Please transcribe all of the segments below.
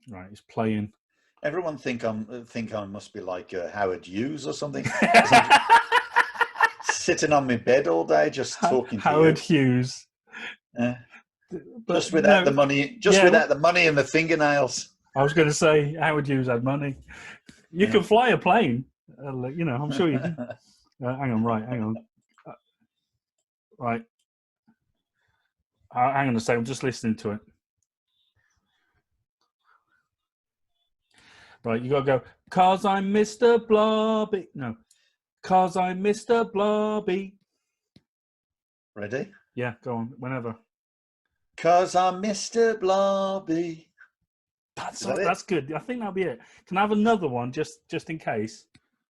Right, it's playing. Everyone think I must be like Howard Hughes or something. Sitting on my bed all day, just talking to Howard you. Hughes. Just without the money. Without the money and the fingernails. I was going to say Howard Hughes had money. You can fly a plane. I'm sure you can. Hang on. Right. Hang on a second. I'm just listening to it. Right, you got to go. 'Cause I'm Mr. Blobby. No. 'Cause I'm Mr. Blobby. Ready? Yeah, go on. Whenever. 'Cause I'm Mr. Blobby. That's good. I think that'll be it. Can I have another one just in case?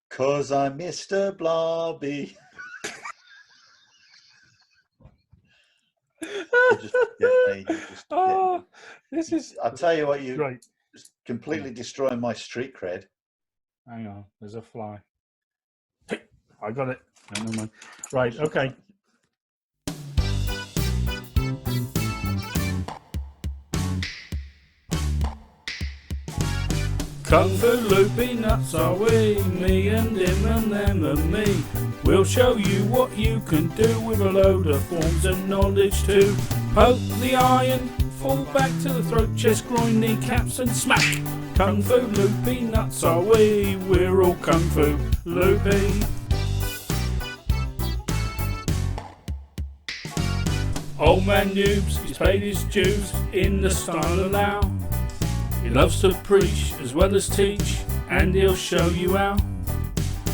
'Cause I'm Mr. Blobby. This is. I'll tell you what, right. Completely destroying my street cred. Hang on, there's a fly. I got it. No, never mind. Right, okay. Kung Fu Loopy nuts are we, me and him and them and me. We'll show you what you can do with a load of forms and knowledge too. Poke the iron, fall back to the throat, chest, groin, kneecaps and smack. Kung Fu Loopy nuts are we, we're all Kung Fu Loopy. Old man Noobs, he's paid his dues in the style of Lau. He loves to preach as well as teach, and he'll show you how.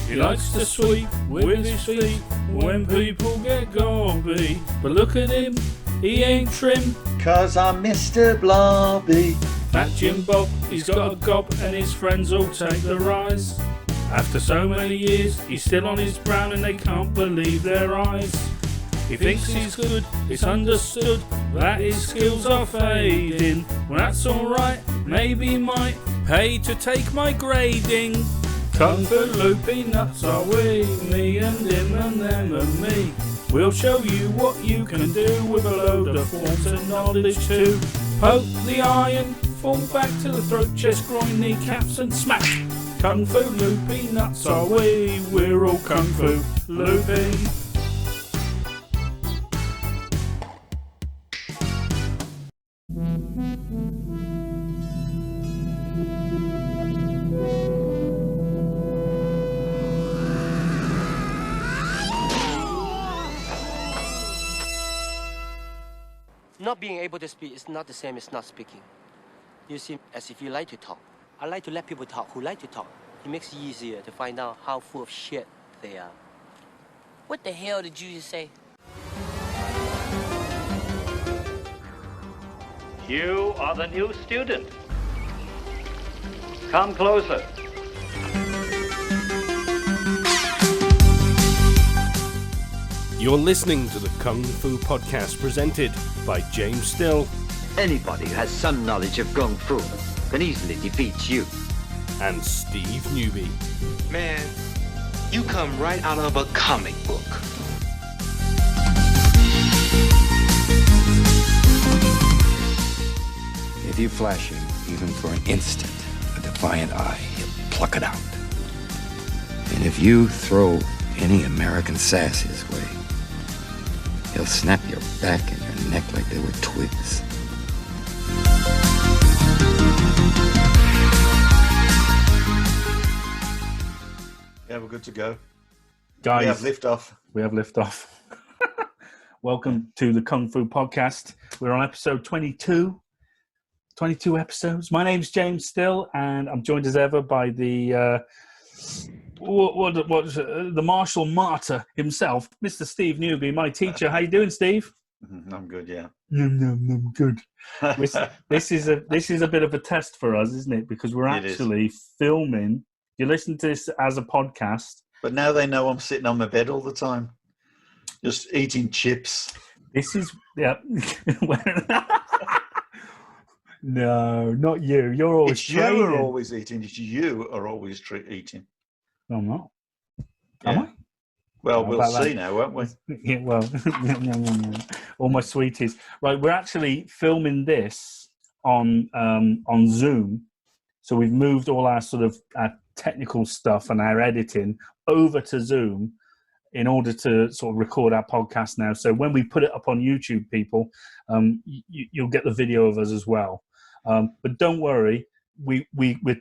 He likes to sweep with his feet when people get gobby. But look at him, he ain't trim. 'Cause I'm Mr. Blobby. That Jim Bob, he's got a gob and his friends all take the rise. After so many years, he's still on his brown and they can't believe their eyes. He thinks he's good, it's understood that his skills are fading. Well, that's alright, maybe he might pay to take my grading. Kung Fu Loopy nuts are we, me and him and them and me. We'll show you what you can do with a load of forms and knowledge too. Poke the iron, fall back to the throat, chest, groin, kneecaps and smack. Kung Fu Loopy nuts are we, we're all Kung Fu Loopy. Not being able to speak is not the same as not speaking. You seem as if you like to talk. I like to let people talk who like to talk. It makes it easier to find out how full of shit they are. What the hell did you just say? You are the new student. Come closer. You're listening to the Kung Fu Podcast presented by James Still. Anybody who has some knowledge of Kung Fu can easily defeat you. And Steve Newby. Man, you come right out of a comic book. If you flash him, even for an instant, a defiant eye, he'll pluck it out. And if you throw any American sass his way, he'll snap your back and your neck like they were twigs. Yeah, we're good to go. Guys, we have liftoff. Welcome to the Kung Fu Podcast. We're on episode 22. 22 episodes. My name's James Still, and I'm joined as ever by the the martial martyr himself, Mr. Steve Newby, my teacher. How you doing, Steve? I'm good, yeah. I'm good. This is a bit of a test for us, isn't it? Because we're actually filming. You listen to this as a podcast, but now they know I'm sitting on my bed all the time, just eating chips. This is No, not you. You're always it's training. You are always eating. It's you are always eating. No, I'm not. Yeah. Am I? Well, we'll see now, won't we? Yeah, well, all my sweeties. Right, we're actually filming this on Zoom So we've moved all our sort of our technical stuff and our editing over to Zoom in order to sort of record our podcast now. So when we put it up on YouTube, people, you'll get the video of us as well. But don't worry, we're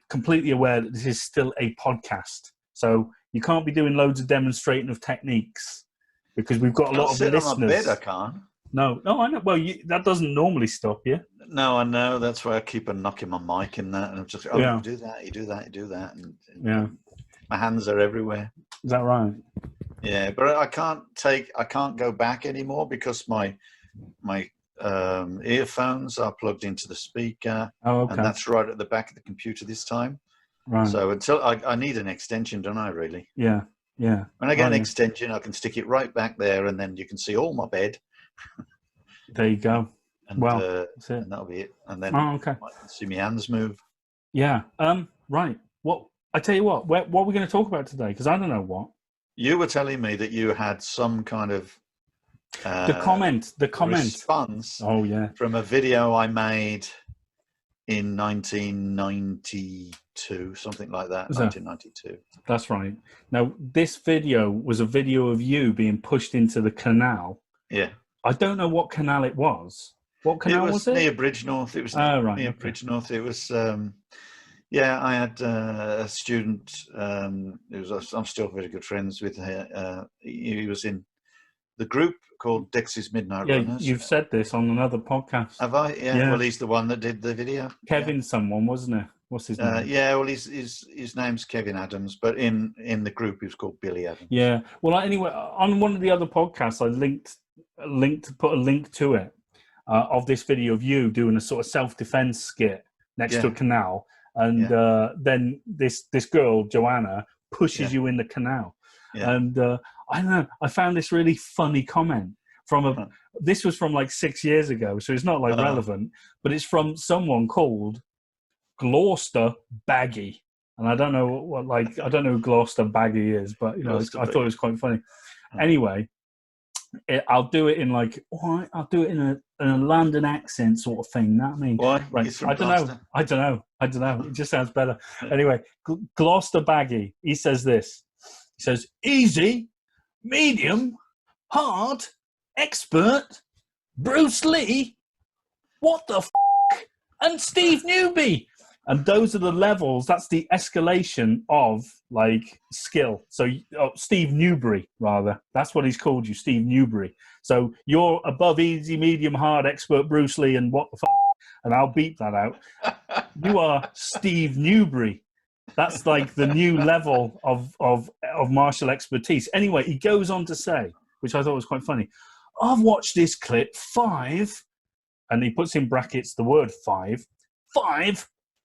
completely aware that this is still a podcast. So you can't be doing loads of demonstrating of techniques because we've got a lot of listeners. On my bed, I can't. No, I know. Well, that doesn't normally stop you. No, I know. That's why I keep on knocking my mic in that, and I'm just, you do that, you do that, you do that, and my hands are everywhere. Is that right? Yeah, but I can't go back anymore because my earphones are plugged into the speaker, and that's right at the back of the computer this time. Right. So until I need an extension, don't I? Really? Yeah. When I get an extension, I can stick it right back there, and then you can see all my bed. There you go. And, that's it. And that'll be it. And then you can see my hands move. Yeah. Right. I tell you what are we going to talk about today? Because I don't know what. You were telling me that you had some kind of the comment response. Oh yeah, from a video I made in 1992, something like that. 1992. That's right. Now this video was a video of you being pushed into the canal. Yeah. I don't know what canal it was. What canal was it? Near Bridgenorth. It was near Bridgenorth. It was. I had a student. I'm still very good friends with her. He was in the group called Dex's Midnight Runners. You've said this on another podcast. Have I? Yeah. Well, he's the one that did the video. Kevin, someone, wasn't it? What's his name? Yeah. Well, his name's Kevin Adams, but in the group he was called Billy Adams. Yeah. Well, anyway, on one of the other podcasts, I put a link to it of this video of you doing a sort of self-defense skit next to a canal. And then this girl, Joanna, pushes you in the canal. Yeah. And I don't know, I found this really funny comment from this was from like 6 years ago, so it's not like relevant, but it's from someone called Gloucester Baggy. And I don't know I don't know who Gloucester Baggy is, but I thought it was quite funny. Anyway, I'll do it in I'll do it in a London accent sort of thing. You know what I mean? Why? Right. I don't know. It just sounds better. Anyway, Gloucester Baggy, he says this. He says, easy, medium, hard, expert, Bruce Lee, what the f***, and Steve Newby. And those are the levels. That's the escalation of skill. So Steve Newbury, rather. That's what he's called you, Steve Newbury. So you're above easy, medium, hard, expert, Bruce Lee, and what the fuck? And I'll beep that out. You are Steve Newbury. That's the new level of martial expertise. Anyway, he goes on to say, which I thought was quite funny, I've watched this clip 5, and he puts in brackets the word 5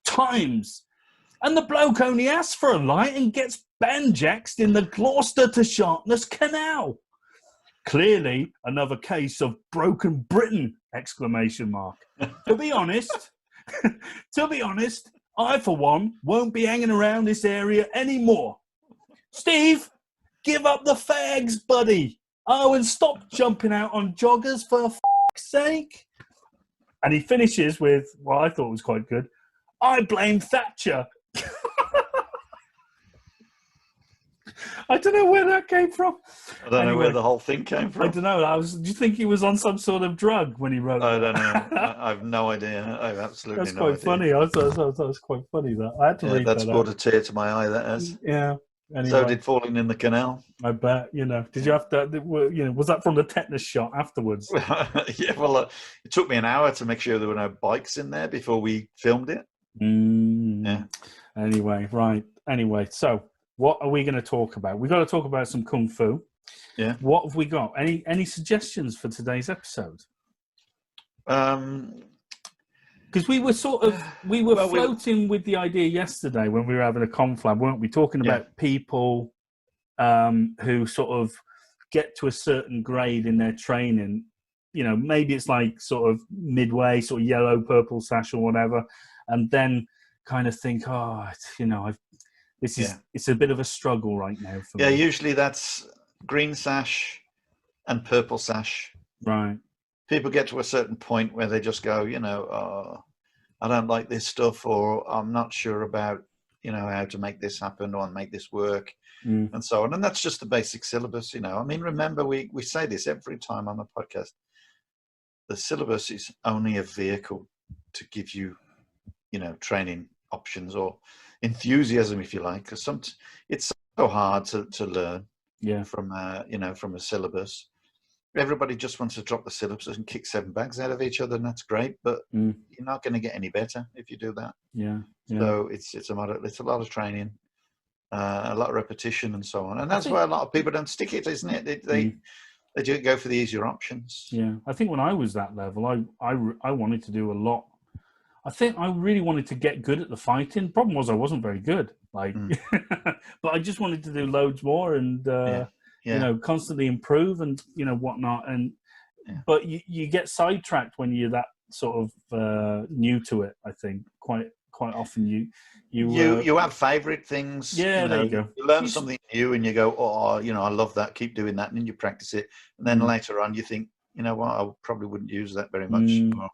times, and the bloke only asks for a light and gets banjaxed in the Gloucester to Sharpness Canal. Clearly another case of broken Britain! ! To be honest, I for one won't be hanging around this area anymore. Steve, give up the fags, buddy. Oh, and stop jumping out on joggers for f***'s sake. And he finishes with what I thought was quite good. I blame Thatcher. I don't know where that came from. I don't know where the whole thing came from. I don't know. Do you think he was on some sort of drug when he wrote I don't know. I have no idea. I have absolutely That's quite funny. I thought that was quite funny. That I had to read that's brought a tear to my eye, that has. Yeah. Anyway. So did falling in the canal. I bet. Did you have to, was that from the tetanus shot afterwards? Yeah, well, it took me an hour to make sure there were no bikes in there before we filmed it. Yeah. Anyway, right. Anyway, so what are we going to talk about? We've got to talk about some Kung Fu. Yeah. What have we got? Any suggestions for today's episode? Because we were floating with the idea yesterday when we were having a conflab, weren't we? Talking about people who sort of get to a certain grade in their training. Maybe it's sort of midway, sort of yellow, purple sash or whatever, and then kind of think, it's a bit of a struggle right now for me. Yeah, usually that's green sash and purple sash. Right. People get to a certain point where they just go, I don't like this stuff, or I'm not sure about, how to make this happen or make this work, and so on. And that's just the basic syllabus, I mean, remember, we say this every time on the podcast. The syllabus is only a vehicle to give you, training options or enthusiasm, if you like, because it's so hard to learn from a syllabus. Everybody just wants to drop the syllabus and kick 7 bags out of each other, and that's great, but you're not going to get any better if you do that. So it's a lot of training, a lot of repetition, and so on. And that's why a lot of people don't stick it, isn't it? They do go for the easier options. Yeah, I think when I was that level, I wanted to do a lot. I think I really wanted to get good at the fighting. Problem was I wasn't very good, but I just wanted to do loads more and constantly improve and whatnot. And but you get sidetracked when you're that sort of new to it. I think quite often you have favorite things. Yeah, there you go. You learn something new and you go, I love that. Keep doing that, and then you practice it. And then later on, you think, what, I probably wouldn't use that very much. Or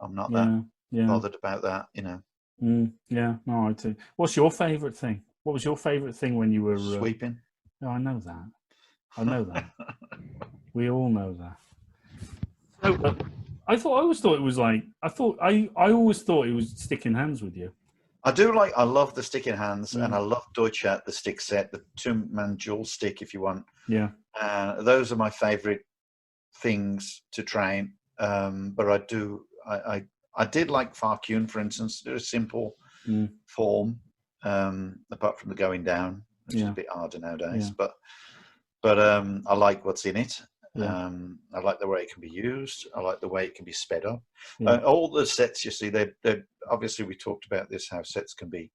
I'm not that bothered about that. Yeah, no, I do. What's your favorite thing? What was your favorite thing when you were sweeping? No, I know that. We all know that. So, I always thought it was like, I always thought it was sticking hands with you. I love the sticking hands, and I love Deutschat, the stick set, the 2-man dual stick, if you want. Yeah. Those are my favorite things to train. But I did like Farkun, for instance. They're a simple form, apart from the going down, which is a bit harder nowadays. But I like what's in it. I like the way it can be used. I like the way it can be sped up. All the sets, you see, they're obviously, we talked about this, how sets can be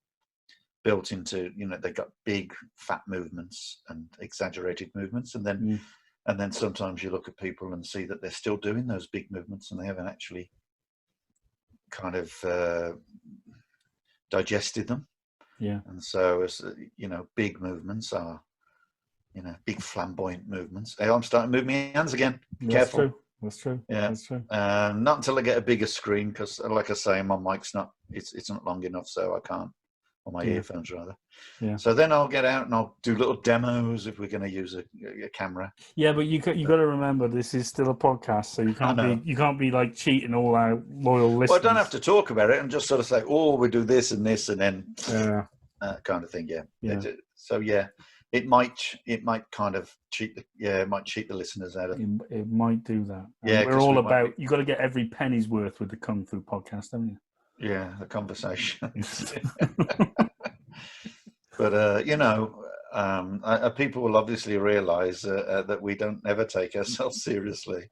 built into, they've got big fat movements and exaggerated movements, and then sometimes you look at people and see that they're still doing those big movements and they haven't actually kind of digested them. And so, as big movements are, big flamboyant movements. Hey, I'm starting to move my hands again. Be careful. That's true. Yeah. That's true. Not until I get a bigger screen, because, like I say, my mic's it's not long enough, so I can't. Or my earphones, rather. Yeah. So then I'll get out and I'll do little demos if we're going to use a camera. Yeah, but you got to remember, this is still a podcast, so you can't be like cheating all our loyal listeners. Well, I don't have to talk about it and just sort of say, we do this and this, and then kind of thing. Yeah. So it might kind of cheat the listeners out of it. It might do that. Yeah, we're all about. You got to get every penny's worth with the Kung Fu podcast, haven't you? Yeah, the conversations. But people will obviously realise that we don't ever take ourselves seriously,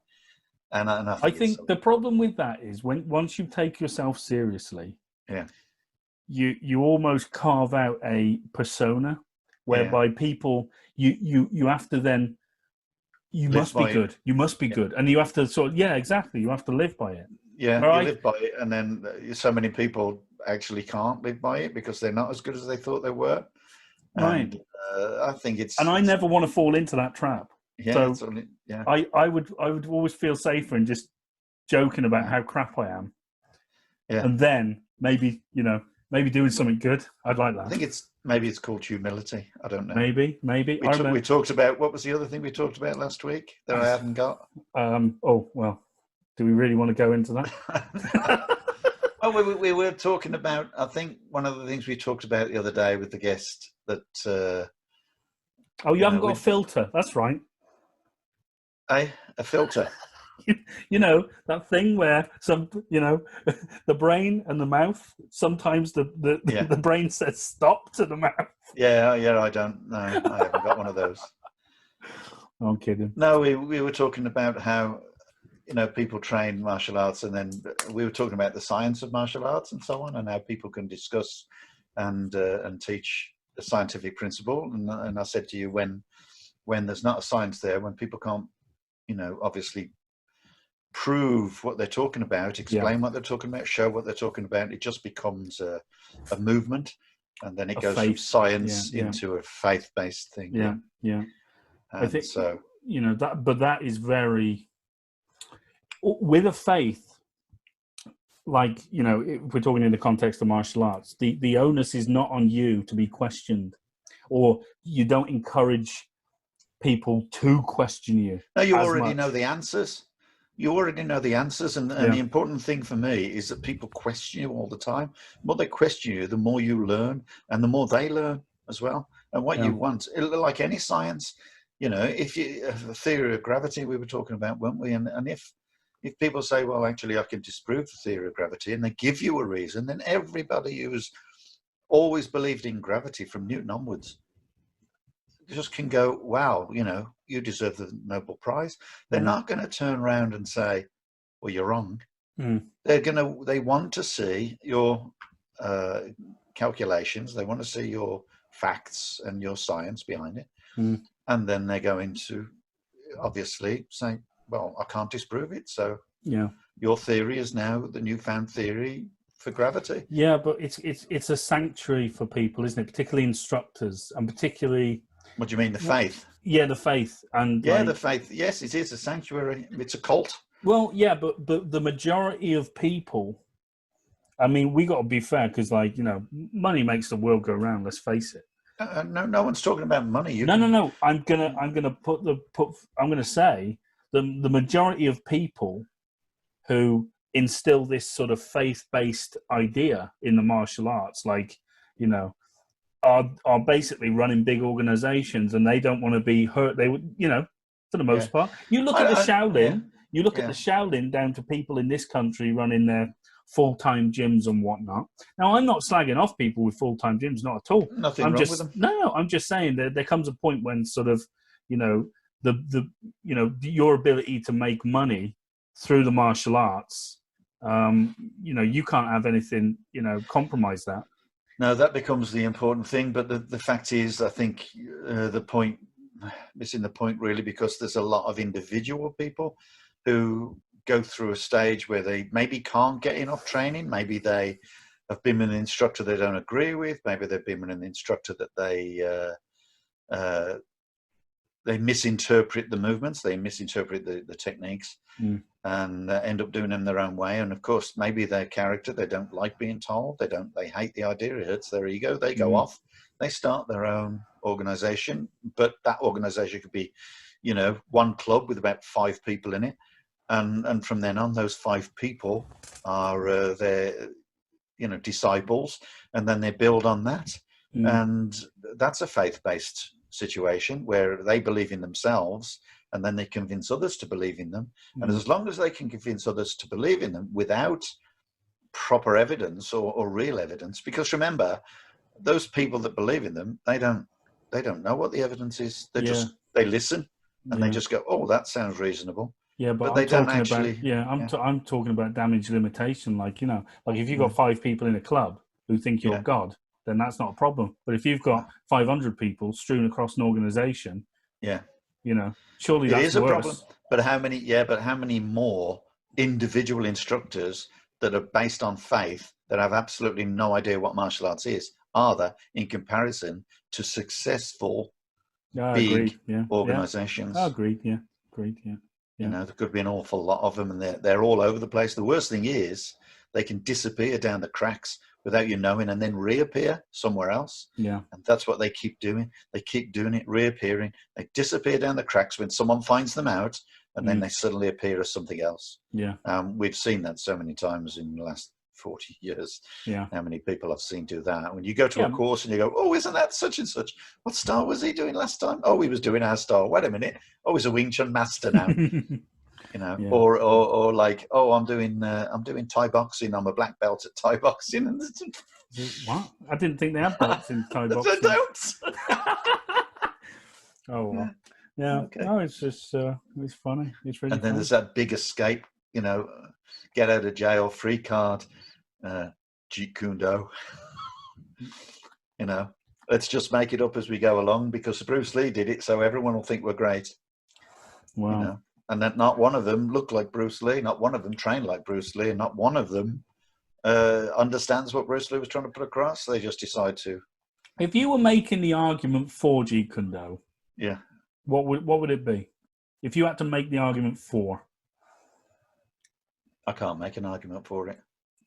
and I think the problem with that is once you take yourself seriously, you almost carve out a persona whereby people you have to then must be good. You must be good, and you have to exactly. You have to live by it. Yeah, you live by it, and then so many people actually can't live by it because they're not as good as they thought they were. Right. And, I think I never want to fall into that trap. Yeah. So I would always feel safer in just joking about how crap I am. Yeah. And then maybe doing something good. I'd like that. I think it's called humility. I don't know. Maybe. We talked about, what was the other thing we talked about last week that I haven't got? Do we really want to go into that? We were talking about, I think one of the things we talked about the other day with the guest that... you haven't got a filter. That's right. A filter? That thing where the brain and the mouth, sometimes the brain says stop to the mouth. Yeah, I don't know. I haven't got one of those. I'm kidding. No, we were talking about how... people train martial arts, and then we were talking about the science of martial arts and so on, and how people can discuss and teach a scientific principle. And I said to you, when there's not a science there, when people can't, obviously prove what they're talking about, explain what they're talking about, show what they're talking about, it just becomes a movement, and then it goes from science into a faith-based thing. Yeah. I think so. That is very. With a faith, like, you know, if we're talking in the context of martial arts, the onus is not on you to be questioned, or you don't encourage people to question you. No, you as already much. know the answers. You already know the answers, and the important thing for me is that people question you all the time. The more they question you, the more you learn, and the more they learn as well. And what you want, like any science, you know, if you the theory of gravity we were talking about, weren't we? And if people say, well, actually, I can disprove the theory of gravity, and they give you a reason, then everybody who's always believed in gravity from Newton onwards just can go, wow, you know, you deserve the Nobel Prize. They're not going to turn around and say, well, you're wrong. They want to see your calculations. They want to see your facts and your science behind it. And then they're going to obviously say, well, I can't disprove it. So your theory is now the newfound theory for gravity. Yeah, but it's a sanctuary for people, isn't it? Particularly instructors, and particularly... What do you mean, the faith? Yeah, the faith. And the faith. Yes, it is a sanctuary. It's a cult. Well, yeah, but the majority of people, I mean, we got to be fair, because, like, you know, money makes the world go round. Let's face it. No one's talking about money. No. I'm gonna say the majority of people who instill this sort of faith-based idea in the martial arts, like, you know, are basically running big organizations, and they don't want to be hurt. They would, you know, for the most part. You look at the Shaolin. You look at the Shaolin, down to people in this country running their full-time gyms and whatnot. Now, I'm not slagging off people with full-time gyms, not at all. Nothing wrong with them. No, I'm just saying that there comes a point when sort of, you know, your ability to make money through the martial arts, you know, you can't have anything, you know, compromise that. No, that becomes the important thing. But the fact is, I think missing the point really, because there's a lot of individual people who go through a stage where they maybe can't get enough training. Maybe they have been with an instructor they don't agree with. Maybe they've been with an instructor that they misinterpret the movements, they misinterpret the techniques, and end up doing them their own way. And of course, maybe their character, they don't like being told, they hate the idea, it hurts their ego, they go off, they start their own organization. But that organization could be, you know, one club with about 5 people in it. And from then on, those 5 people are their, you know, disciples, and then they build on that. And that's a faith-based situation where they believe in themselves, and then they convince others to believe in them. And as long as they can convince others to believe in them without proper evidence or real evidence, because remember, those people that believe in them, they don't know what the evidence is. They listen, and they just go, oh, that sounds reasonable. Yeah, but they don't actually. I'm talking about damage limitation. Like, you know, like if you've got 5 people in a club who think you're God, then that's not a problem. But if you've got 500 people strewn across an organization, you know, surely that's is a problem. But how many more individual instructors that are based on faith that have absolutely no idea what martial arts is are there in comparison to successful big organizations? Agreed. You know, there could be an awful lot of them, and they're all over the place. The worst thing is they can disappear down the cracks without you knowing, and then reappear somewhere else. Yeah. And that's what they keep doing. They keep doing it, reappearing. They disappear down the cracks when someone finds them out, and then they suddenly appear as something else. Yeah. We've seen that so many times in the last 40 years. Yeah. How many people I've seen do that. When you go to a course and you go, oh, isn't that such and such? What style was he doing last time? Oh, he was doing our style. Wait a minute. Oh, he's a Wing Chun master now. You know, or like, oh, I'm doing Thai boxing. I'm a black belt at Thai boxing. What? I didn't think they had belts in Thai boxing. They don't. Oh well. Yeah. Okay. No, it's just it's funny. It's really. And then funny. there's that big escape. You know, get out of jail free card. Jeet Kune Do. You know, let's just make it up as we go along, because Bruce Lee did it, so everyone will think we're great. Wow. You know? And that not one of them looked like Bruce Lee, not one of them trained like Bruce Lee, and not one of them understands what Bruce Lee was trying to put across. They just decide to. If you were making the argument for Jeet Kune Do, what would it be? If you had to make the argument for? I can't make an argument for it.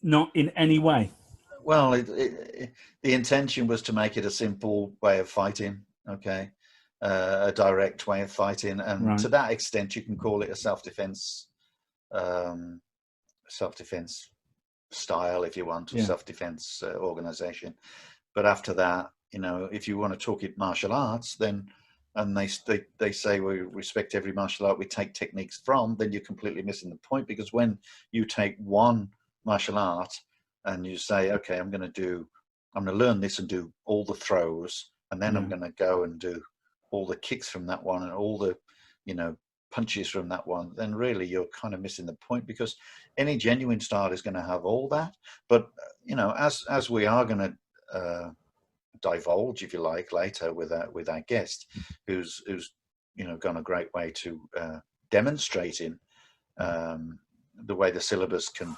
Not in any way. Well, the intention was to make it a simple way of fighting, okay, a direct way of fighting, and to that extent, you can call it a self-defense style, if you want, or self-defense organization. But after that, you know, if you want to talk it martial arts, then, and they say we respect every martial art we take techniques from, then you're completely missing the point, because when you take one martial art and you say, okay, I'm going to learn this and do all the throws, and then I'm going to go and do all the kicks from that one and all the, you know, punches from that one, then really you're kind of missing the point, because any genuine style is going to have all that. But, you know, as we are going to divulge, if you like, later with our guest, who's you know, gone a great way to demonstrating the way the syllabus can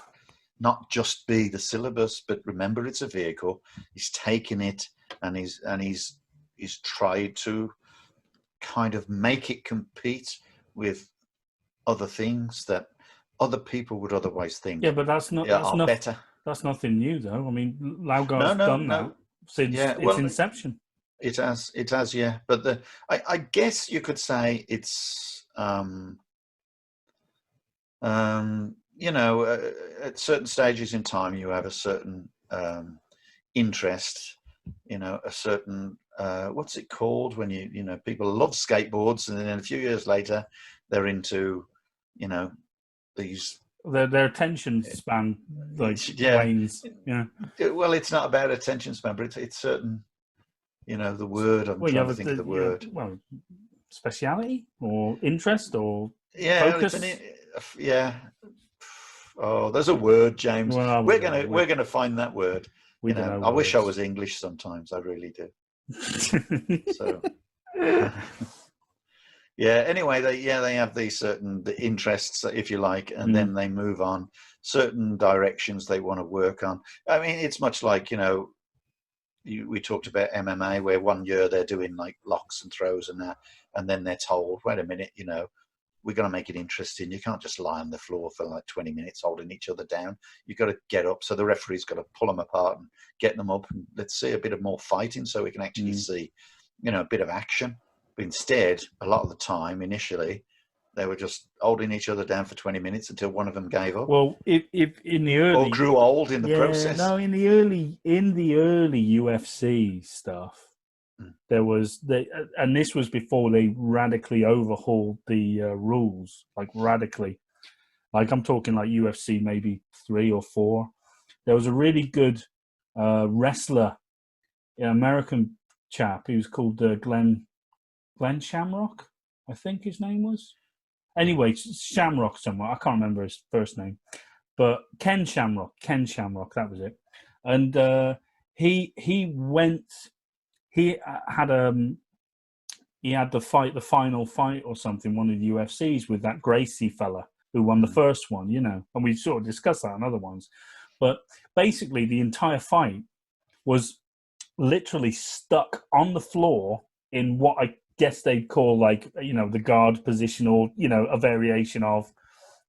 not just be the syllabus, but remember it's a vehicle. He's taken it and he's tried to kind of make it compete with other things that other people would otherwise think. Yeah, but that's better. That's nothing new, though. I mean, Lau Gar's done that since its inception. It has, yeah. But I guess you could say it's, you know, at certain stages in time, you have a certain interest, you know, a certain, what's it called when you know, people love skateboards, and then a few years later, they're into, you know, these. Their attention span wanes. Yeah. Well, it's not about attention span, but it's certain, you know, the word. I'm trying to think of the word. Well, speciality or interest or focus. Oh, there's a word, James. Well, we're gonna find that word. You know, I wish I was English sometimes. I really do. So. Yeah. Anyway, they have these certain interests, if you like, and then they move on certain directions they want to work on. I mean, it's much like, you know, we talked about MMA, where 1 year they're doing like locks and throws and that, and then they're told, wait a minute, you know, we're going to make it interesting. You can't just lie on the floor for like 20 minutes holding each other down. You've got to get up. So the referee's got to pull them apart and get them up, and let's see a bit of more fighting so we can actually see, you know, a bit of action. But instead, a lot of the time, initially, they were just holding each other down for 20 minutes until one of them gave up. Well, if in the early, or grew old in the process. No, in the early UFC stuff, there was and this was before they radically overhauled the rules, like radically. Like I'm talking like UFC maybe 3 or 4. There was a really good wrestler, an American chap. He was called Glenn Shamrock, I think his name was. Anyway, Shamrock somewhere. I can't remember his first name, but Ken Shamrock, that was it. And he had the final fight or something, one of the UFCs with that Gracie fella who won the first one, you know, and we sort of discussed that on other ones. But basically the entire fight was literally stuck on the floor in what I guess they'd call, like, you know, the guard position, or, you know, a variation of,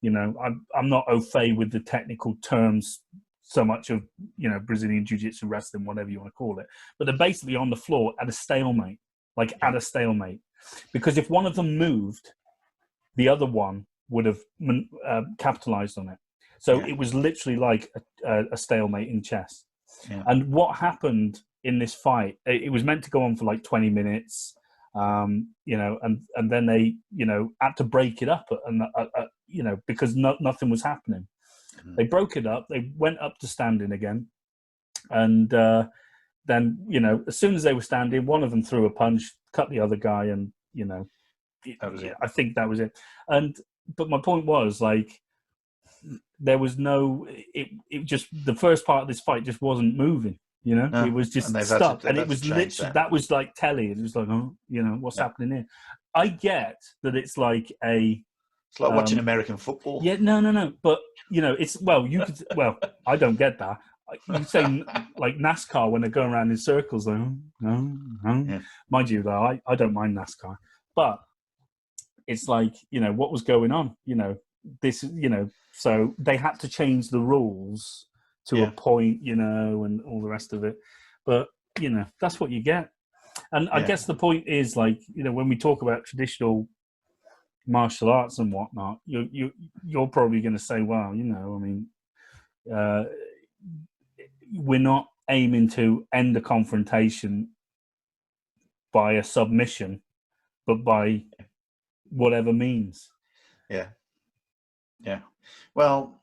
you know, I'm not au fait with the technical terms so much of, you know, Brazilian Jiu-Jitsu, wrestling, whatever you want to call it. But they're basically on the floor at a stalemate, because if one of them moved, the other one would have capitalized on it. So it was literally like a stalemate in chess. Yeah. And what happened in this fight, it was meant to go on for like 20 minutes, you know, and then they, you know, had to break it up, and you know, because nothing was happening. They broke it up. They went up to standing again, and then, you know, as soon as they were standing, one of them threw a punch, cut the other guy, and, you know, that was it. I think that was it. But my point was, like, there was no. It just, the first part of this fight just wasn't moving. You know, it was just stuck, and it was literally that was like telly. It was like, oh, you know, what's happening here? I get that it's like it's like watching American football. Yeah, no, but you know, it's I don't get that. You say like NASCAR when they're going around in circles, like, no. Yeah. Mind you, though, I don't mind NASCAR, but it's like, you know, what was going on? You know, this, you know, so they had to change the rules to a point, you know, and all the rest of it. But, you know, that's what you get. And I guess the point is, like, you know, when we talk about traditional martial arts and whatnot, you're probably going to say, well, you know, I mean, we're not aiming to end a confrontation by a submission, but by whatever means. Yeah. Well,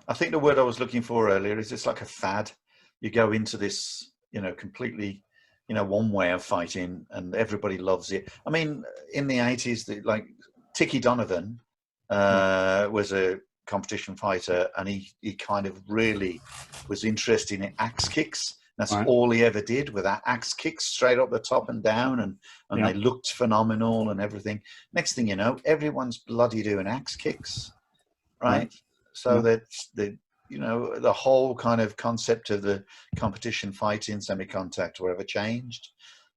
I think the word I was looking for earlier is it's like a fad. You go into this, you know, completely, you know, one way of fighting, and everybody loves it. I mean, in the 80s, like Tiki Donovan was a competition fighter, and he kind of really was interested in axe kicks. That's all he ever did, with that axe kicks straight up the top and down, and they looked phenomenal and everything. Next thing you know, everyone's bloody doing axe kicks, right? So that you know, the whole kind of concept of the competition fighting, semi-contact, or whatever, changed,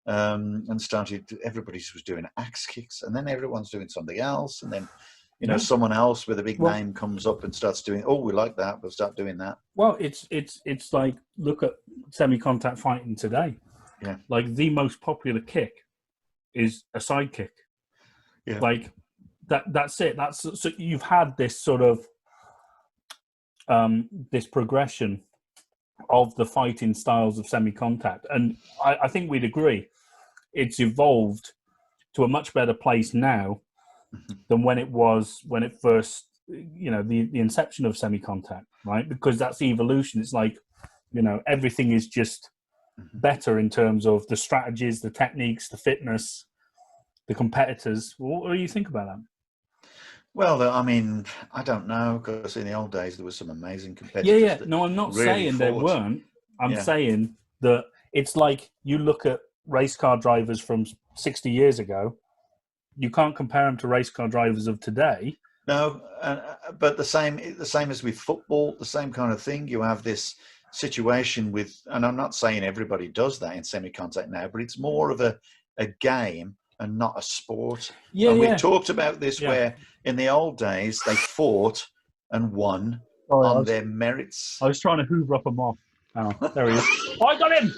and started. Everybody was doing axe kicks, and then everyone's doing something else, and then, you know, someone else with a big name comes up and starts doing. Oh, we like that. We'll start doing that. Well, it's like, look at semi-contact fighting today. Yeah, like the most popular kick is a side kick. Yeah, like that's it. So you've had this sort of this progression of the fighting styles of semi-contact, and I think we'd agree it's evolved to a much better place now than when it first, you know, the inception of semi-contact, right? Because that's the evolution. It's like, you know, everything is just better in terms of the strategies, the techniques, the fitness, the competitors. What do you think about that? Well, I mean, I don't know, because in the old days there was some amazing competitors. Yeah. No, I'm not saying there weren't. I'm saying that it's like, you look at race car drivers from 60 years ago. You can't compare them to race car drivers of today. No, but the same as with football, the same kind of thing. You have this situation with, and I'm not saying everybody does that in semi-contact now, but it's more of a game and not a sport. Yeah, and we've talked about this, where in the old days they fought and won on their merits. I was trying to hoover up a moth. Oh, there he is. Oh, I got him!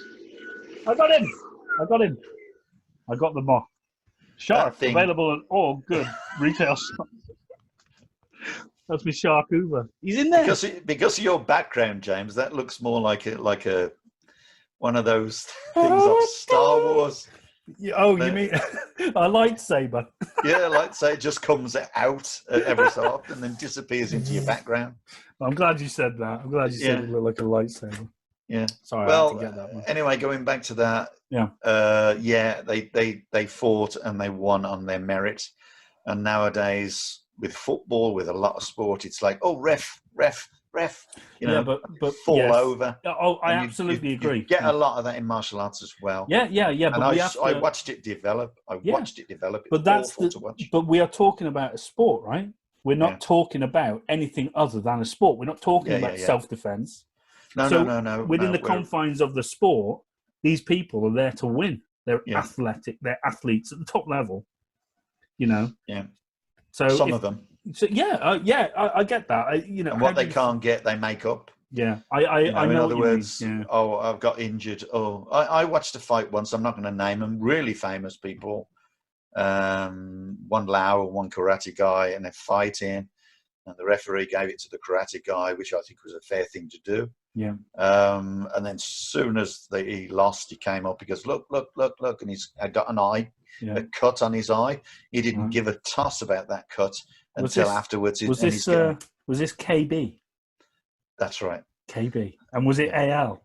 I got him! I got the moth. Shark available at all good retail shops. That's my Shark Hoover. He's in there. Because of your background, James, that looks more like a one of those things of Star Wars. Oh, you mean a lightsaber? Yeah, lightsaber just comes out every so often and then disappears into your background. I'm glad you said that. I'm glad you said it looked like a lightsaber. Yeah. Sorry, well, I had to get that one. Anyway, going back to that. They fought and they won on their merit. And nowadays, with football, with a lot of sport, it's like, oh, ref, you know, but fall over. Oh, I absolutely agree. You get a lot of that in martial arts as well. Yeah. And I watched it develop. But that's awful to watch. But we are talking about a sport, right? We're not talking about anything other than a sport. We're not talking about self-defense. No. Within the confines of the sport, these people are there to win. They're athletic. They're athletes at the top level. You know. Yeah. So some of them. So I get that. You know, and what they can't get, they make up. Yeah, I know. In other words, oh, I've got injured. Oh, I watched a fight once. I'm not going to name them. Really famous people. One Lau and one karate guy, and they're fighting. And the referee gave it to the karate guy, which I think was a fair thing to do. Yeah. And then as soon as he lost, he came up. He goes, look, and he's got an eye, a cut on his eye. He didn't give a toss about that cut until afterwards. Was this KB? That's right. KB. And was it AL?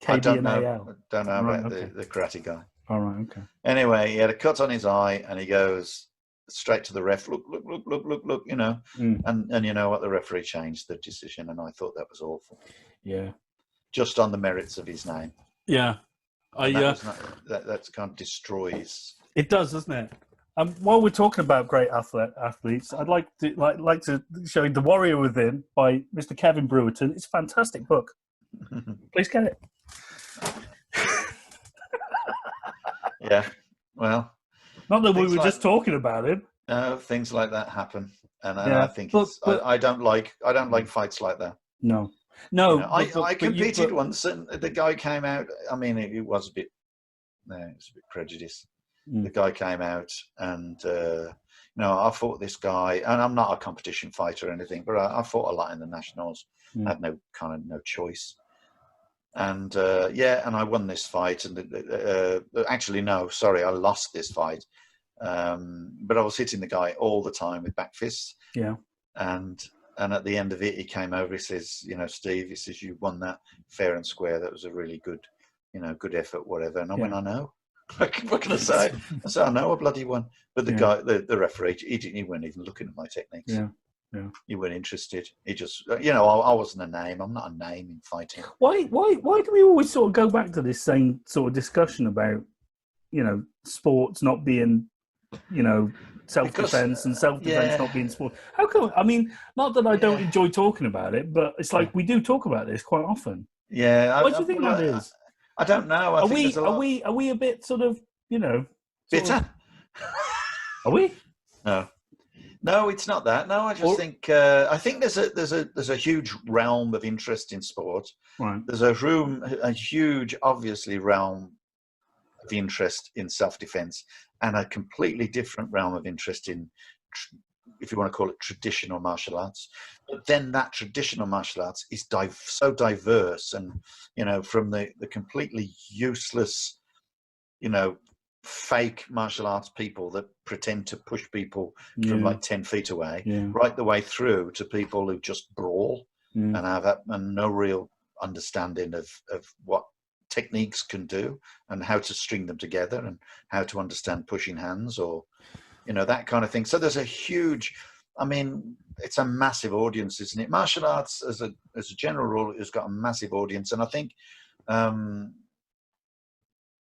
KB I don't and know. AL. I don't know about the karate guy. All right. Okay. Anyway, he had a cut on his eye, and he goes straight to the ref. Look, you know. And you know what? The referee changed the decision, and I thought that was awful. Yeah. Just on the merits of his name. Yeah. That kind of destroys. It does, doesn't it? While we're talking about great athletes, I'd like to show you The Warrior Within by Mr. Kevin Brewer. It's a fantastic book. Please get it. Yeah. Well. Not that we were just talking about it. No, things like that happen, and I think I don't like fights like that. No. No, you know, I competed once, and the guy came out. I mean, it was a bit, it was a bit prejudiced. The guy came out, and I fought this guy, and I'm not a competition fighter or anything, but I fought a lot in the nationals. I had no choice. And and I won this fight. And actually, no, sorry, I lost this fight. But I was hitting the guy all the time with back fists. Yeah. And at the end of it, he came over. He says, Steve, he says, you won that fair and square. That was a really good, good effort, whatever. And I went, I know. What can I say? I said, I know, I bloody won. But the guy, the referee, he weren't even looking at my techniques. Yeah. Yeah. He weren't interested. He just, I wasn't a name. I'm not a name in fighting. Why do we always sort of go back to this same sort of discussion about, sports not being, self-defense and self-defense not being sport? How come? I mean, not that I don't enjoy talking about it, but it's like we do talk about this quite often. Yeah. Why do you think that is? I don't know. Are we a bit sort of, bitter? Are we? No, it's not that. No, I just think I think there's a huge realm of interest in sport. Right. There's a huge, obviously, realm of interest in self-defense, and a completely different realm of interest in, if you want to call it, traditional martial arts. But then that traditional martial arts is so diverse, and from the completely useless, fake martial arts people that pretend to push people from like 10 feet away, right the way through to people who just brawl and have no real understanding of what techniques can do and how to string them together and how to understand pushing hands or that kind of thing. So there's a huge, it's a massive audience, isn't it? Martial arts as a general rule has got a massive audience, and I think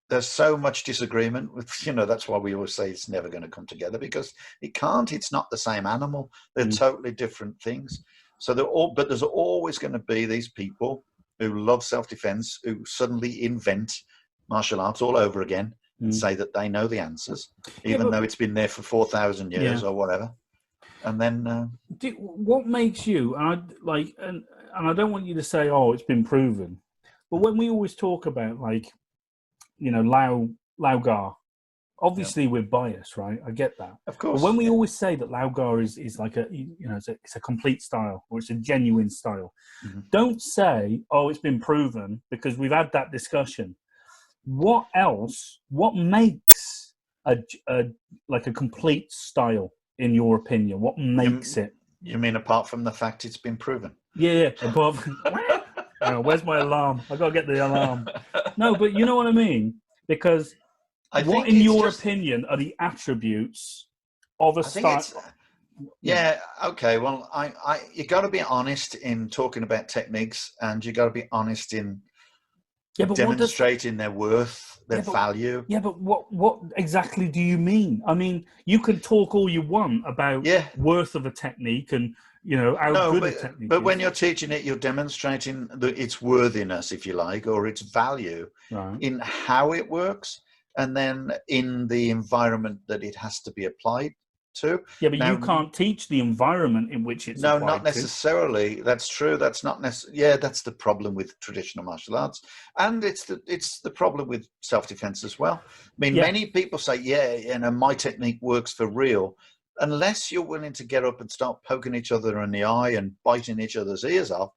there's so much disagreement with, that's why we always say it's never going to come together, because it can't. It's not the same animal. They're totally different things. So but there's always going to be these people who love self-defense, who suddenly invent martial arts all over again and say that they know the answers, even though it's been there for 4,000 years or whatever. And then, what makes you? And I don't want you to say, "Oh, it's been proven," but when we always talk about Lau Gar, obviously we're biased, right? I get that. Of course. But when we always say that Lau Gar is like it's a complete style, or it's a genuine style, don't say, "Oh, it's been proven," because we've had that discussion. What else? What makes a complete style, in your opinion? What makes it? You mean apart from the fact it's been proven? Yeah. Apart from, where's my alarm? I gotta get the alarm. No, but you know what I mean? Because what, in your opinion, are the attributes of a style? Yeah. Okay. Well, you got to be honest in talking about techniques, and you got to be honest in demonstrating their worth, their value. Yeah, but what exactly do you mean? I mean, you can talk all you want about worth of a technique and how good a technique but is. when you're teaching it, you're demonstrating its worthiness, if you like, or its value in how it works, and then in the environment that it has to be applied to. Yeah, but you can't teach the environment in which it's applied not necessarily. That's true. That's not necessarily. Yeah, that's the problem with traditional martial arts, and it's the problem with self-defense as well. I mean, many people say, my technique works for real. Unless you're willing to get up and start poking each other in the eye and biting each other's ears off,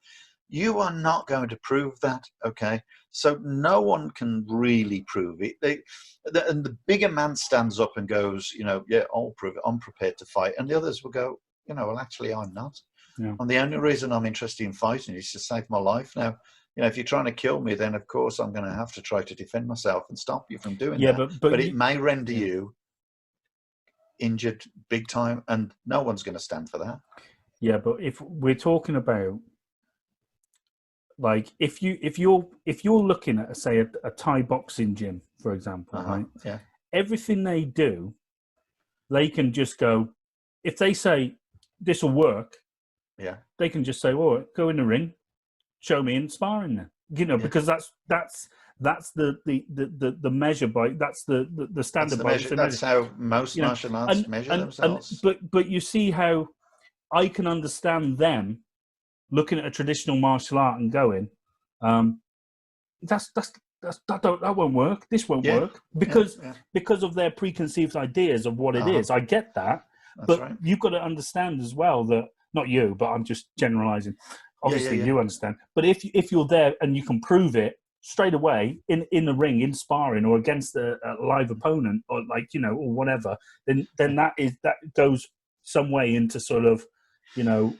you are not going to prove that, okay? So no one can really prove it. And the bigger man stands up and goes, I'll prove it. I'm prepared to fight. And the others will go, well, actually, I'm not. Yeah. And the only reason I'm interested in fighting is to save my life. Now, if you're trying to kill me, then, of course, I'm going to have to try to defend myself and stop you from doing that. But it may render you injured big time, and no one's going to stand for that. Yeah, but if we're talking about, like, if you're looking at, say, a Thai boxing gym, for example, right? Yeah. Everything they do, they can just go. If they say this will work, they can just say, "Well, go in the ring, show me in sparring then." Because that's the measure by that's the standard by measure. That's how most martial arts measure themselves. But you see how I can understand them looking at a traditional martial art and going, that won't work. This won't work because of their preconceived ideas of what it is. I get that, but you've got to understand as well that, not you, but I'm just generalizing. Obviously, you understand. But if you're there and you can prove it straight away in the ring, in sparring, or against a live opponent, or or whatever, then that goes some way into sort of,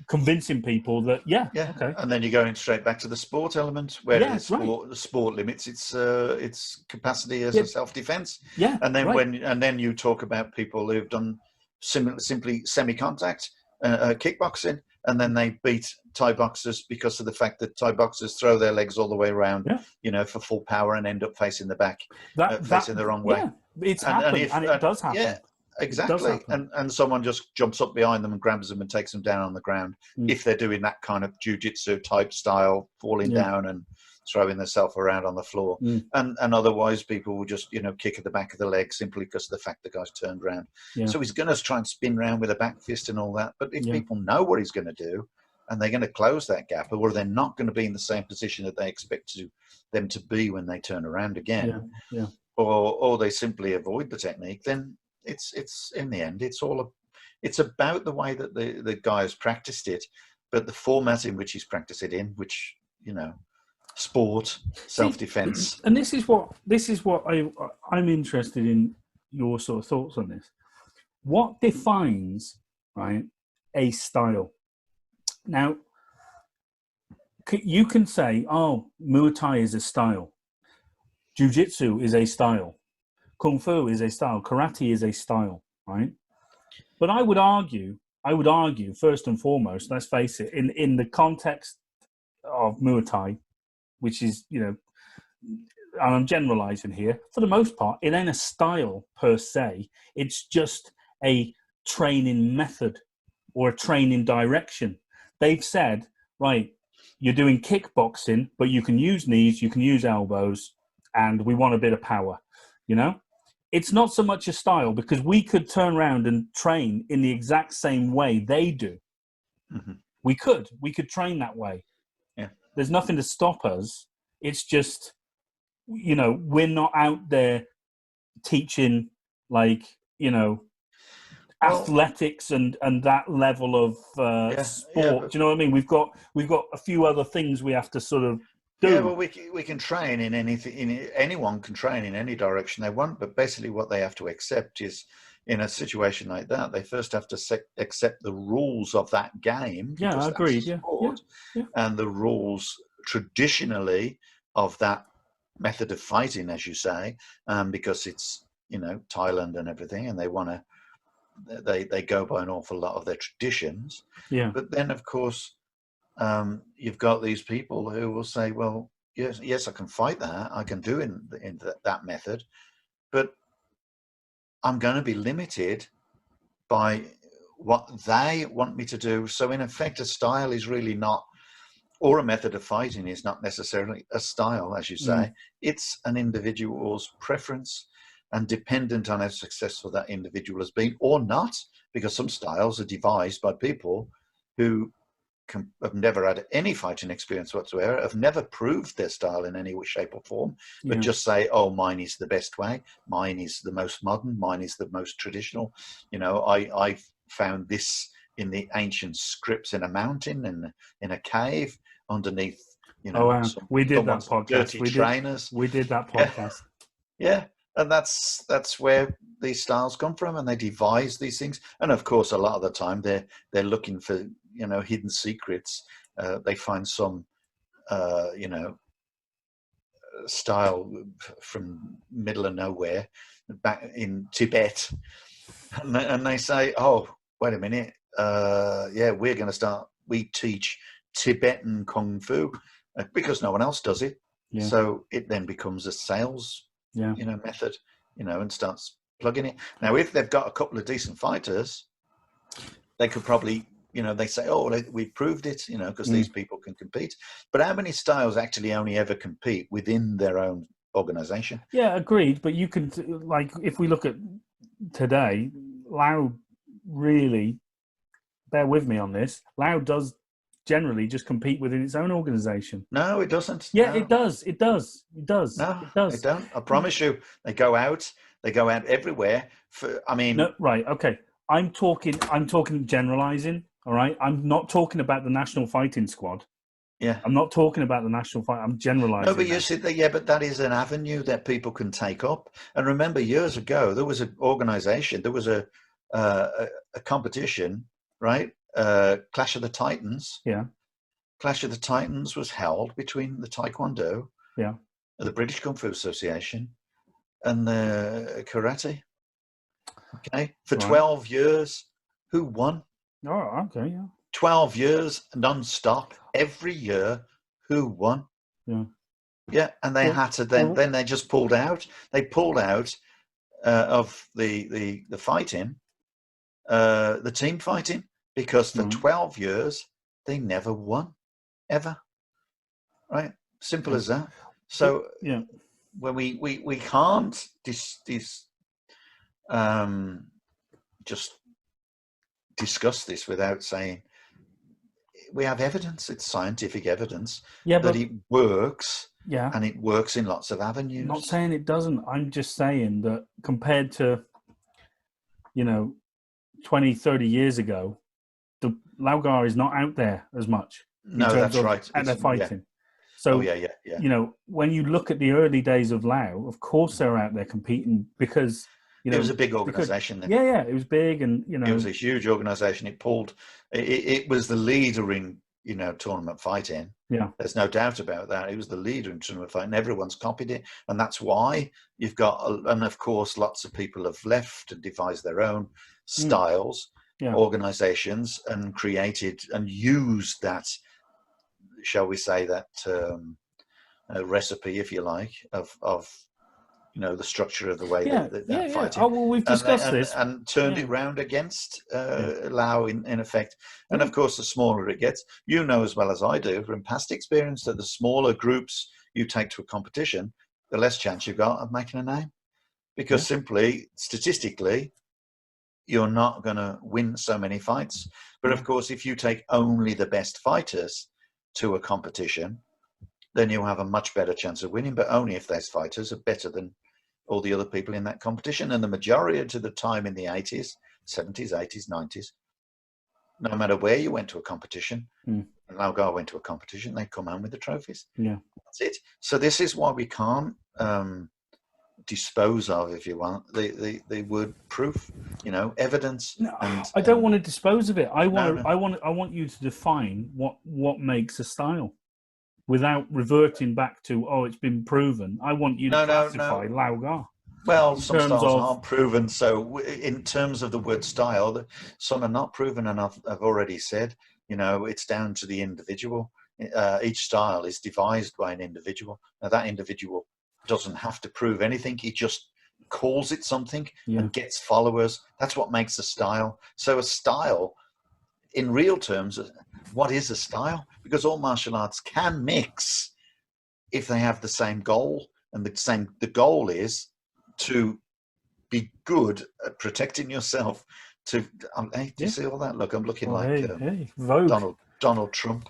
convincing people that okay. And then you're going straight back to the sport element, where the sport limits its capacity as a self-defense. Yeah, and then you talk about people who've done simply semi-contact kickboxing, and then they beat Thai boxers because of the fact that Thai boxers throw their legs all the way around, for full power, and end up facing the back, facing the wrong way. Yeah, it's happened, and it does happen. Yeah, exactly. And someone just jumps up behind them and grabs them and takes them down on the ground. If they're doing that kind of jiu-jitsu type style, falling down and throwing themselves around on the floor. And otherwise people will just, kick at the back of the leg simply because of the fact the guy's turned around. So he's going to try and spin around with a back fist and all that. But if people know what he's going to do, and they're going to close that gap, or they're not going to be in the same position that they expect them to be when they turn around again, or they simply avoid the technique, then it's in the end, it's about the way that the guy has practiced it, but the format in which he's practiced it in, which, sport, self-defense. And this is what I'm interested in, your sort of thoughts on this. What defines, right, a style? Now, you can say, Muay Thai is a style, Jiu-Jitsu is a style, Kung Fu is a style, Karate is a style, right? But I would argue, first and foremost, let's face it, in the context of Muay Thai, which is, and I'm generalizing here, for the most part, it ain't a style per se. It's just a training method or a training direction. They've said, right, you're doing kickboxing, but you can use knees, you can use elbows, and we want a bit of power, It's not so much a style, because we could turn around and train in the exact same way they do. Mm-hmm. We could train that way. Yeah. There's nothing to stop us. It's just, we're not out there teaching athletics and that level of sport. Do you know what I mean? We've got a few other things we have to sort of do. Yeah, well, we can train in anything. Anyone can train in any direction they want, but basically what they have to accept is, in a situation like that, they first have to accept the rules of that game. Yeah, I agree. Yeah. And the rules traditionally of that method of fighting, as you say, because it's Thailand and everything, and they want to. They go by an awful lot of their traditions. Yeah. But then, of course, you've got these people who will say, well, yes, I can fight that. I can do in that method, but I'm going to be limited by what they want me to do. So in effect, a style is really not, or a method of fighting is not necessarily a style, as you say. It's an individual's preference, and dependent on how successful that individual has been or not, because some styles are devised by people who have never had any fighting experience whatsoever, have never proved their style in any shape or form, but just say, mine is the best way, mine is the most modern, mine is the most traditional. I found this in the ancient scripts in a mountain, in a cave, underneath, we did that podcast. Dirty trainers. We did that podcast. Yeah. And that's where these styles come from, and they devise these things. And of course, a lot of the time they're looking for hidden secrets. They find some style from middle of nowhere back in Tibet, and they say, "Oh, wait a minute, we're going to start. We teach Tibetan Kung Fu because no one else does it. Yeah. So it then becomes a sales." Method, and starts plugging it. Now, if they've got a couple of decent fighters, they could probably, they say, we've proved it, because these people can compete. But how many styles actually only ever compete within their own organization? Yeah, agreed. But you can, if we look at today, Lau really, bear with me on this, Lau does generally just compete within its own organization. No, it doesn't. Yeah, no. It does. It does. It does. No, it does. they don't. I promise you. They go out everywhere. No, right. Okay. I'm talking generalizing. All right. I'm not talking about the national fighting squad. Yeah. I'm not talking about the national fight. I'm generalizing. No, but you see that. Yeah, but that is an avenue that people can take up. And remember, years ago, there was an organization. There was a competition, right? Clash of the Titans. Yeah. Clash of the Titans was held between the Taekwondo, the British Kung Fu Association, and the karate. Okay, for 12 years, who won? Oh, okay, yeah. 12 years non-stop, every year, who won? Yeah, and they had to then they just pulled out. They pulled out of the fighting, the team fighting, because for 12 years they never won, ever. Right, simple as that. So when we can't just discuss this without saying we have evidence. It's scientific evidence that it works. Yeah, and it works in lots of avenues. I'm not saying it doesn't. I'm just saying that compared to, 20, 30 years ago, the Lau Gar is not out there as much. No, that's right. And they're fighting. So, when you look at the early days of Lau, of course they're out there competing because, it was a big organization then. Yeah, it was big and, It was a huge organization. It was the leader in, tournament fighting. Yeah. There's no doubt about that. It was the leader in tournament fighting. Everyone's copied it. And that's why you've got, and of course, lots of people have left and devised their own styles, organizations, and created and used that, shall we say, that recipe, if you like, of the structure of the way they're fighting. Oh, well, we've discussed this. And turned it round against Lau, in effect. And of course, the smaller it gets, as well as I do from past experience, that the smaller groups you take to a competition, the less chance you've got of making a name. Because simply, statistically, you're not going to win so many fights. But of course, if you take only the best fighters to a competition, then you'll have a much better chance of winning, but only if those fighters are better than all the other people in that competition. And the majority of the time in the 80s, 70s, 80s, 90s, no matter where you went to a competition, and Lau Gar went to a competition, they come home with the trophies. Yeah. That's it. So this is why we can't dispose of, if you want, the word proof, evidence. No, and, I don't want to dispose of it. I want you to define what makes a style. Without reverting back to, it's been proven. I want you to classify Lau Gar. Well, some styles aren't proven. So in terms of the word style, some are not proven. And I've already said, it's down to the individual. Each style is devised by an individual. Now, that individual doesn't have to prove anything. He just calls it something and gets followers. That's what makes a style. So a style, in real terms, what is a style? Because all martial arts can mix if they have the same goal, and the goal is to be good at protecting yourself. Do you see all that? Look, I'm looking like Donald Trump.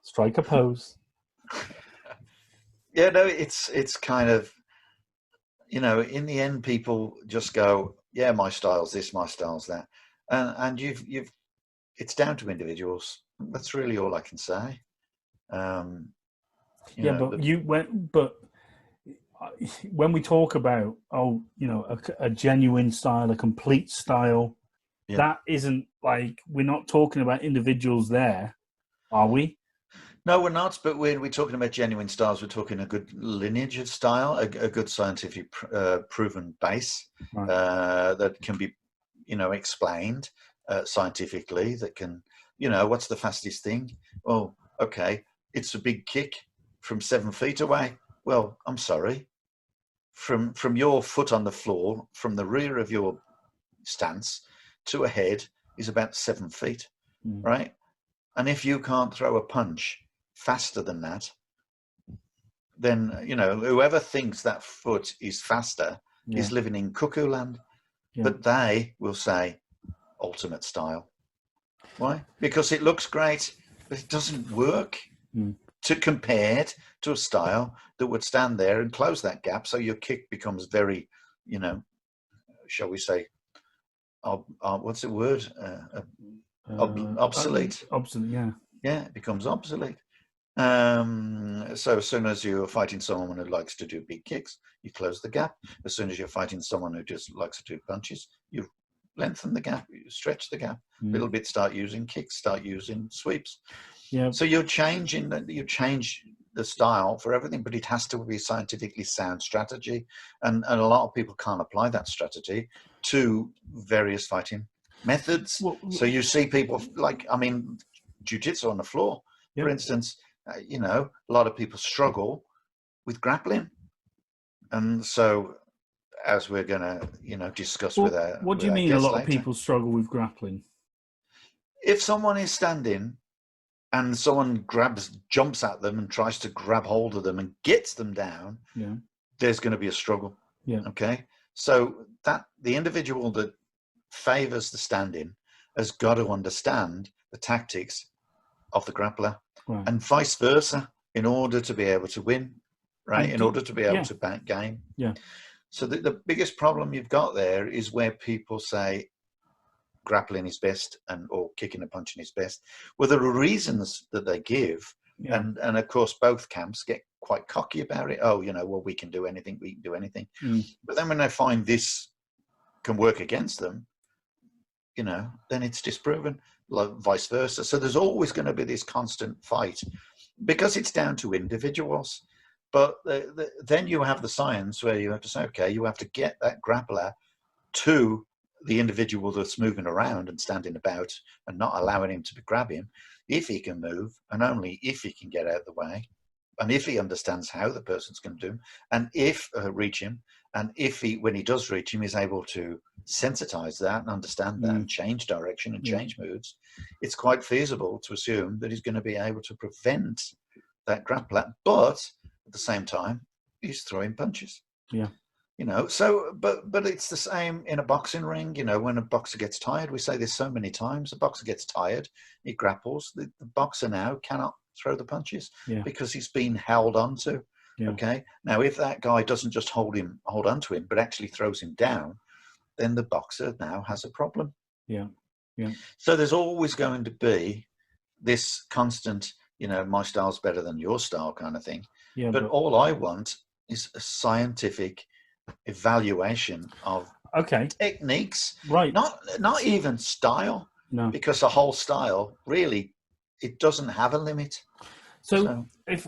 Strike a pose. It's kind of, in the end, people just go, my style's this, my style's that, and you've. It's down to individuals. That's really all I can say. But when we talk about a genuine style, a complete style, that isn't like, we're not talking about individuals there, are we? No, we're not. But when we're talking about genuine styles, we're talking a good lineage of style, a good scientific proven base that can be, explained. Scientifically, that can, what's the fastest thing? Oh, okay, it's a big kick from 7 feet away. Well, I'm sorry, from your foot on the floor, from the rear of your stance to a head is about 7 feet, right? And if you can't throw a punch faster than that, then whoever thinks that foot is faster is living in cuckoo land. But they will say ultimate style. Why? Because it looks great but it doesn't work to compared to a style that would stand there and close that gap. So your kick becomes very, you know, shall we say, what's the word? Obsolete. Obsolete, yeah. Yeah, it becomes obsolete. So as soon as you're fighting someone who likes to do big kicks, you close the gap. As soon as you're fighting someone who just likes to do punches, you lengthen the gap, you stretch the gap a little bit, start using kicks, start using sweeps. Yeah. So you change the style for everything, but it has to be scientifically sound strategy. And a lot of people can't apply that strategy to various fighting methods. So you see people like, I mean, jiu-jitsu on the floor, for instance, you know, a lot of people struggle with grappling. And so, as we're going to, you know, discuss with our What do you mean a lot of people struggle with grappling? If someone is standing and someone jumps at them and tries to grab hold of them and gets them down, there's going to be a struggle. Yeah. Okay. So that the individual that favors the standing has got to understand the tactics of the grappler, and vice versa, in order to be able to win, right? In order to be able to back game. Yeah. So the biggest problem you've got there is where people say grappling is best or kicking and punching is best. Well, there are reasons that they give, and of course both camps get quite cocky about it. Oh, you know, well, we can do anything. But then when they find this can work against them, you know, then it's disproven, like vice versa. So there's always going to be this constant fight because it's down to individuals. But then you have the science where you have to say, okay, you have to get that grappler to the individual that's moving around and standing about and not allowing him to grab him, if he can move, and only if he can get out of the way, and if he understands how the person's going to do him, and if reach him, and if he, when he does reach him, is able to sensitize that and understand that and change direction and change moods, it's quite feasible to assume that he's going to be able to prevent that grappler, but at the same time, he's throwing punches. Yeah. You know, so, but it's the same in a boxing ring. You know, when a boxer gets tired, we say this so many times, a boxer gets tired, he grapples. The boxer now cannot throw the punches because he's been held onto. Yeah. Okay. Now, if that guy doesn't just hold on to him, but actually throws him down, then the boxer now has a problem. Yeah. Yeah. So there's always going to be this constant, you know, my style's better than your style kind of thing. Yeah. But all I want is a scientific evaluation of techniques, right? Not even style, because the whole style really, it doesn't have a limit. So if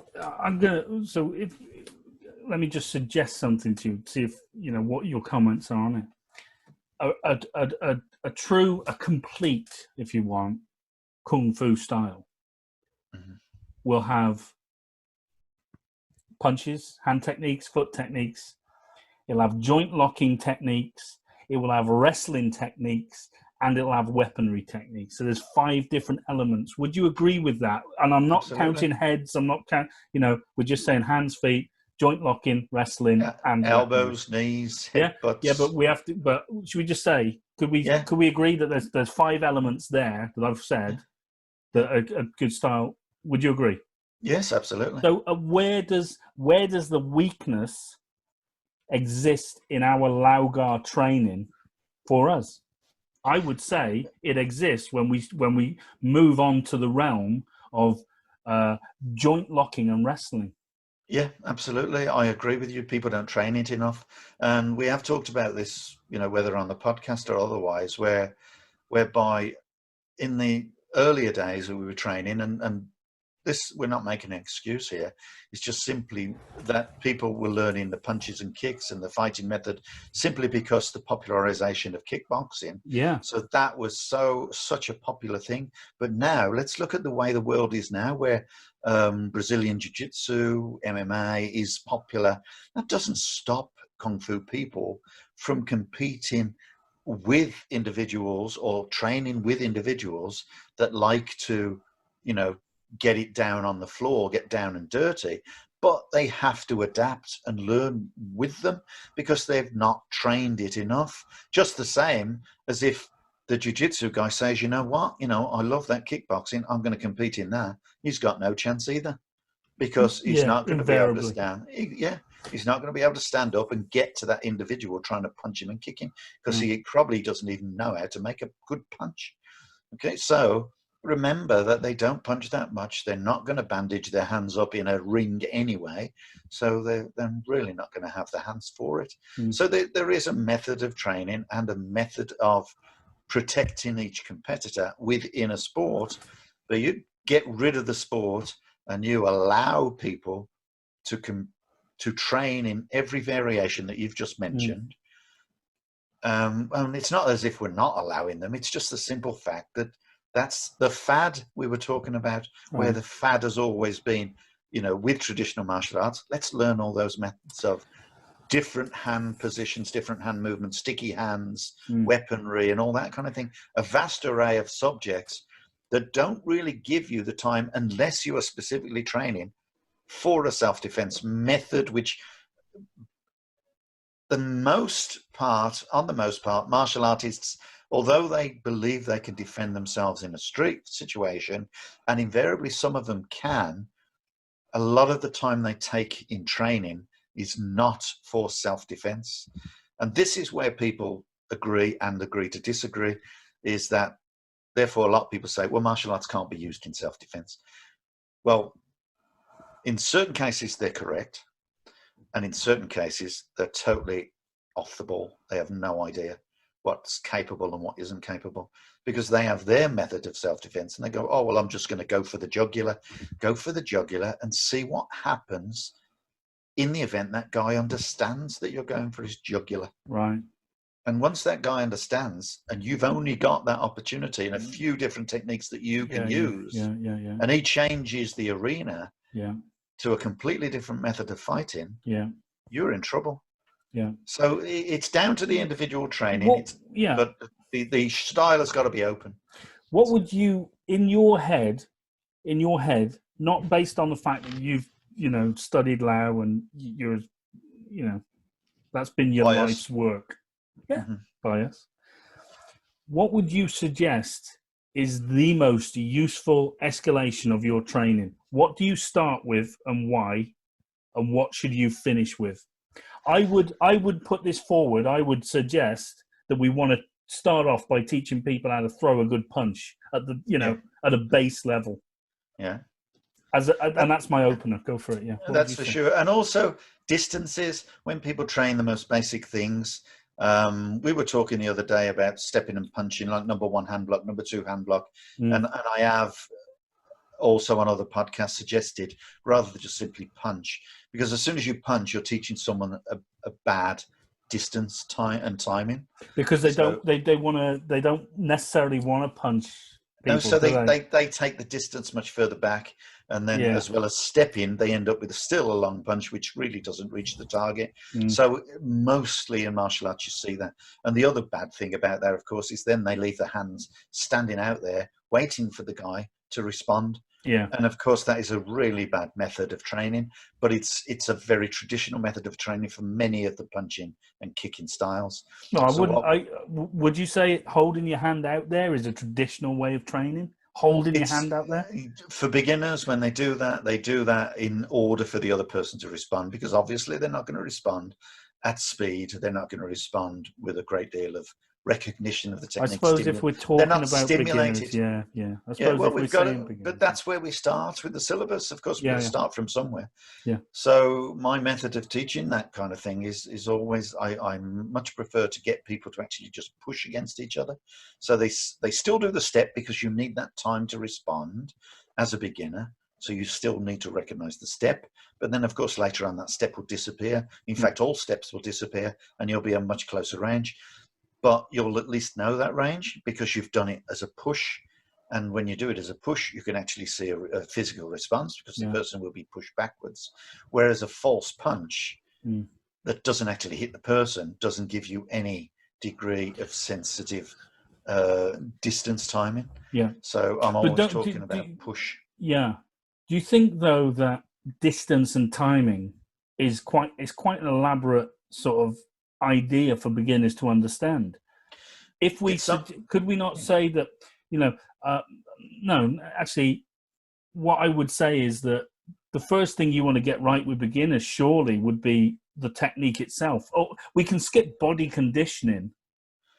let me just suggest something to you, see if you know what your comments are on it. A complete, if you want, kung fu style will have punches, hand techniques, foot techniques. It'll have joint locking techniques. It will have wrestling techniques, and it'll have weaponry techniques. So there's 5 different elements. Would you agree with that? And I'm not counting heads. I'm not counting. You know, we're just saying hands, feet, joint locking, wrestling, and elbows, weaponry. Knees, butts. Yeah, but we have to. But should we just say? Could we agree that there's 5 elements there that I've said that are a good style? Would you agree? Yes, absolutely. So where does the weakness exist in our Lau Gar training for us? I would say it exists when we move on to the realm of joint locking and wrestling. Yeah, absolutely. I agree with you. People don't train it enough. And we have talked about this, you know, whether on the podcast or otherwise, whereby in the earlier days that we were training, and this, we're not making an excuse here, it's just simply that people were learning the punches and kicks and the fighting method simply because the popularization of kickboxing. Yeah. So that was such a popular thing. But now let's look at the way the world is now, where Brazilian Jiu-Jitsu, MMA is popular. That doesn't stop Kung Fu people from competing with individuals or training with individuals that like to, you know, get it down on the floor, get down and dirty, but they have to adapt and learn with them because they've not trained it enough. Just the same as if the jiu-jitsu guy says, you know what, I love that kickboxing, I'm going to compete in that, he's got no chance either, because he's not going to be able to stand. He's not going to be able to stand up and get to that individual trying to punch him and kick him, because he probably doesn't even know how to make a good punch. Okay, so remember that they don't punch that much. They're not going to bandage their hands up in a ring anyway, so they're really not going to have the hands for it. So there is a method of training and a method of protecting each competitor within a sport, but you get rid of the sport and you allow people to train in every variation that you've just mentioned. And it's not as if we're not allowing them. It's just the simple fact that that's the fad we were talking about, where the fad has always been, with traditional martial arts. Let's learn all those methods of different hand positions, different hand movements, sticky hands, weaponry, and all that kind of thing. A vast array of subjects that don't really give you the time, unless you are specifically training for a self-defense method, which on the most part, martial artists, although they believe they can defend themselves in a street situation, and invariably some of them can, a lot of the time they take in training is not for self-defense. And this is where people agree to disagree, is that therefore a lot of people say, well, martial arts can't be used in self-defense. Well, in certain cases they're correct, and in certain cases they're totally off the ball. They have no idea what's capable and what isn't capable, because they have their method of self-defense and they go, oh, well, I'm just going to go for the jugular and see what happens in the event that guy understands that you're going for his jugular. Right. And once that guy understands, and you've only got that opportunity in a few different techniques that you can use, and he changes the arena to a completely different method of fighting, you're in trouble. Yeah. So it's down to the individual training. But the style has got to be open. What would you, in your head, not based on the fact that you've, studied Lau and you're, that's been your life's work. Yeah. Bias. What would you suggest is the most useful escalation of your training? What do you start with and why? And what should you finish with? I would put this forward. I would suggest that we want to start off by teaching people how to throw a good punch at the, at a base level. Yeah. And that's my opener. Go for it. Yeah. That's for sure. And also distances, when people train the most basic things. We were talking the other day about stepping and punching, like number 1 hand block, number 2 hand block. And I have also on other podcasts suggested, rather than just simply punch, because as soon as you punch, you're teaching someone a bad distance, time and timing, because they don't necessarily want to punch people, no, so they take the distance much further back, and then as well as stepping, they end up with still a long punch which really doesn't reach the target. So mostly in martial arts you see that. And the other bad thing about that, of course, is then they leave the hands standing out there waiting for the guy to respond. And of course that is a really bad method of training, but it's a very traditional method of training for many of the punching and kicking styles. No, would you say holding your hand out there is a traditional way of training? Holding your hand out there? For beginners, when they do that in order for the other person to respond, because obviously they're not going to respond at speed. They're not going to respond with a great deal of recognition of the technique. I suppose if we're talking about beginners, I suppose but that's where we start with the syllabus. Of course, we're going to start from somewhere. So my method of teaching that kind of thing is always, I much prefer to get people to actually just push against each other. So they still do the step, because you need that time to respond as a beginner. So you still need to recognize the step, but then of course later on that step will disappear. In fact, all steps will disappear, and you'll be a much closer range. But you'll at least know that range because you've done it as a push. And when you do it as a push, you can actually see a physical response, because the person will be pushed backwards. Whereas a false punch that doesn't actually hit the person doesn't give you any degree of sensitive distance timing. So I'm always talking about push. Do you think, though, that distance and timing is quite an elaborate sort of idea for beginners to understand? if we could we not say that, no, actually, what I would say is that the first thing you want to get right with beginners surely would be the technique itself. Oh, we can skip body conditioning,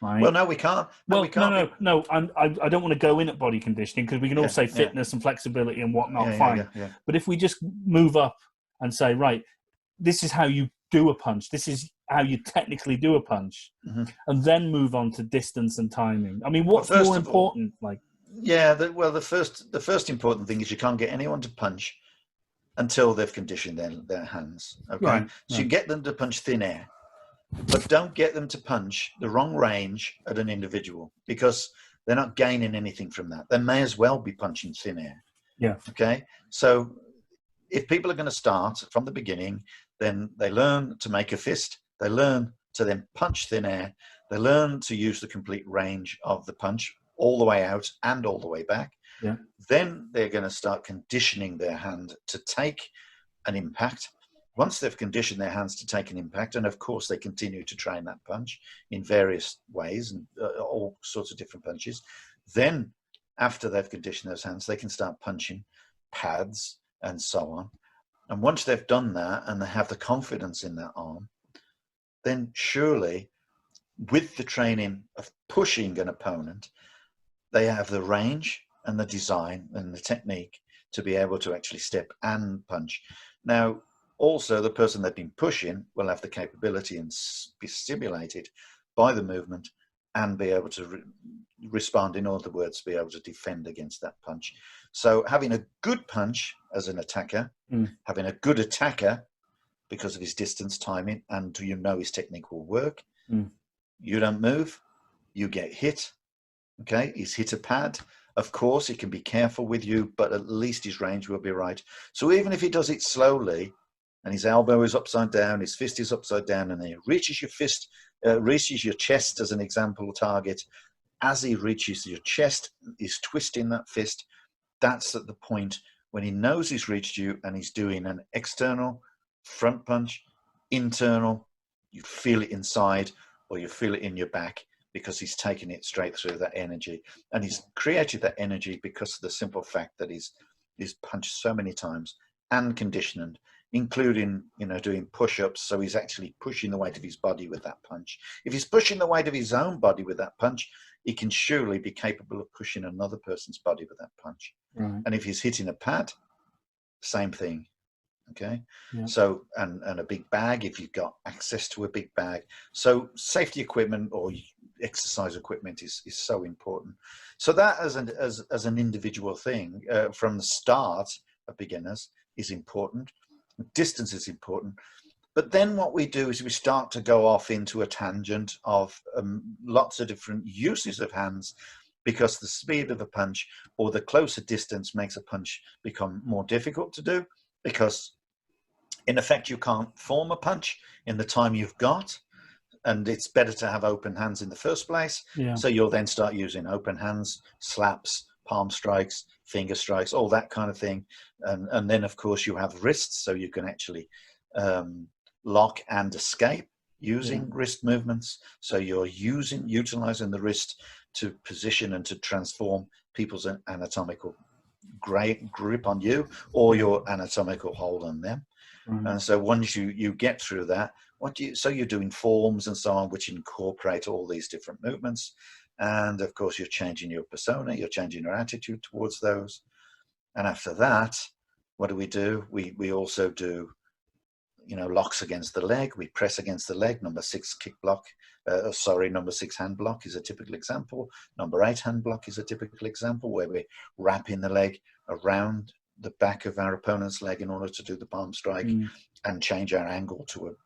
right? Well, no, we can't. No. I don't want to go in at body conditioning because we can all say fitness and flexibility and whatnot. Fine. But if we just move up and say, right, this is how you do a punch. This is how you technically do a punch, and then move on to distance and timing. I mean, what's more important? The first important thing is you can't get anyone to punch until they've conditioned their hands. Okay, right. So you get them to punch thin air, but don't get them to punch the wrong range at an individual because they're not gaining anything from that. They may as well be punching thin air. Yeah. Okay. So if people are going to start from the beginning, then they learn to make a fist. They learn to then punch thin air. They learn to use the complete range of the punch all the way out and all the way back. Yeah. Then they're going to start conditioning their hand to take an impact. Once they've conditioned their hands to take an impact, and of course they continue to train that punch in various ways and all sorts of different punches, then after they've conditioned those hands, they can start punching pads and so on. And once they've done that and they have the confidence in that arm, then surely with the training of pushing an opponent, they have the range and the design and the technique to be able to actually step and punch. Now, also the person they've been pushing will have the capability and be stimulated by the movement and be able to respond, in other words, be able to defend against that punch. So having a good punch as an attacker, having a good attacker because of his distance timing and his technique will work. You don't move, you get hit. Okay, he's hit a pad. Of course, he can be careful with you, but at least his range will be right. So even if he does it slowly and his elbow is upside down, his fist is upside down, and then he reaches your fist, reaches your chest as an example target, as he reaches your chest, he's twisting that fist. That's at the point when he knows he's reached you and he's doing an external front punch, internal, you feel it inside or you feel it in your back because he's taking it straight through that energy. And he's created that energy because of the simple fact that he's punched so many times and conditioned, including, doing push-ups. So he's actually pushing the weight of his body with that punch. If he's pushing the weight of his own body with that punch, he can surely be capable of pushing another person's body with that punch. Right. And if he's hitting a pad, same thing. Okay. Yeah. So, and a big bag, if you've got access to a big bag. So safety equipment or exercise equipment is so important. So that as an individual thing from the start of beginners is important. Distance is important. But then what we do is we start to go off into a tangent of lots of different uses of hands, because the speed of a punch or the closer distance makes a punch become more difficult to do, because in effect you can't form a punch in the time you've got, and it's better to have open hands in the first place. Yeah. So you'll then start using open hands, slaps, palm strikes, finger strikes, all that kind of thing. And then of course you have wrists, so you can actually lock and escape using wrist movements. So you're utilizing the wrist to position and to transform people's anatomical grip on you or your anatomical hold on them. And so once you get through that, so you're doing forms and so on, which incorporate all these different movements. And of course, you're changing your persona, you're changing your attitude towards those. And after that, what do? We also do, locks against the leg. We press against the leg. Number 6 kick block. Number 6 hand block is a typical example. Number 8 hand block is a typical example, where we're wrapping the leg around the back of our opponent's leg in order to do the palm strike and change our angle to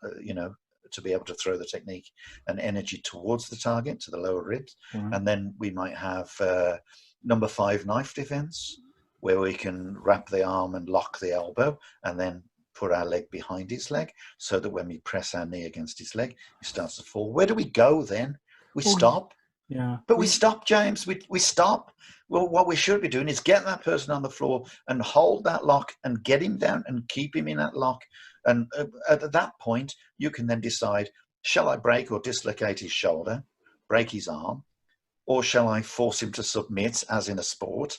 to be able to throw the technique and energy towards the target, to the lower ribs. And then we might have number 5 knife defense, where we can wrap the arm and lock the elbow and then put our leg behind his leg, so that when we press our knee against his leg, he starts to fall. Where do we go then? We stop. Yeah. But we stop, James. We stop. Well, what we should be doing is get that person on the floor and hold that lock and get him down and keep him in that lock. And at that point, you can then decide, shall I break or dislocate his shoulder, break his arm, or shall I force him to submit, as in a sport?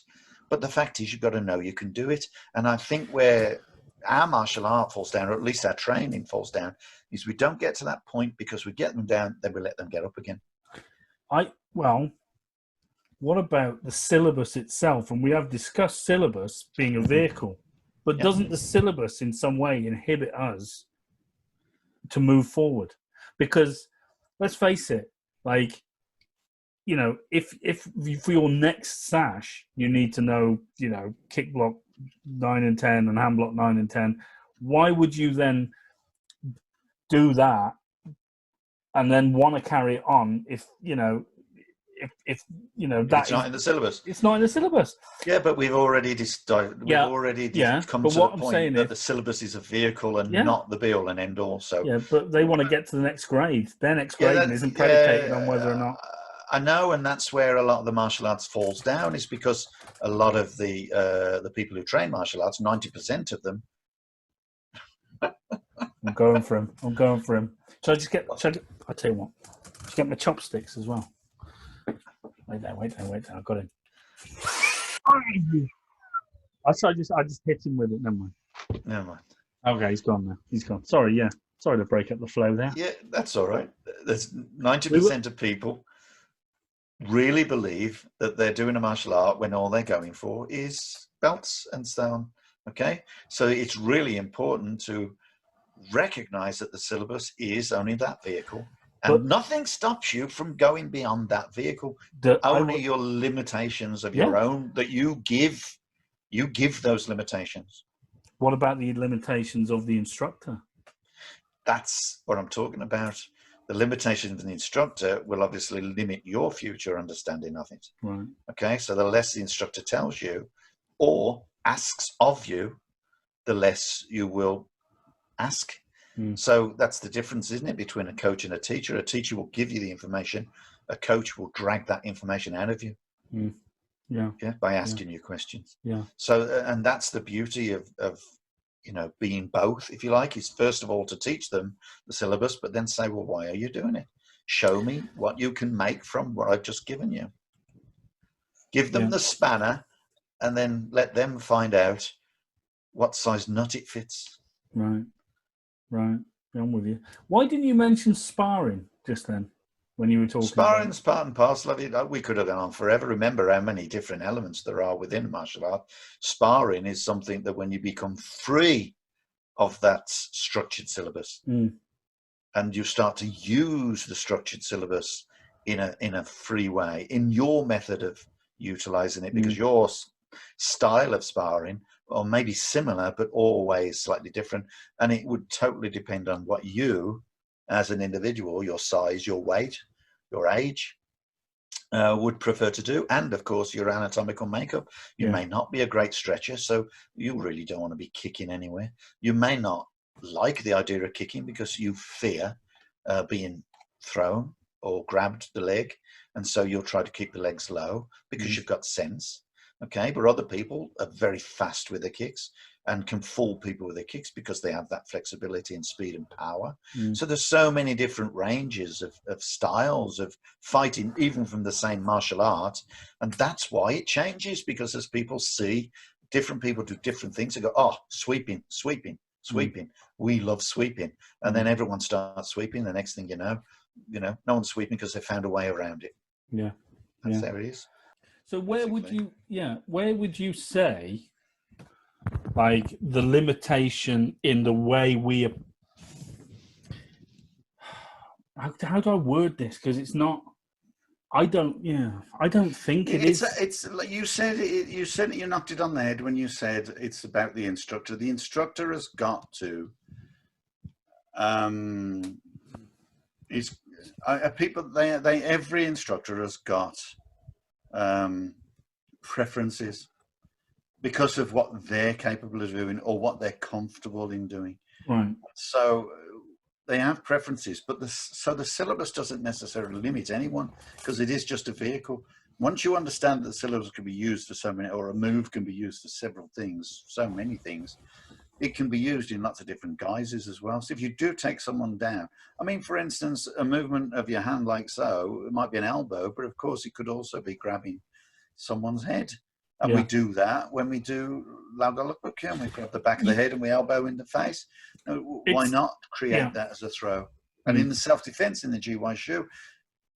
But the fact is, you've got to know you can do it. And I think where our martial art falls down, or at least our training falls down, is we don't get to that point because we get them down, then we let them get up again. Well, what about the syllabus itself? And we have discussed syllabus being a vehicle, but doesn't the syllabus in some way inhibit us to move forward? Because let's face it, like, you know, if for your next sash, you need to know, you know, kick block 9 and 10 and hand block 9 and 10, why would you then do that and then want to carry it on if you know that it's not in the syllabus? It's not in the syllabus. Yeah, but we've already come to the point that the syllabus is a vehicle and not the be-all and end-all. So yeah, but they want to get to the next grade. Their next grade isn't predicated on whether or not. I know, and that's where a lot of the martial arts falls down, is because a lot of the people who train martial arts, 90% of them. I'm going for him. I'll tell you what. Just get my chopsticks as well. Wait there. I got him. I just hit him with it. Never mind. Okay, he's gone now. He's gone. Sorry, yeah. Sorry to break up the flow there. Yeah, that's all right. There's 90% of people really believe that they're doing a martial art when all they're going for is belts and so on. Okay, so it's really important to recognize that the syllabus is only that vehicle, and nothing stops you from going beyond that vehicle. Only your limitations of your own that you give those limitations. What about the limitations of the instructor? That's what I'm talking about. The limitations of the instructor will obviously limit your future understanding of it. Right. Okay, so the less the instructor tells you or asks of you, the less you will ask. So that's the difference, isn't it, between a coach and a teacher? A teacher will give you the information. A coach will drag that information out of you. Yeah. By asking you questions. Yeah. So, and that's the beauty of you know, being both, if you like, is first of all to teach them the syllabus, but then say, well, why are you doing it? Show me what you can make from what I've just given you. Give them the spanner, and then let them find out what size nut it fits. Right. I'm with you. Why didn't you mention sparring just then when you were talking? Sparring's part and parcel of it. We could have gone on forever. Remember how many different elements there are within martial art. Sparring is something that when you become free of that structured syllabus and you start to use the structured syllabus in a free way, in your method of utilizing it, because your style of sparring, or maybe similar, but always slightly different. And it would totally depend on what you, as an individual, your size, your weight, your age, would prefer to do. And of course, your anatomical makeup. You may not be a great stretcher, so you really don't want to be kicking anywhere. You may not like the idea of kicking because you fear being thrown or grabbed the leg. And so you'll try to keep the legs low because you've got sense. Okay, but other people are very fast with their kicks and can fool people with their kicks because they have that flexibility and speed and power. So there's so many different ranges of styles of fighting, even from the same martial art. And that's why it changes, because as people see different people do different things, they go, oh, sweeping. We love sweeping. And then everyone starts sweeping. The next thing you know, no one's sweeping because they found a way around it. Yeah. That's how it is. So where would you say, like, the limitation in the way we, how do I word this? Because it's not, I don't think it is. It's like you said, you knocked it on the head when you said it's about the instructor. The instructor has got to, every instructor has got preferences because of what they're capable of doing or what they're comfortable in doing. Right. So they have preferences, but the syllabus doesn't necessarily limit anyone because it is just a vehicle. Once you understand that the syllabus can be used for so many, or a move can be used for several things, so many things, it can be used in lots of different guises as well. So if you do take someone down, I mean, for instance, a movement of your hand like so, it might be an elbow, but of course it could also be grabbing someone's head. And we do that when we do Lau Gar, and we grab the back of the head and we elbow in the face. Why not create that as a throw? And in the self-defense in the GY shoe,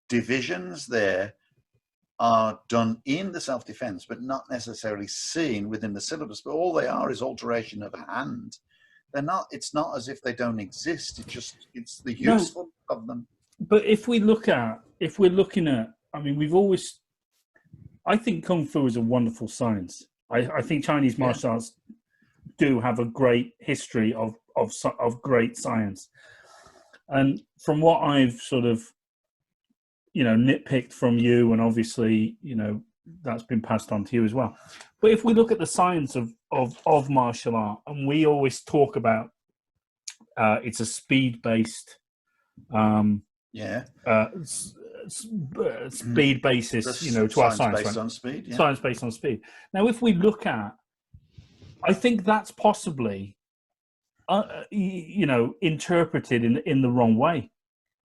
divisions there are done in the self-defense, but not necessarily seen within the syllabus. But all they are is alteration of a hand. They're not. It's not as if they don't exist. It's the useful of them. But if we're looking at, I mean, I think Kung Fu is a wonderful science. I think Chinese martial arts do have a great history of great science. And from what I've sort of, nitpicked from you, and obviously, that's been passed on to you as well. But if we look at the science of martial art, and we always talk about it's a speed-based, speed basis, to our science. Based on speed, yeah. Science based on speed. Now, if we look at, I think that's possibly, interpreted in the wrong way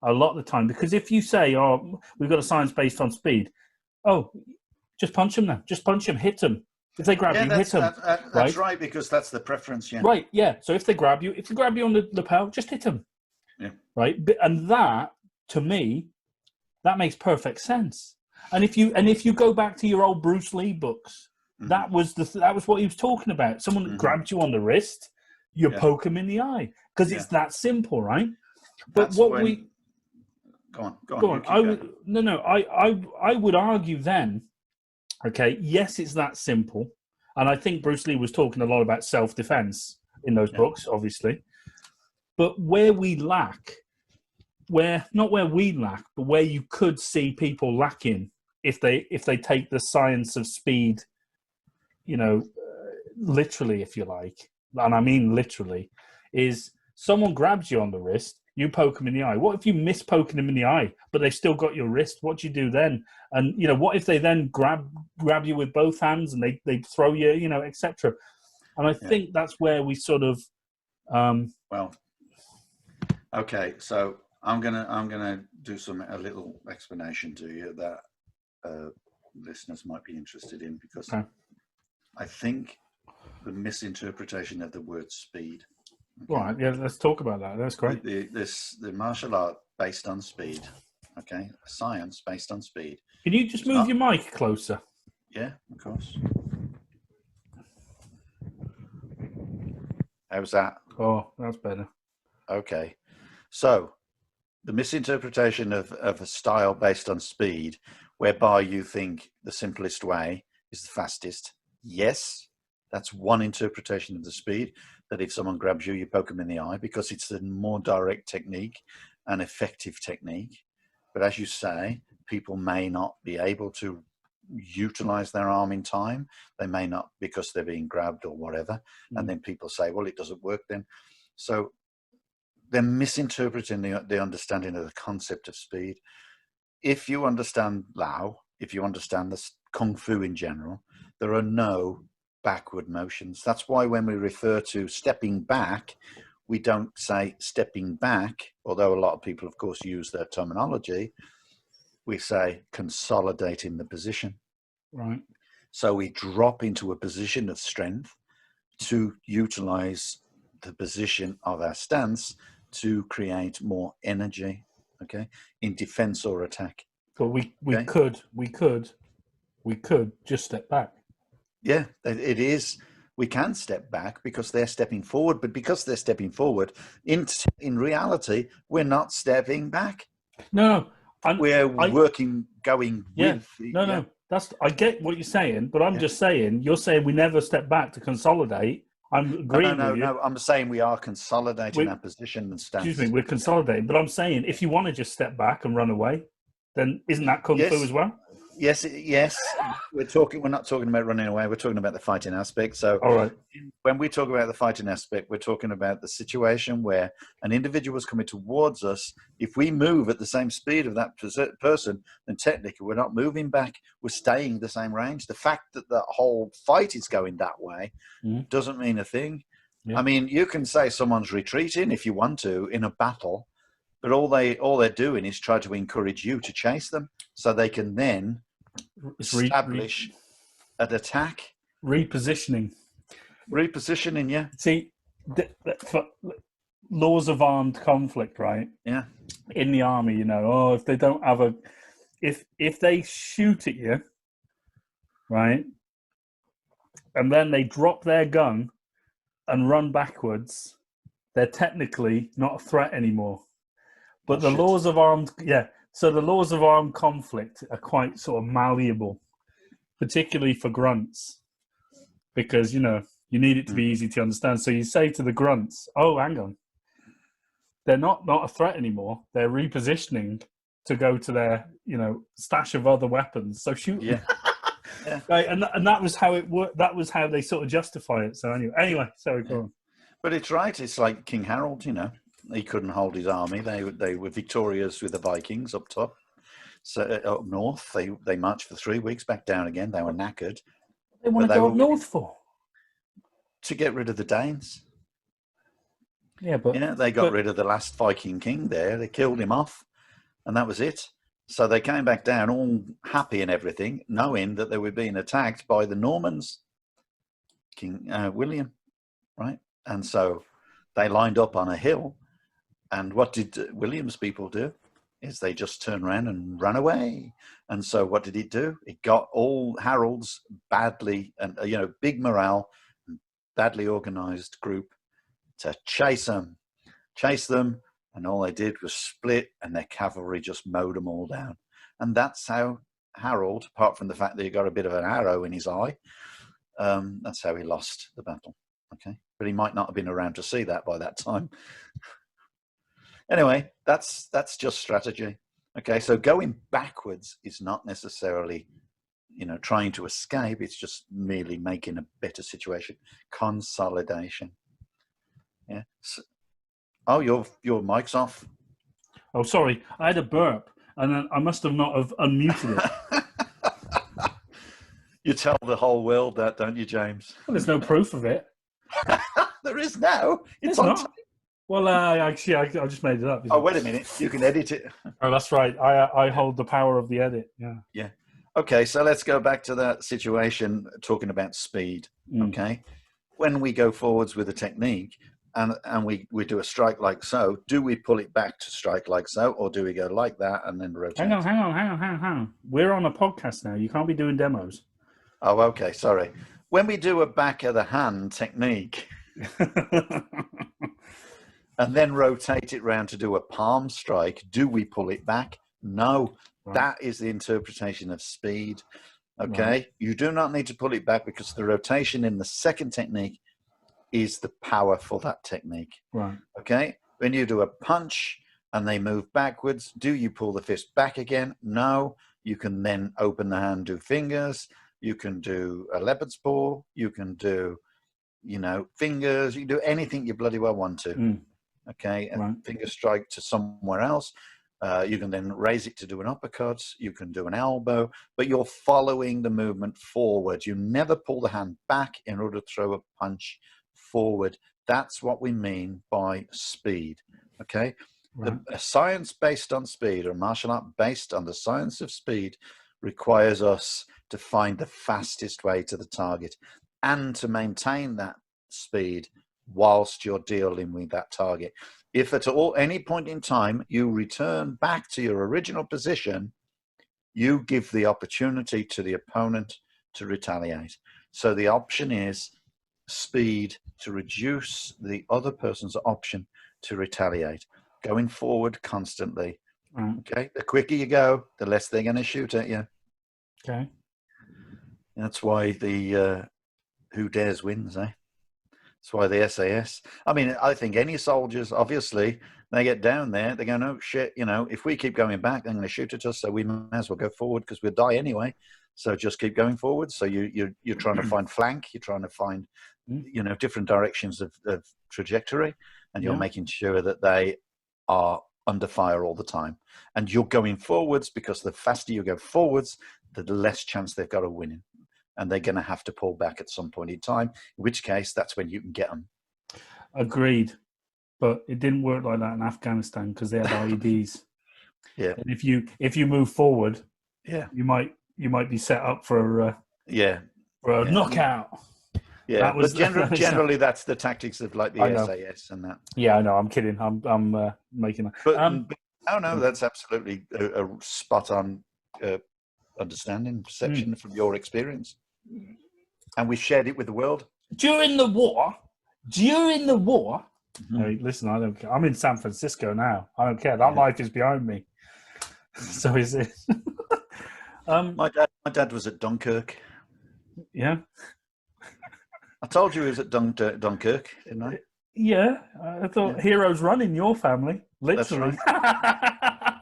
a lot of the time. Because if you say, "Oh, we've got a science based on speed," just punch them now. Just punch them, hit them. If they grab you, hit them. That's right, because that's the preference. Yeah. Right. Yeah. So if they grab you on the lapel, just hit them. Yeah. Right. And that, to me, that makes perfect sense. And if you go back to your old Bruce Lee books, that was what he was talking about. Someone grabbed you on the wrist, you poke them in the eye, because it's that simple, right? But That's what when... we go on. I would argue then, okay, yes, it's that simple, and I think Bruce Lee was talking a lot about self-defense in those books, obviously. But where we lack, not where we lack, but where you could see people lacking if they take the science of speed, literally, if you like, and I mean literally, is someone grabs you on the wrist, you poke them in the eye. What if you miss poking them in the eye, but they've still got your wrist? What do you do then? And what if they then grab you with both hands and they throw you, etc. And I think that's where we sort of. Okay, so I'm gonna do a little explanation to you that listeners might be interested in, because I think the misinterpretation of the word speed. Okay. Right, yeah, let's talk about that. That's great. The martial art based on speed, okay, science based on speed. Can you just move your mic closer? Yeah, of course. How's that? Oh, that's better. Okay, so the misinterpretation of a style based on speed, whereby you think the simplest way is the fastest. Yes, that's one interpretation of the speed, that if someone grabs you, you poke them in the eye, because it's the more direct technique and effective technique. But as you say, people may not be able to utilize their arm in time. They may not, because they're being grabbed or whatever. And then people say, well, it doesn't work then. So they're misinterpreting the understanding of the concept of speed. If you understand Lau, if you understand the Kung Fu in general, there are no backward motions. That's why when we refer to stepping back, we don't say stepping back, although a lot of people, of course, use that terminology. We say consolidating the position. Right. So we drop into a position of strength to utilize the position of our stance to create more energy, okay, in defense or attack. But we could just step back. Yeah, it is. We can step back because they're stepping forward, but because they're stepping forward, in reality, we're not stepping back. No, we're working, going with. No. I get what you're saying, but I'm just saying, you're saying we never step back to consolidate. I'm agreeing with you. No, I'm saying we are consolidating our position and stance. Excuse me, we're consolidating, but I'm saying if you want to just step back and run away, then isn't that Kung Fu as well? Yes. We're not talking about running away. We're talking about the fighting aspect. So, all right. When we talk about the fighting aspect, we're talking about the situation where an individual is coming towards us. If we move at the same speed of that person, then technically we're not moving back. We're staying the same range. The fact that the whole fight is going that way doesn't mean a thing. I mean, you can say someone's retreating if you want to in a battle, but all they're doing is try to encourage you to chase them, so they can then establish an attack. Repositioning, yeah. See, for laws of armed conflict, right? Yeah. In the army, if they don't have if they shoot at you, right, and then they drop their gun and run backwards, they're technically not a threat anymore. But the laws of armed conflict are quite sort of malleable, particularly for grunts, because you need it to be easy to understand. So you say to the grunts, "Oh, hang on, they're not a threat anymore. They're repositioning to go to their stash of other weapons. So shoot." Yeah. Yeah. Right, and that was how it worked. That was how they sort of justify it. So anyway, sorry, go on. But it's right. It's like King Harold. He couldn't hold his army. They were victorious with the Vikings up top. So up north, they marched for 3 weeks, back down again. They were knackered. They want to go up north for to get rid of the Danes. Yeah, but they got rid of the last Viking king there. They killed him off, and that was it. So they came back down all happy and everything, knowing that they were being attacked by the Normans, King William, right? And so they lined up on a hill. And what did William's people do? Is they just turned around and ran away. And so what did it do? It got all Harold's badly, and big morale, badly organized group to chase them. And all they did was split, and their cavalry just mowed them all down. And that's how Harold, apart from the fact that he got a bit of an arrow in his eye, that's how he lost the battle. Okay, but he might not have been around to see that by that time. Anyway, that's just strategy. Okay, so going backwards is not necessarily, trying to escape. It's just merely making a better situation. Consolidation. Yeah. So, oh, your mic's off. Oh, sorry. I had a burp, and then I must have not have unmuted it. You tell the whole world that, don't you, James? Well, there's no proof of it. There is now. It's on not. Well, actually, I just made it up. Oh, wait a minute. You can edit it. Oh, that's right. I hold the power of the edit. Yeah. Yeah. Okay, so let's go back to that situation, talking about speed. Okay. When we go forwards with a technique, and we do a strike like so, do we pull it back to strike like so, or do we go like that and then rotate? Hang on. We're on a podcast now. You can't be doing demos. Oh, okay. Sorry. When we do a back of the hand technique and then rotate it round to do a palm strike, do we pull it back? No. Right. That is the interpretation of speed. Okay. Right. You do not need to pull it back, because the rotation in the second technique is the power for that technique. Right. Okay. When you do a punch and they move backwards, do you pull the fist back again? No. You can then open the hand, do fingers. You can do a leopard's paw. You can do, fingers. You can do anything you bloody well want to. Okay. And right. Finger strike to somewhere else. You can then raise it to do an uppercut. You can do an elbow, but you're following the movement forward. You never pull the hand back in order to throw a punch forward. That's what we mean by speed. Okay. Right. A science based on speed, or martial art based on the science of speed, requires us to find the fastest way to the target and to maintain that speed whilst you're dealing with that target. If at any point in time you return back to your original position, you give the opportunity to the opponent to retaliate. So the option is speed to reduce the other person's option to retaliate. Going forward constantly. Okay. The quicker you go, the less they're going to shoot at you. Okay. That's why the who dares wins, eh? That's why the SAS. I mean, I think any soldiers, obviously, they get down there, they go, no shit, if we keep going back, they're going to shoot at us, so we might as well go forward because we'll die anyway. So just keep going forward. So you're trying to find flank, you're trying to find, different directions of trajectory, and you're making sure that they are under fire all the time. And you're going forwards, because the faster you go forwards, the less chance they've got of winning. And they're going to have to pull back at some point in time, in which case that's when you can get them. Agreed. But it didn't work like that in Afghanistan because they had IEDs. Yeah. And if you move forward, yeah, you might be set up for a knockout. Yeah, but generally that's the tactics of like the SAS and that. Yeah, I know. I'm kidding. I'm making that. But no, that's absolutely a spot on understanding, perception from your experience, and we shared it with the world. During the war. Hey, listen, I don't care. I'm in San Francisco now. I don't care. That life is behind me. So is it? My dad was at Dunkirk. Yeah. I told you he was at Dunkirk, didn't I? Yeah, I thought heroes run in your family, literally. That's right.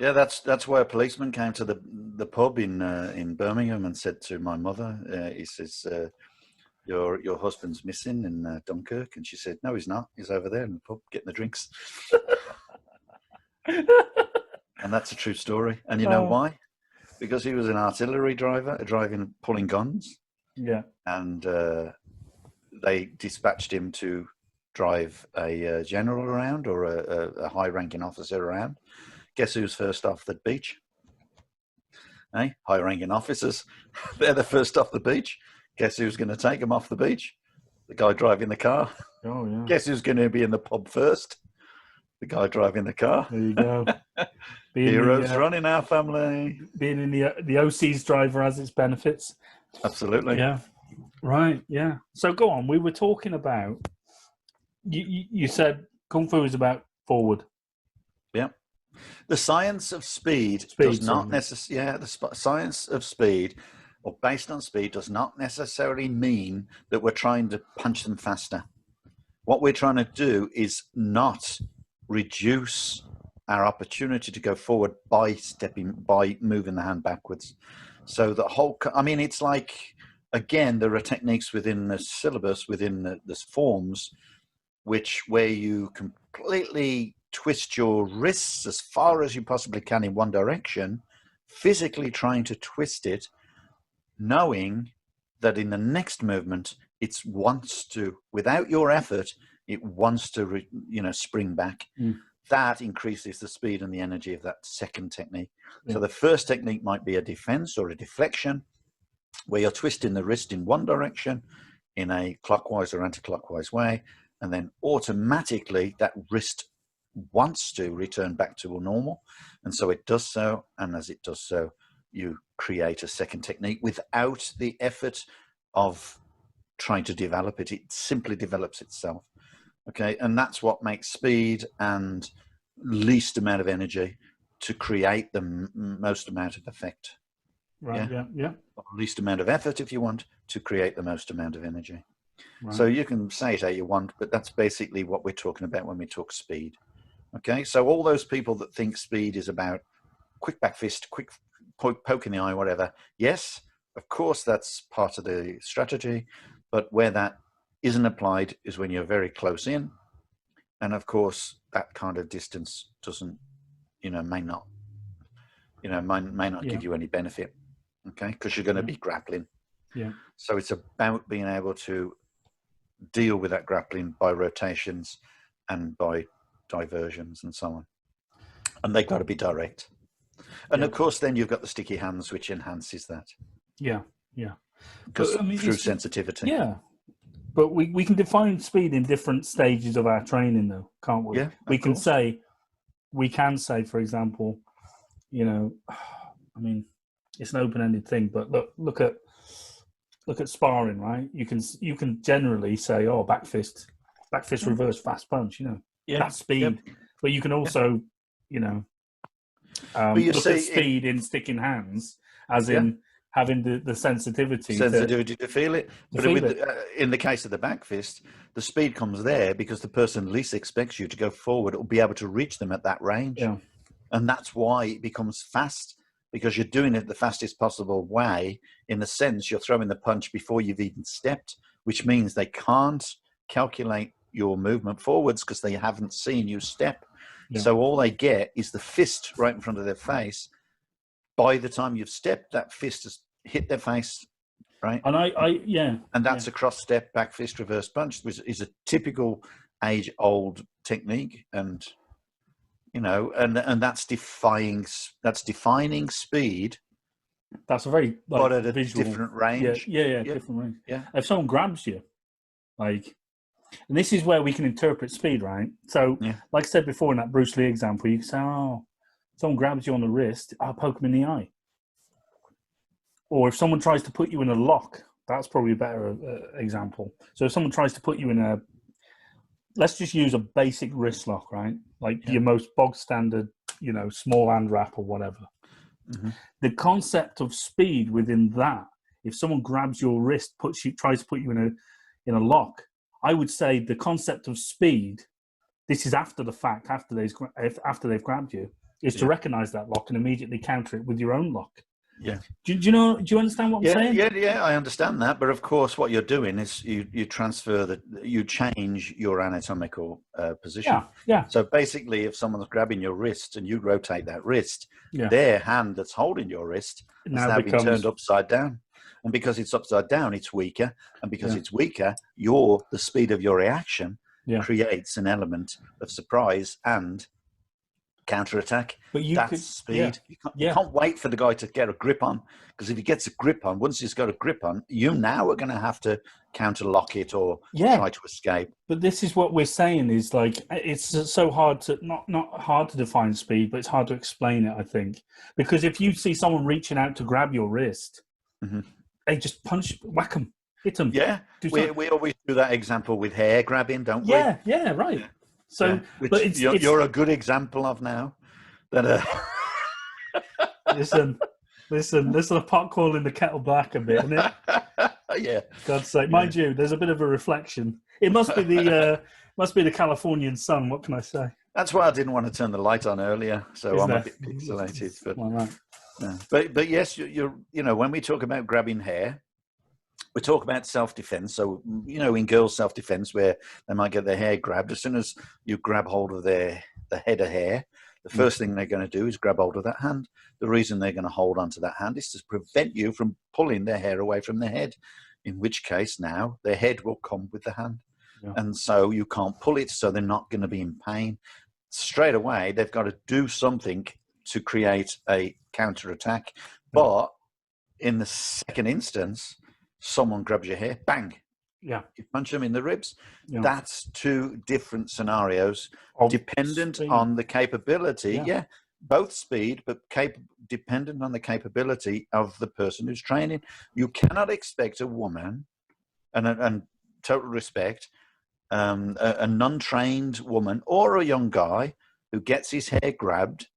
Yeah, that's why a policeman came to the pub in Birmingham and said to my mother, he says, your husband's missing in Dunkirk, and she said, no, he's not. He's over there in the pub getting the drinks. And that's a true story. And you know why? Because he was an artillery driver, pulling guns. Yeah. And they dispatched him to drive a general around or a high-ranking officer around. Guess who's first off the beach? Hey, high-ranking officers. They're the first off the beach. Guess who's going to take them off the beach? The guy driving the car. Oh, yeah. Guess who's going to be in the pub first? The guy driving the car. There you go. Heroes run in our family. Being in the OC's driver has its benefits. Absolutely. Yeah. Right. Yeah. So go on. We were talking about. You said Kung Fu is about forward. Yeah. The science of speed does not necessarily. Yeah. The science of speed, or based on speed, does not necessarily mean that we're trying to punch them faster. What we're trying to do is not reduce our opportunity to go forward by moving the hand backwards. So the whole, it's like, again, there are techniques within the syllabus, within the forms, where you completely twist your wrists as far as you possibly can in one direction, physically trying to twist it, knowing that in the next movement, it wants to, without your effort, it wants to, spring back. That increases the speed and the energy of that second technique. Yeah. So the first technique might be a defense or a deflection, where you're twisting the wrist in one direction in a clockwise or anti-clockwise way, and then automatically that wrist wants to return back to a normal, and so it does so, and as it does so, you create a second technique without the effort of trying to develop it. It simply develops itself. Okay, and that's what makes speed and least amount of energy to create the most amount of effect. Right, yeah. Or least amount of effort, if you want, to create the most amount of energy. Right. So you can say it how you want, but that's basically what we're talking about when we talk speed. Okay, so all those people that think speed is about quick back fist, quick poke in the eye, whatever. Yes, of course, that's part of the strategy, but where that isn't applied is when you're very close in, and of course that kind of distance doesn't, may not give you any benefit, okay, because you're going to be grappling. Yeah. So it's about being able to deal with that grappling by rotations and by diversions and so on, and they've got to be direct. And of course, then you've got the sticky hands, which enhances that. Yeah. Because through sensitivity. Yeah. But we can define speed in different stages of our training, though, can't we? Yeah, we can say, for example, it's an open-ended thing, but look at sparring, right? You can generally say, back fist reverse fast punch, that's speed. Yep. But you can also, look at speed in sticking hands, as in having the sensitivity to feel it. But in the case of the back fist, the speed comes there because the person least expects you to go forward or be able to reach them at that range. Yeah. And that's why it becomes fast, because you're doing it the fastest possible way. In the sense, you're throwing the punch before you've even stepped, which means they can't calculate your movement forwards because they haven't seen you step. Yeah. So all they get is the fist right in front of their face. By the time you've stepped, that fist has hit their face right? And and that's a cross step, back fist, reverse punch, which is a typical age-old technique, and and that's defining speed. That's a very but at a visual, different range. Yeah, different range. Yeah. If someone grabs you, and this is where we can interpret speed, right? So, like I said before in that Bruce Lee example, you can say, "Oh, someone grabs you on the wrist, I'll poke them in the eye." Or if someone tries to put you in a lock, that's probably a better example. So if someone tries to put you in let's just use a basic wrist lock, right? Like your most bog standard, small hand wrap or whatever. Mm-hmm. The concept of speed within that, if someone grabs your wrist, tries to put you in a lock, I would say the concept of speed, this is after the fact, after they've grabbed you, is to recognize that lock and immediately counter it with your own lock. Yeah. Do you understand what I'm saying? Yeah, I understand that. But of course, what you're doing is you change your anatomical position. Yeah. So basically, if someone's grabbing your wrist and you rotate that wrist, Yeah. their hand that's holding your wrist has now been turned upside down. And because it's upside down, it's weaker. And because it's weaker, the speed of your reaction creates an element of surprise and counterattack. But that's speed. You can't wait for the guy to get a grip on, because if he gets a grip on, once he's got a grip on, you now are going to have to counter lock it or try to escape. But this is what we're saying is it's so hard to not hard to define speed, but it's hard to explain it, I think, because if you see someone reaching out to grab your wrist, they just whack them, hit them. Yeah, we always do that example with hair grabbing, don't we? Yeah, right. Yeah. So, but you're a good example of now. That listen, a pot calling the kettle black a bit, isn't it? Yeah. God's sake, mind you, there's a bit of a reflection. It must be the Californian sun. What can I say? That's why I didn't want to turn the light on earlier, so I'm a bit pixelated. But yes, you're when we talk about grabbing hair, we talk about self-defense. So, in girls' self-defense, where they might get their hair grabbed, as soon as you grab hold of the head of hair, the first thing they're going to do is grab hold of that hand. The reason they're going to hold onto that hand is to prevent you from pulling their hair away from their head, in which case now their head will come with the hand. Yeah. And so you can't pull it, so they're not going to be in pain. Straight away, they've got to do something to create a counterattack. But in the second instance, someone grabs your hair, bang. Yeah. You punch them in the ribs. Yeah. That's two different scenarios, dependent on the capability. Yeah. Both speed, but dependent on the capability of the person who's training. You cannot expect a woman, and total respect, a non-trained woman or a young guy who gets his hair grabbed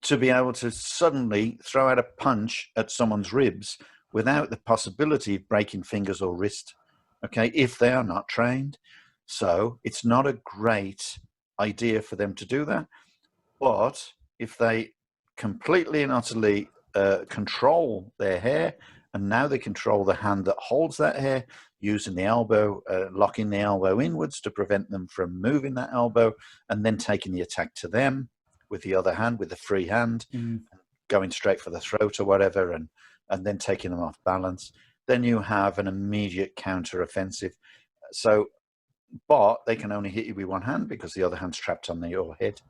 to be able to suddenly throw out a punch at someone's ribs without the possibility of breaking fingers or wrist, okay, if they are not trained. So it's not a great idea for them to do that. But if they completely and utterly control their hair, and now they control the hand that holds that hair, using the elbow, locking the elbow inwards to prevent them from moving that elbow, and then taking the attack to them with the other hand, with the free hand, going straight for the throat or whatever, and then taking them off balance, then you have an immediate counter-offensive. So, but they can only hit you with one hand because the other hand's trapped on your head.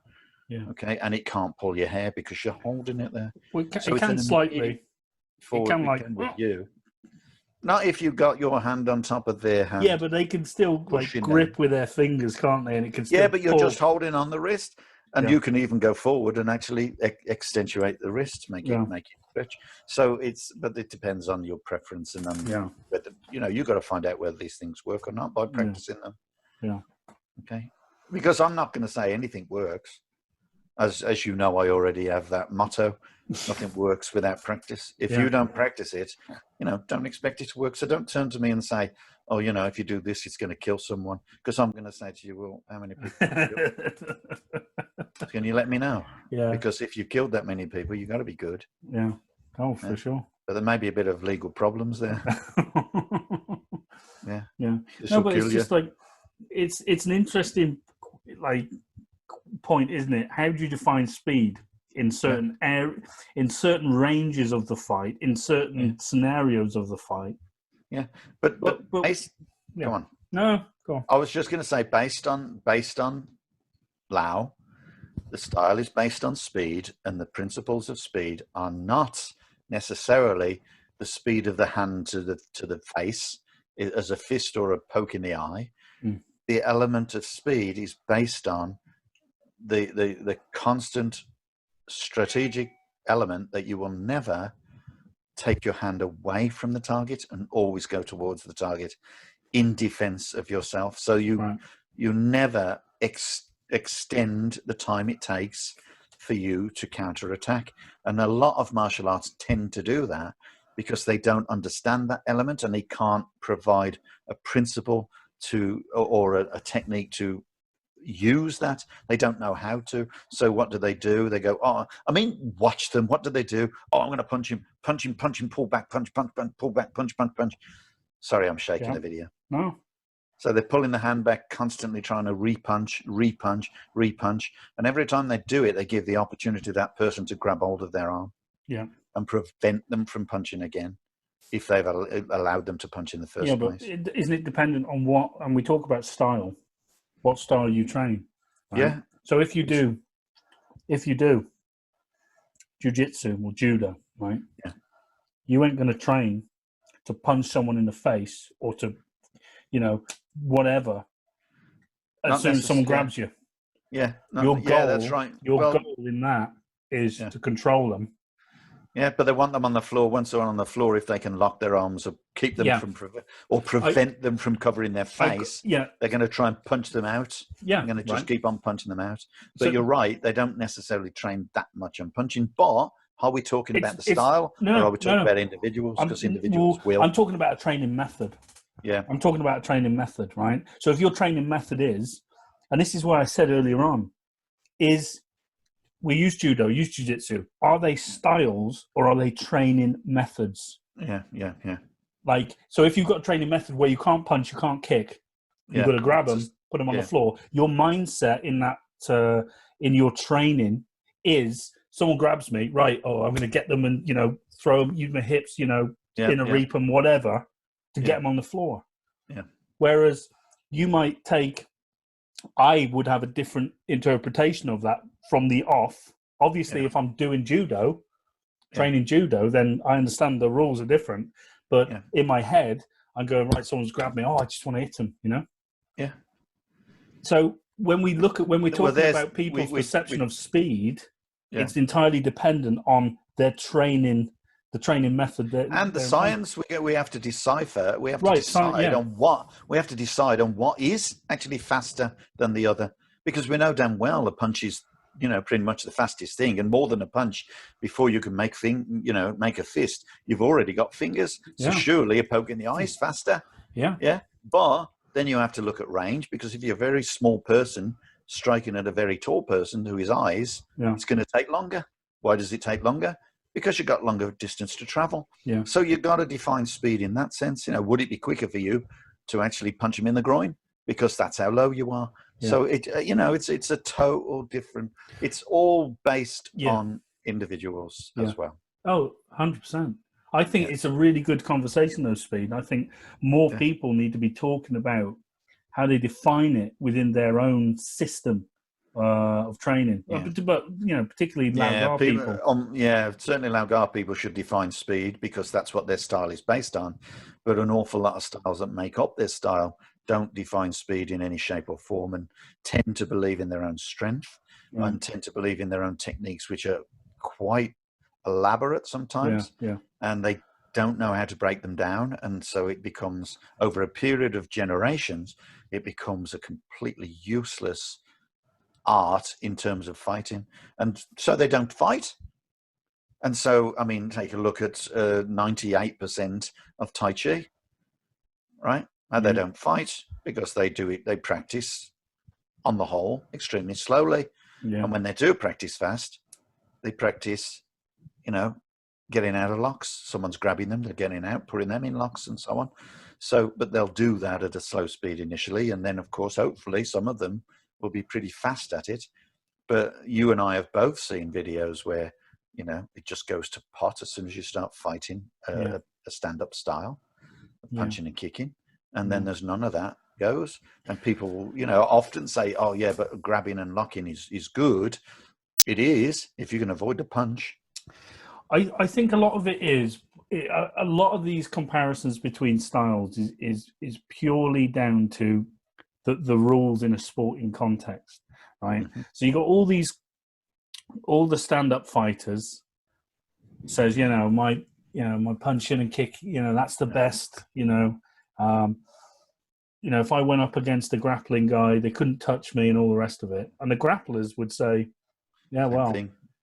Yeah. Okay, and it can't pull your hair because you're holding it there. Well, it can slightly. It can with you. Not if you've got your hand on top of their hand. Yeah, but they can still grip with their fingers, can't they? And it can still but you're just holding on the wrist, and you can even go forward and actually accentuate the wrist, make it stretch. So but it depends on your preference and on whether you've got to find out whether these things work or not by practicing them. Yeah. Okay. Because I'm not going to say anything works. As you know, I already have that motto. Nothing works without practice. If you don't practice it, don't expect it to work. So don't turn to me and say, oh, if you do this, it's going to kill someone. Because I'm going to say to you, well, how many people? Can you let me know? Yeah. Because if you've killed that many people, you've got to be good. Yeah. Oh, for sure. But there may be a bit of legal problems there. Yeah. No, but it's just it's an interesting point, isn't it? How do you define speed? in certain in certain ranges of the fight, in certain scenarios of the fight. Yeah, but Go on. No, go on. I was just going to say, based on Lau, the style is based on speed, and the principles of speed are not necessarily the speed of the hand to the face as a fist or a poke in the eye. The element of speed is based on the constant strategic element that you will never take your hand away from the target and always go towards the target in defense of yourself. So you never extend the time it takes for you to counterattack. And a lot of martial arts tend to do that because they don't understand that element and they can't provide a principle to or a technique to use that. They don't know how to. So what do? They go, oh, I mean, watch them. What do they do? Oh, I'm going to punch him, pull back, punch, pull back, punch. Sorry, I'm shaking the video. No. So they're pulling the hand back, constantly trying to repunch. And every time they do it, they give the opportunity to that person to grab hold of their arm and prevent them from punching again if they've allowed them to punch in the first place. But isn't it dependent on what, and we talk about style, what style you train? Right? Yeah. So if you do jiu-jitsu or judo, right? Yeah. You ain't going to train to punch someone in the face or to, whatever, as soon as someone grabs you. Yeah. Your goal, that's right. Your goal in that is to control them. Yeah, but they want them on the floor. Once they're on the floor, if they can lock their arms or keep them from prevent them from covering their face, they're going to try and punch them out. Yeah, they're going to just keep on punching them out. But you're right; they don't necessarily train that much on punching. But are we talking about the style, or are we talking about individuals? Because individuals will. I'm talking about a training method. Yeah, I'm talking about a training method, right? So if your training method is, and this is what I said earlier on, is we use judo, use jiu-jitsu. Are they styles or are they training methods? Yeah. Like, so if you've got a training method where you can't punch, you can't kick, you've got to grab them, put them on the floor. Your mindset in that, in your training is someone grabs me, right? Oh, I'm going to get them and, throw them, use my hips, in a reap and whatever to get them on the floor. Yeah. Whereas you might I would have a different interpretation of that from the off. Obviously, if I'm doing judo, training judo, then I understand the rules are different. But in my head, I'm going, right, someone's grabbed me. Oh, I just want to hit them, Yeah. So when we're talking about people's perception of speed, it's entirely dependent on their training, the training method and the science we have to decipher. We have to decide on what is actually faster than the other, because we know damn well a punch is pretty much the fastest thing, and more than a punch, before you can make a fist, you've already got fingers. So surely a poke in the eye is faster. Yeah. But then you have to look at range, because if you're a very small person striking at a very tall person who is eyes, it's going to take longer. Why does it take longer? Because you've got longer distance to travel. Yeah. So you've got to define speed in that sense. Would it be quicker for you to actually punch him in the groin? Because that's how low you are. Yeah. So it's a total different. It's all based on individuals as well. Oh, 100%. I think it's a really good conversation, though, Speed. I think more people need to be talking about how they define it within their own system of training, but particularly Lau Gar people. Certainly Lau Gar people should define speed, because that's what their style is based on. But an awful lot of styles that make up their style don't define speed in any shape or form, and tend to believe in their own strength and tend to believe in their own techniques, which are quite elaborate sometimes. And they don't know how to break them down, and so it becomes, over a period of generations, it becomes a completely useless art in terms of fighting, and so they don't fight. And so, I mean, take a look at 98% of Tai Chi, right? And they don't fight because they practice on the whole extremely slowly. And when they do practice fast, they practice, getting out of locks. Someone's grabbing them, they're getting out, putting them in locks and so on. So, but they'll do that at a slow speed initially, and then of course, hopefully some of them will be pretty fast at it. But you and I have both seen videos where, you know, it just goes to pot as soon as you start fighting a stand-up style, punching and kicking, and then there's none of that goes. And people will, you know, often say, oh yeah, but grabbing and locking is good. It is, if you can avoid the punch. I think a lot of it is, a lot of these comparisons between styles is purely down to the rules in a sporting context, right? So you got all the stand-up fighters says, my punching and kick, that's the best, if I went up against a grappling guy, they couldn't touch me and all the rest of it. And the grapplers would say,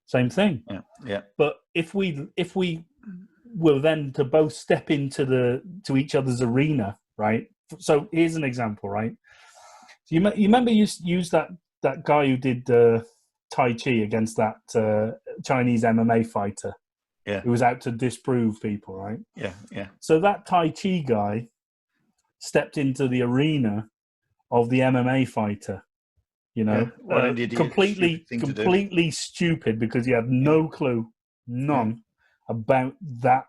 same thing. Yeah. But if we were then to both step into to each other's arena, right? So here's an example, right? So you remember you used that guy who did Tai Chi against that Chinese MMA fighter, who was out to disprove people, right? Yeah. So that Tai Chi guy stepped into the arena of the MMA fighter, completely stupid because he had no clue, about that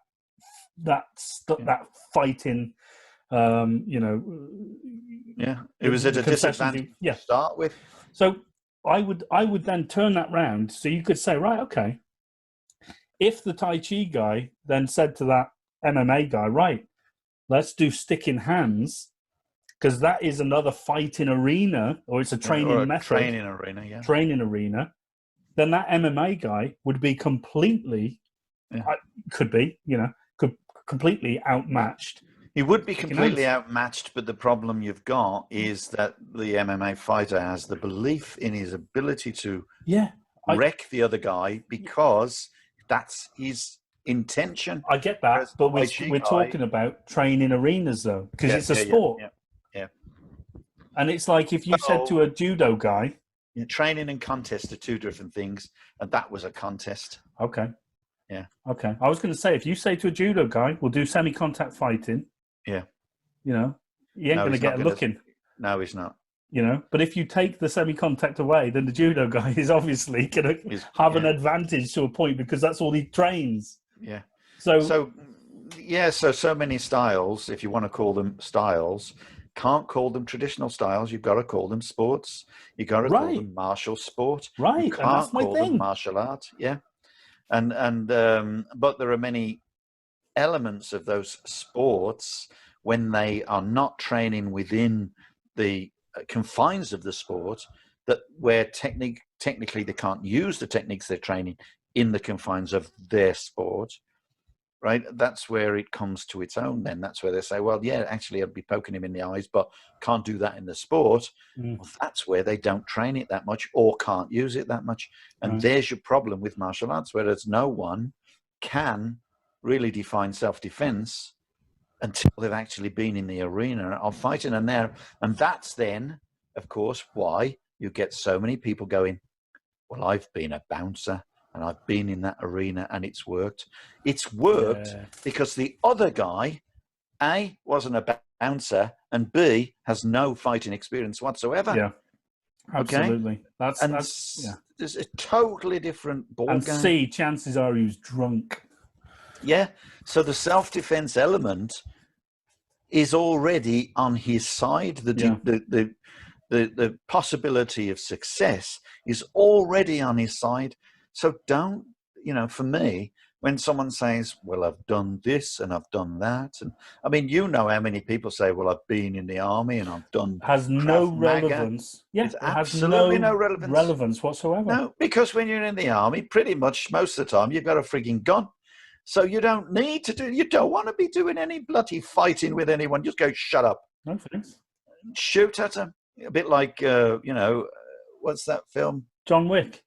fighting. It was at a disadvantage to start with. So I would then turn that round, so you could say, right, okay, if the Tai Chi guy then said to that MMA guy, right, let's do stick in hands, because that is another fighting arena, or it's a training method. Training arena. Then that MMA guy would be completely, completely outmatched. He would be completely outmatched, but the problem you've got is that the MMA fighter has the belief in his ability to wreck the other guy because that's his intention. I get that, but we're talking about training arenas, though, because it's a sport. Yeah. And it's like if you said to a judo guy... training and contest are two different things, and that was a contest. Okay. Yeah. Okay. I was going to say, if you say to a judo guy, we'll do semi-contact fighting... Yeah. He ain't going to get a look in. No, he's not. But if you take the semi-contact away, then the judo guy is obviously going to have an advantage to a point because that's all he trains. Yeah. So many styles, if you want to call them styles, can't call them traditional styles. You've got to call them sports. You've got to call them martial sport. Right. You can't call them martial art. Yeah. And but there are many elements of those sports when they are not training within the confines of the sport where technically they can't use the techniques they're training in the confines of their sport, right? That's where it comes to its own then. That's where they say, well, yeah, actually I'd be poking him in the eyes, but can't do that in the sport. Well, that's where they don't train it that much or can't use it that much. And there's your problem with martial arts, whereas no one can really define self-defense until they've actually been in the arena of fighting. And that's then, of course, why you get so many people going, well, I've been a bouncer and I've been in that arena and it's worked. It's worked because the other guy, A, wasn't a bouncer, and B, has no fighting experience whatsoever. Yeah, absolutely. Okay? There's a totally different ball game. And C, chances are he was drunk. Yeah, so the self-defense element is already on his side. The possibility of success is already on his side. So don't, for me, when someone says, well, I've done this and I've done that. And I mean, how many people say, well, I've been in the army and I've done has no relevance. Yeah, it absolutely no relevance whatsoever. No, because when you're in the army, pretty much most of the time, you've got a frigging gun. So you don't want to be doing any bloody fighting with anyone. Just go, shut up. No thanks. Shoot at them. A bit like, what's that film? John Wick.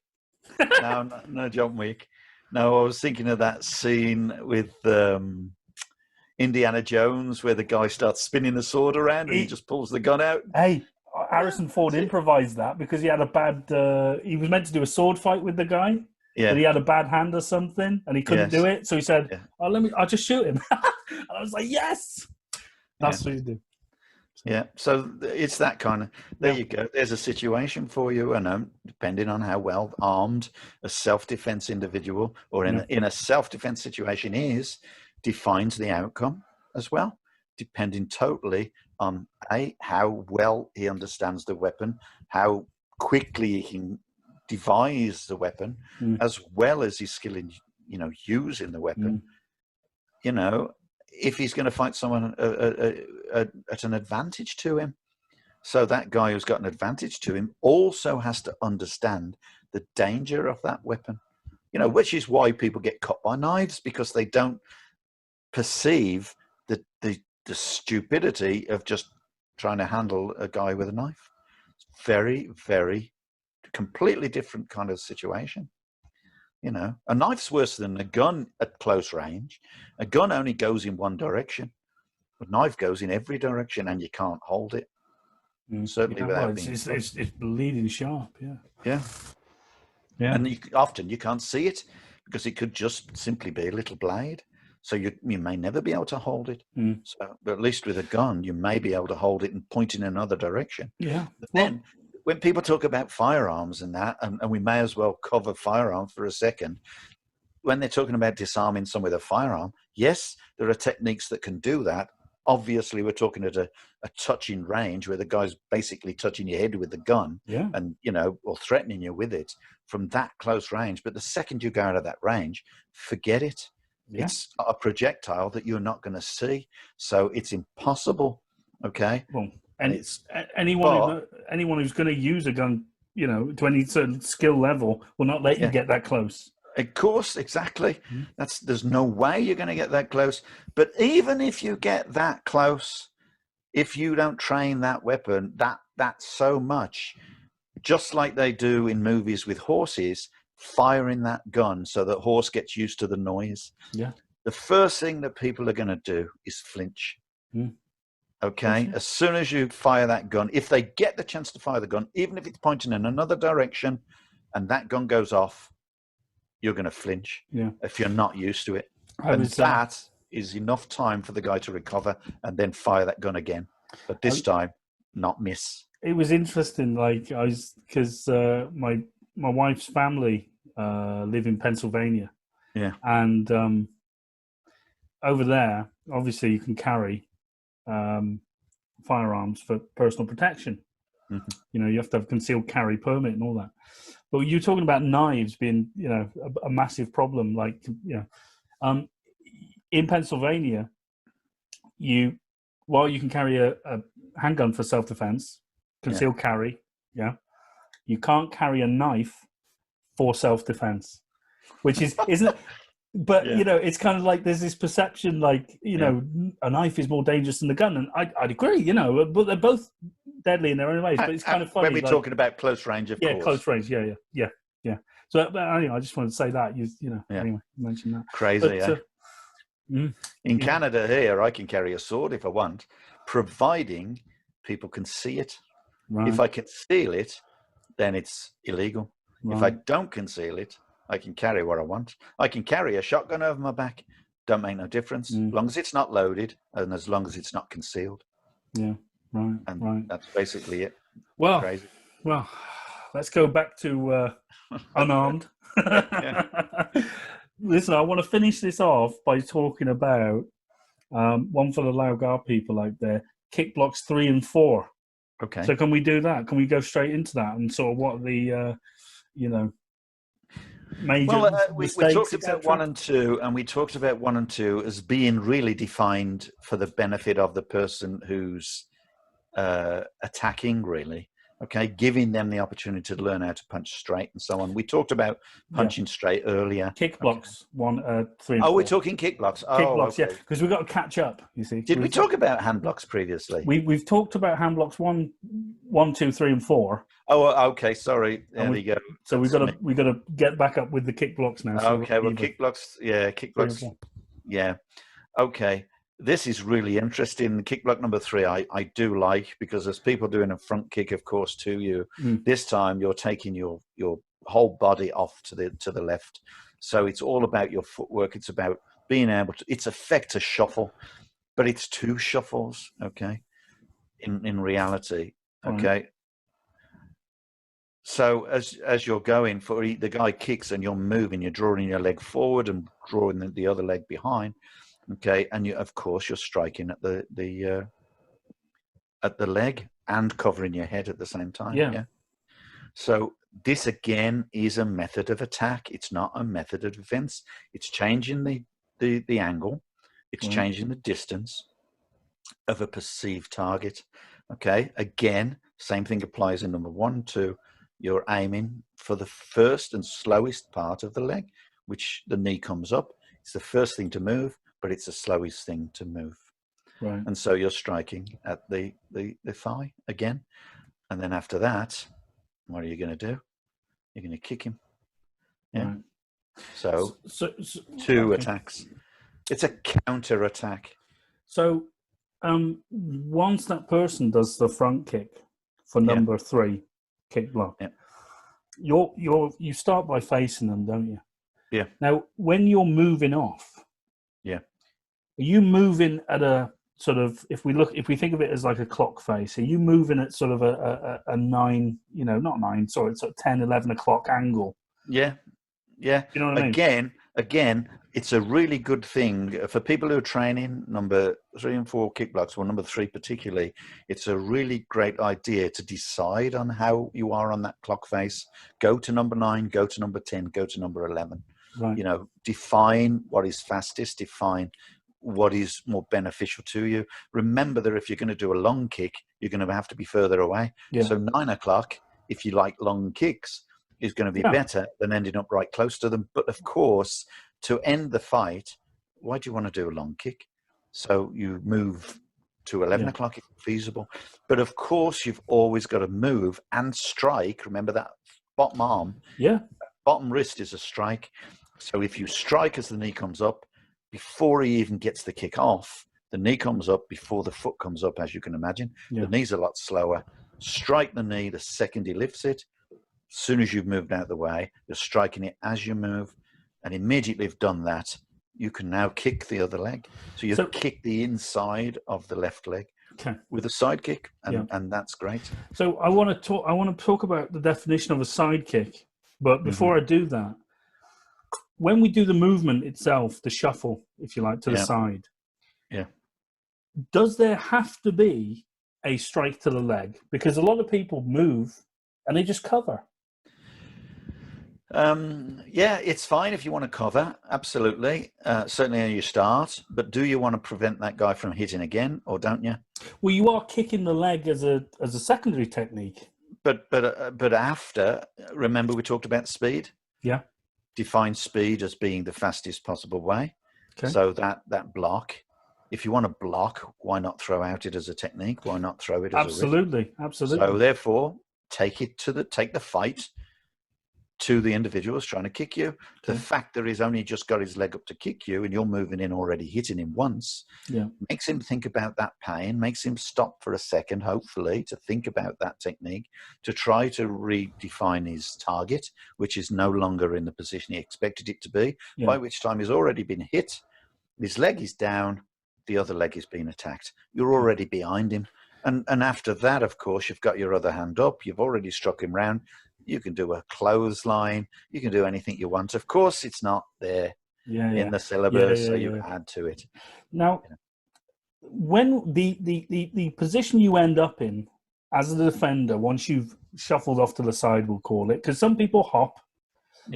No, John Wick. No, I was thinking of that scene with Indiana Jones where the guy starts spinning the sword around and he just pulls the gun out. Hey, Harrison Ford improvised that because he had a bad... he was meant to do a sword fight with the guy. Yeah. But he had a bad hand or something and he couldn't do it. So he said, I'll just shoot him. And I was like, yes! That's what you do. Yeah, so it's that kind of, there you go. There's a situation for you, and depending on how well armed a self-defense individual or in a self-defense situation is, defines the outcome as well, depending totally on how well he understands the weapon, how quickly he can devise the weapon, as well as his skill in, using the weapon. If he's going to fight someone at an advantage to him. So that guy who's got an advantage to him also has to understand the danger of that weapon, which is why people get cut by knives, because they don't perceive the stupidity of just trying to handle a guy with a knife. It's very, very completely different kind of situation. A knife's worse than a gun at close range. A gun only goes in one direction. A knife goes in every direction, and you can't hold it. Certainly without being... It's bleeding sharp, Yeah. And often you can't see it, because it could just simply be a little blade. So you may never be able to hold it. But at least with a gun, you may be able to hold it and point in another direction. Yeah. But then, when people talk about firearms and that, and we may as well cover firearms for a second, when they're talking about disarming someone with a firearm, yes, there are techniques that can do that. Obviously, we're talking at a touching range where the guy's basically touching your head with the gun, and or threatening you with it from that close range. But the second you go out of that range, forget it. It's a projectile that you're not going to see, so it's impossible. Okay. Well, and it's anyone who's going to use a gun, to any certain skill level, will not let you get that close. Of course, exactly. There's no way you're going to get that close. But even if you get that close, if you don't train that weapon, that's so much, just like they do in movies with horses, firing that gun so that horse gets used to the noise. Yeah. The first thing that people are going to do is flinch. Okay, as soon as you fire that gun, if they get the chance to fire the gun, even if it's pointing in another direction and that gun goes off, you're going to flinch if you're not used to it. That is enough time for the guy to recover and then fire that gun again. But this time, not miss. It was interesting, because my wife's family live in Pennsylvania. Yeah. And over there, obviously, you can carry firearms for personal protection. You have to have concealed carry permit and all that. But you're talking about knives being, a massive problem. In Pennsylvania, while you can carry a handgun for self-defense, concealed carry, you can't carry a knife for self-defense, which isn't it? But, it's kind of like there's this perception, a knife is more dangerous than the gun. And I'd agree, but they're both deadly in their own ways. But it's kind of funny. When we're talking about close range, of course. Yeah, close range. Yeah. So anyway, I just wanted to say that. Anyway, mention that. Crazy, In Canada here, I can carry a sword if I want, providing people can see it. Right. If I conceal it, then it's illegal. Right. If I don't conceal it, I can carry what I want. I can carry a shotgun over my back. Don't make no difference. As long as it's not loaded and as long as it's not concealed. Yeah, right. And that's basically it. Well, crazy. Well, let's go back to unarmed. Listen, I want to finish this off by talking about one for the Lau Gar people out there, kick blocks 3 and 4. Okay. So can we do that? Can we go straight into that and sort of what the, major we talked about 1 and 2, and we talked about 1 and 2 as being really defined for the benefit of the person who's attacking, really. Okay, giving them the opportunity to learn how to punch straight and so on. We talked about punching straight earlier. Kick blocks, 1, 3, and 4. Oh, we're talking kick blocks. Kick blocks, yeah, because we've got to catch up, you see. Did we talk about hand blocks previously? We've talked about hand blocks 1, 2, 3, and 4. Oh, okay, sorry. There we go. So we've got to get back up with the kick blocks now. So okay, well, kick blocks, yeah. Okay. This is really interesting. Kick block number 3, I do like, because there's people doing a front kick, of course, to you. This time you're taking your whole body off to the left. So it's all about your footwork. It's about being able to, it's effect a shuffle, but it's 2 shuffles, okay? in reality. Okay. So as you're going for the guy kicks and you're moving, you're drawing your leg forward and drawing the other leg behind. Okay, and of course you're striking at the leg and covering your head at the same time. Yeah. So this again is a method of attack. It's not a method of defense. It's changing the angle. It's changing the distance of a perceived target. Okay. Again, same thing applies in number 1, 2. You're aiming for the first and slowest part of the leg, which the knee comes up. It's the first thing to move, but it's the slowest thing to move. Right. And so you're striking at the thigh again. And then after that, what are you going to do? You're going to kick him. Yeah. Right. So 2 attacks. It's a counter attack. So once that person does the front kick for number 3 kick block, you start by facing them, don't you? Yeah. Now, when you're moving off, are you moving at a sort of, if we think of it as like a clock face, are you moving at sort of a 9, not 9, sorry, it's a 10, 11 o'clock angle? Yeah. You know what I mean? Again, it's a really good thing for people who are training number 3 and 4 kick blocks, or number 3 particularly. It's a really great idea to decide on how you are on that clock face. Go to number 9, go to number 10, go to number 11. Right. Define what is fastest, define what is more beneficial to you. Remember that if you're going to do a long kick, you're going to have to be further away. Yeah. So 9 o'clock, if you like long kicks, is going to be better than ending up right close to them. But of course, to end the fight, why do you want to do a long kick? So you move to 11 o'clock if feasible. But of course, you've always got to move and strike. Remember that bottom arm? Yeah. Bottom wrist is a strike. So if you strike as the knee comes up, before he even gets the kick off, the knee comes up before the foot comes up, as you can imagine. Yeah. The knee's a lot slower. Strike the knee the second he lifts it. As soon as you've moved out of the way, you're striking it as you move. And immediately you've done that, you can now kick the other leg. So you kick the inside of the left leg with a side kick, and that's great. So I want to talk about the definition of a side kick. But before I do that, when we do the movement itself, the shuffle, if you like, to the side, does there have to be a strike to the leg? Because a lot of people move and they just cover. It's fine if you want to cover, absolutely. Certainly when you start, but do you want to prevent that guy from hitting again, or don't you? Well, you are kicking the leg as a secondary technique. But after, remember we talked about speed? Yeah. Define speed as being the fastest possible way. Okay. So that block, if you want to block, why not throw out it as a technique? Why not throw it as Absolutely. So therefore, take the fight to the individual who's trying to kick you. The fact that he's only just got his leg up to kick you and you're moving in already hitting him once makes him think about that pain, makes him stop for a second, hopefully, to think about that technique, to try to redefine his target, which is no longer in the position he expected it to be, by which time he's already been hit, his leg is down, the other leg is being attacked. You're already behind him. And after that, of course, you've got your other hand up, you've already struck him round. You can do a clothesline. You can do anything you want. Of course, it's not there in the syllabus, so you add to it. Now, when the position you end up in as a defender, once you've shuffled off to the side, we'll call it, because some people hop,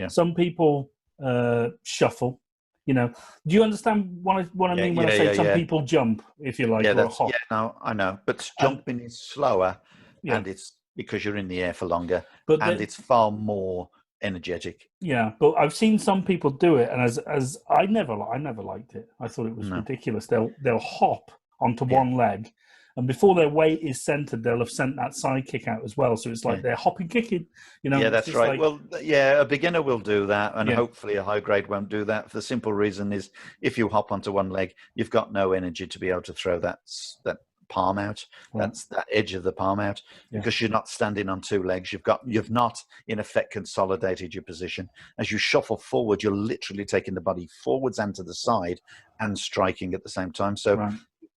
some people shuffle. Do you understand what I mean when I say some people jump, if you like, or hop? Yeah, no, I know. But jumping is slower, and it's because you're in the air for longer, and it's far more energetic. Yeah, but I've seen some people do it, and as I never liked it. I thought it was ridiculous. They'll hop onto one leg, and before their weight is centered, they'll have sent that side kick out as well. So it's like they're hopping, kicking. Yeah, that's right. A beginner will do that, and hopefully a high grade won't do that. For the simple reason is, if you hop onto one leg, you've got no energy to be able to throw that palm out. That's that edge of the palm out, because you're not standing on 2 legs. You've not in effect consolidated your position. As you shuffle forward, you're literally taking the body forwards and to the side and striking at the same time. So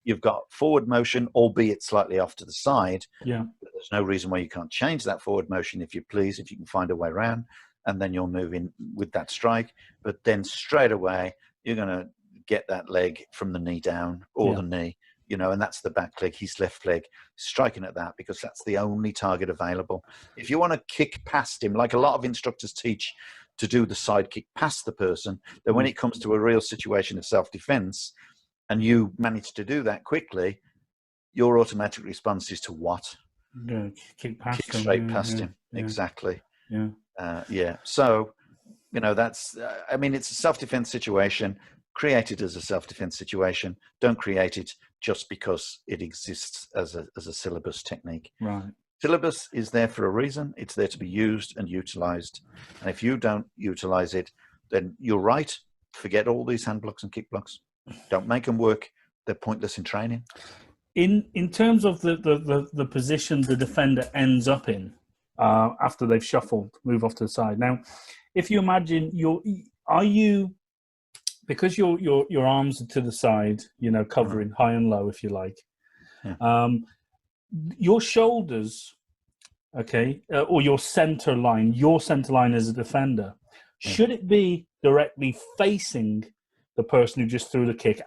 you've got forward motion, albeit slightly off to the side. Yeah. There's no reason why you can't change that forward motion if you please, if you can find a way around, and then you'll move in with that strike. But then straight away, you're going to get that leg from the knee down, or the knee, you know, and that's the back leg, his left leg, striking at that because that's the only target available. If you want to kick past him, like a lot of instructors teach to do the side kick past the person, then when it comes to a real situation of self-defense and you manage to do that quickly, your automatic response is to what? Kick past kick straight past him. Exactly. Yeah. So, you know, that's, I mean, it's a self-defense situation. Create it as a self-defense situation. Don't create it just because it exists as a syllabus technique. Right. Syllabus is there for a reason. It's there to be used and utilized. And if you don't utilize it, then you're right. Forget all these hand blocks and kick blocks. Don't make them work. They're pointless in training. In terms of the position the defender ends up in after they've shuffled, move off to the side. Now, if you imagine because your arms are to the side, you know, covering high and low, if you like. Yeah. Your shoulders, okay, or your center line as a defender, should it be directly facing the person who just threw the kick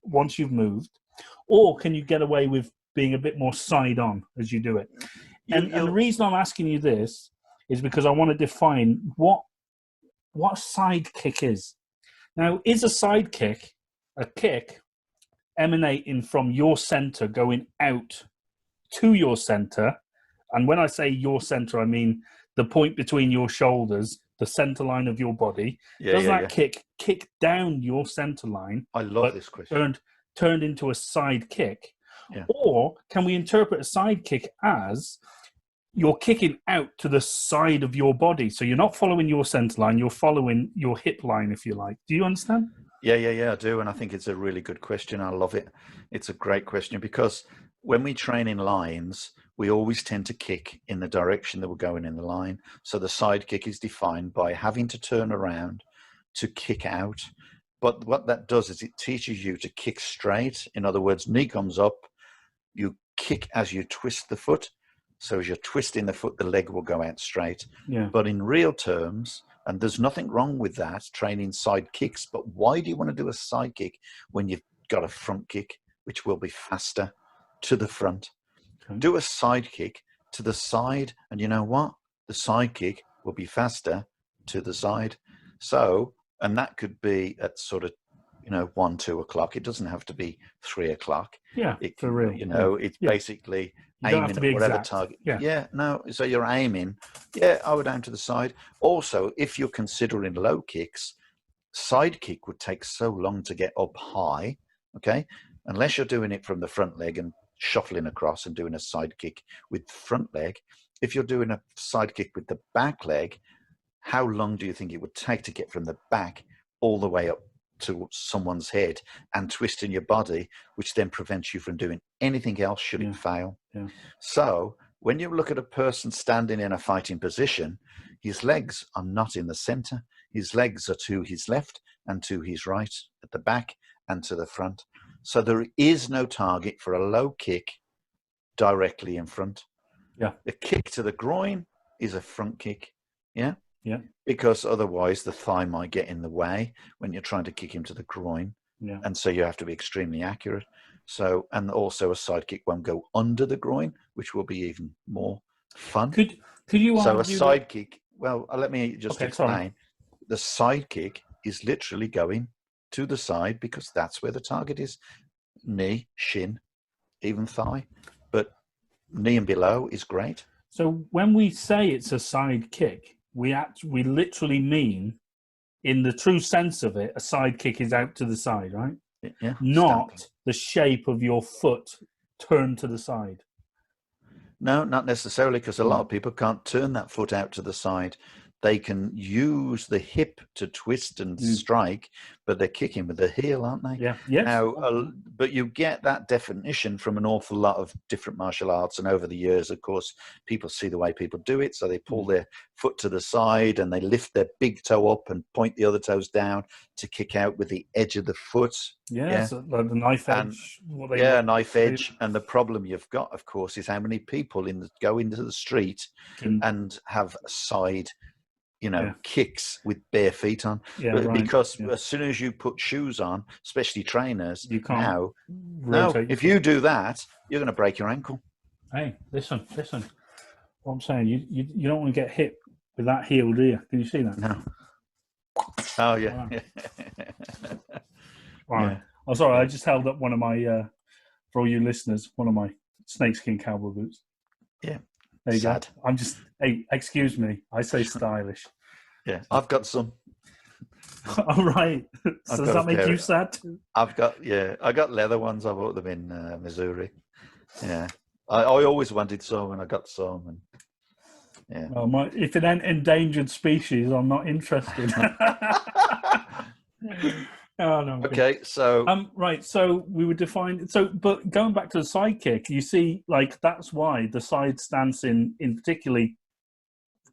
once you've moved, or can you get away with being a bit more side on as you do it? And the reason I'm asking you this is because I want to define what a side kick is. Now, is a side kick a kick emanating from your center going out to your center? And when I say your center, I mean the point between your shoulders, the center line of your body. Does that kick down your center line? I love this question. Turned into a side kick? Yeah. Or can we interpret a side kick as you're kicking out to the side of your body? So you're not following your center line, you're following your hip line, if you like. Do you understand? Yeah, I do. And I think it's a really good question. I love it. It's a great question because when we train in lines, we always tend to kick in the direction that we're going in the line. So the side kick is defined by having to turn around to kick out. But what that does is it teaches you to kick straight. In other words, knee comes up, you kick as you twist the foot. So as you're twisting the foot, the leg will go out straight. Yeah. But in real terms, and there's nothing wrong with that, training side kicks, but why do you want to do a side kick when you've got a front kick, which will be faster to the front? Okay. Do a side kick to the side, and you know what? The side kick will be faster to the side. So, and that could be at sort of, 1, 2 o'clock. It doesn't have to be 3 o'clock. Yeah, it, for real. It's basically aiming at whatever target. So you're aiming. Yeah, I would aim to the side. Also, if you're considering low kicks, side kick would take so long to get up high, okay? Unless you're doing it from the front leg and shuffling across and doing a side kick with the front leg. If you're doing a side kick with the back leg, how long do you think it would take to get from the back all the way up to someone's head and twisting your body, which then prevents you from doing anything else should it fail? Yeah. So when you look at a person standing in a fighting position, his legs are not in the center. His legs are to his left and to his right, at the back and to the front. So there is no target for a low kick directly in front. Yeah. A kick to the groin is a front kick. Yeah. Yeah. Because otherwise the thigh might get in the way when you're trying to kick him to the groin. Yeah. And so you have to be extremely accurate. So, and also a side kick won't go under the groin, which will be even more fun. Could you So a side kick, well, let me just explain. Sorry. The side kick is literally going to the side because that's where the target is. Knee, shin, even thigh. But knee and below is great. So when we say it's a side kick, we literally mean, in the true sense of it, a side kick is out to the side, right? Yeah. Not Stamping. the shape of your foot turned to the side. No, not necessarily, because a lot of people can't turn that foot out to the side. they can use the hip to twist and strike, but they're kicking with the heel, aren't they? Yeah. Yes. Now, but you get that definition from an awful lot of different martial arts, and over the years, of course, people see the way people do it, so they pull their foot to the side and they lift their big toe up and point the other toes down to kick out with the edge of the foot. Yeah. So like the knife edge. Knife edge. And the problem you've got, of course, is how many people go into the street and have side, kicks with bare feet on. Because as soon as you put shoes on, especially trainers, you can't if you do that, you're going to break your ankle. Hey, listen. What I'm saying, you don't want to get hit with that heel, do you? Can you see that? No. Oh, yeah. Right. Yeah. I'm sorry, I just held up one of my, for all you listeners, one of my snakeskin cowboy boots. Yeah. There you Sad. go. I'm just, hey, excuse me, I say stylish. Yeah, I've got some. All right. So does that make you sad too? I got leather ones. I bought them in Missouri. Yeah. I always wanted some, and I got some. And yeah. Well, if an endangered species, I'm not interested. Oh, no. Okay, so right. So we would define. So, but going back to the side kick, you see, like that's why the side stance in particularly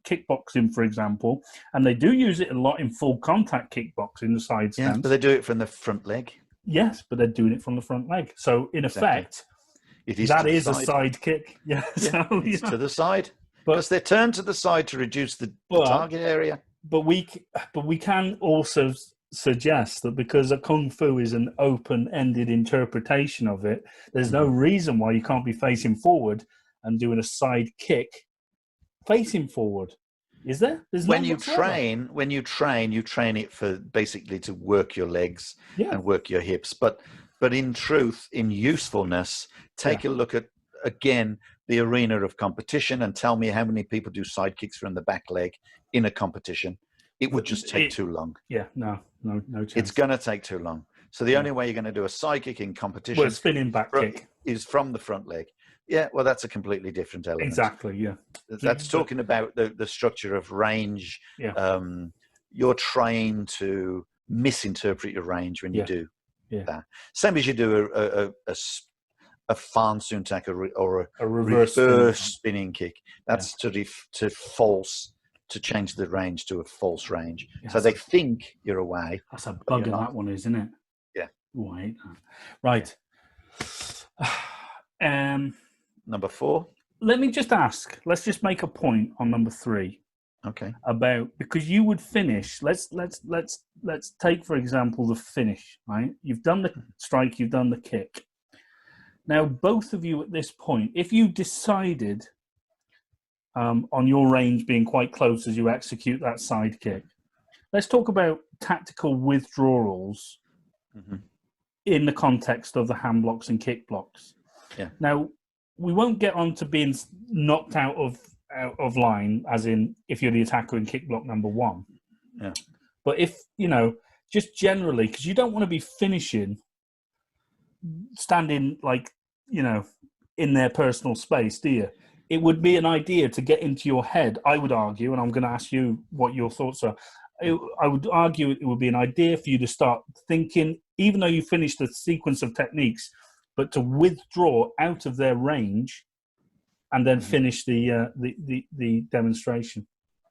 kickboxing, for example, and they do use it a lot in full contact kickboxing. The side stance, but they do it from the front leg. Yes, but they're doing it from the front leg. So in effect, that is a side kick. Yeah, it's to the side. Because they're turned to the side to reduce the target area. But we can also suggest that because a kung fu is an open-ended interpretation of it, there's no reason why you can't be facing forward and doing a side kick facing forward. Is there? When you train, you train it for basically to work your legs and work your hips. But in truth, in usefulness, take a look at again the arena of competition and tell me how many people do side kicks from the back leg in a competition. It would just take too long. Yeah, no chance. It's going to take too long. So the only way you're going to do a side kick in competition, spinning back kick, is from the front leg. Yeah, well, that's a completely different element. Exactly. Yeah, that's talking about the structure of range. Yeah. You're trying to misinterpret your range when you do that. Same as you do a fan suntak or a reverse spinning kick. That's to false. To change the range to a false range. Yes. So they think you're away. That's a bugger that one is, isn't it? Yeah. Wait. Right. Number 4. Let me just ask. Let's just make a point on number 3. Okay. Because you would finish. Let's take for example the finish. Right. You've done the strike. You've done the kick. Now both of you at this point, if you decided on your range being quite close as you execute that side kick. Let's talk about tactical withdrawals in the context of the hand blocks and kick blocks. Yeah. Now, we won't get on to being knocked out of line, as in if you're the attacker in kick block number 1. Yeah. But if, just generally, because you don't want to be finishing, standing in their personal space, do you? It would be an idea to get into your head, I would argue, and I'm going to ask you what your thoughts are. I would argue it would be an idea for you to start thinking, even though you finish the sequence of techniques, but to withdraw out of their range and then finish the demonstration.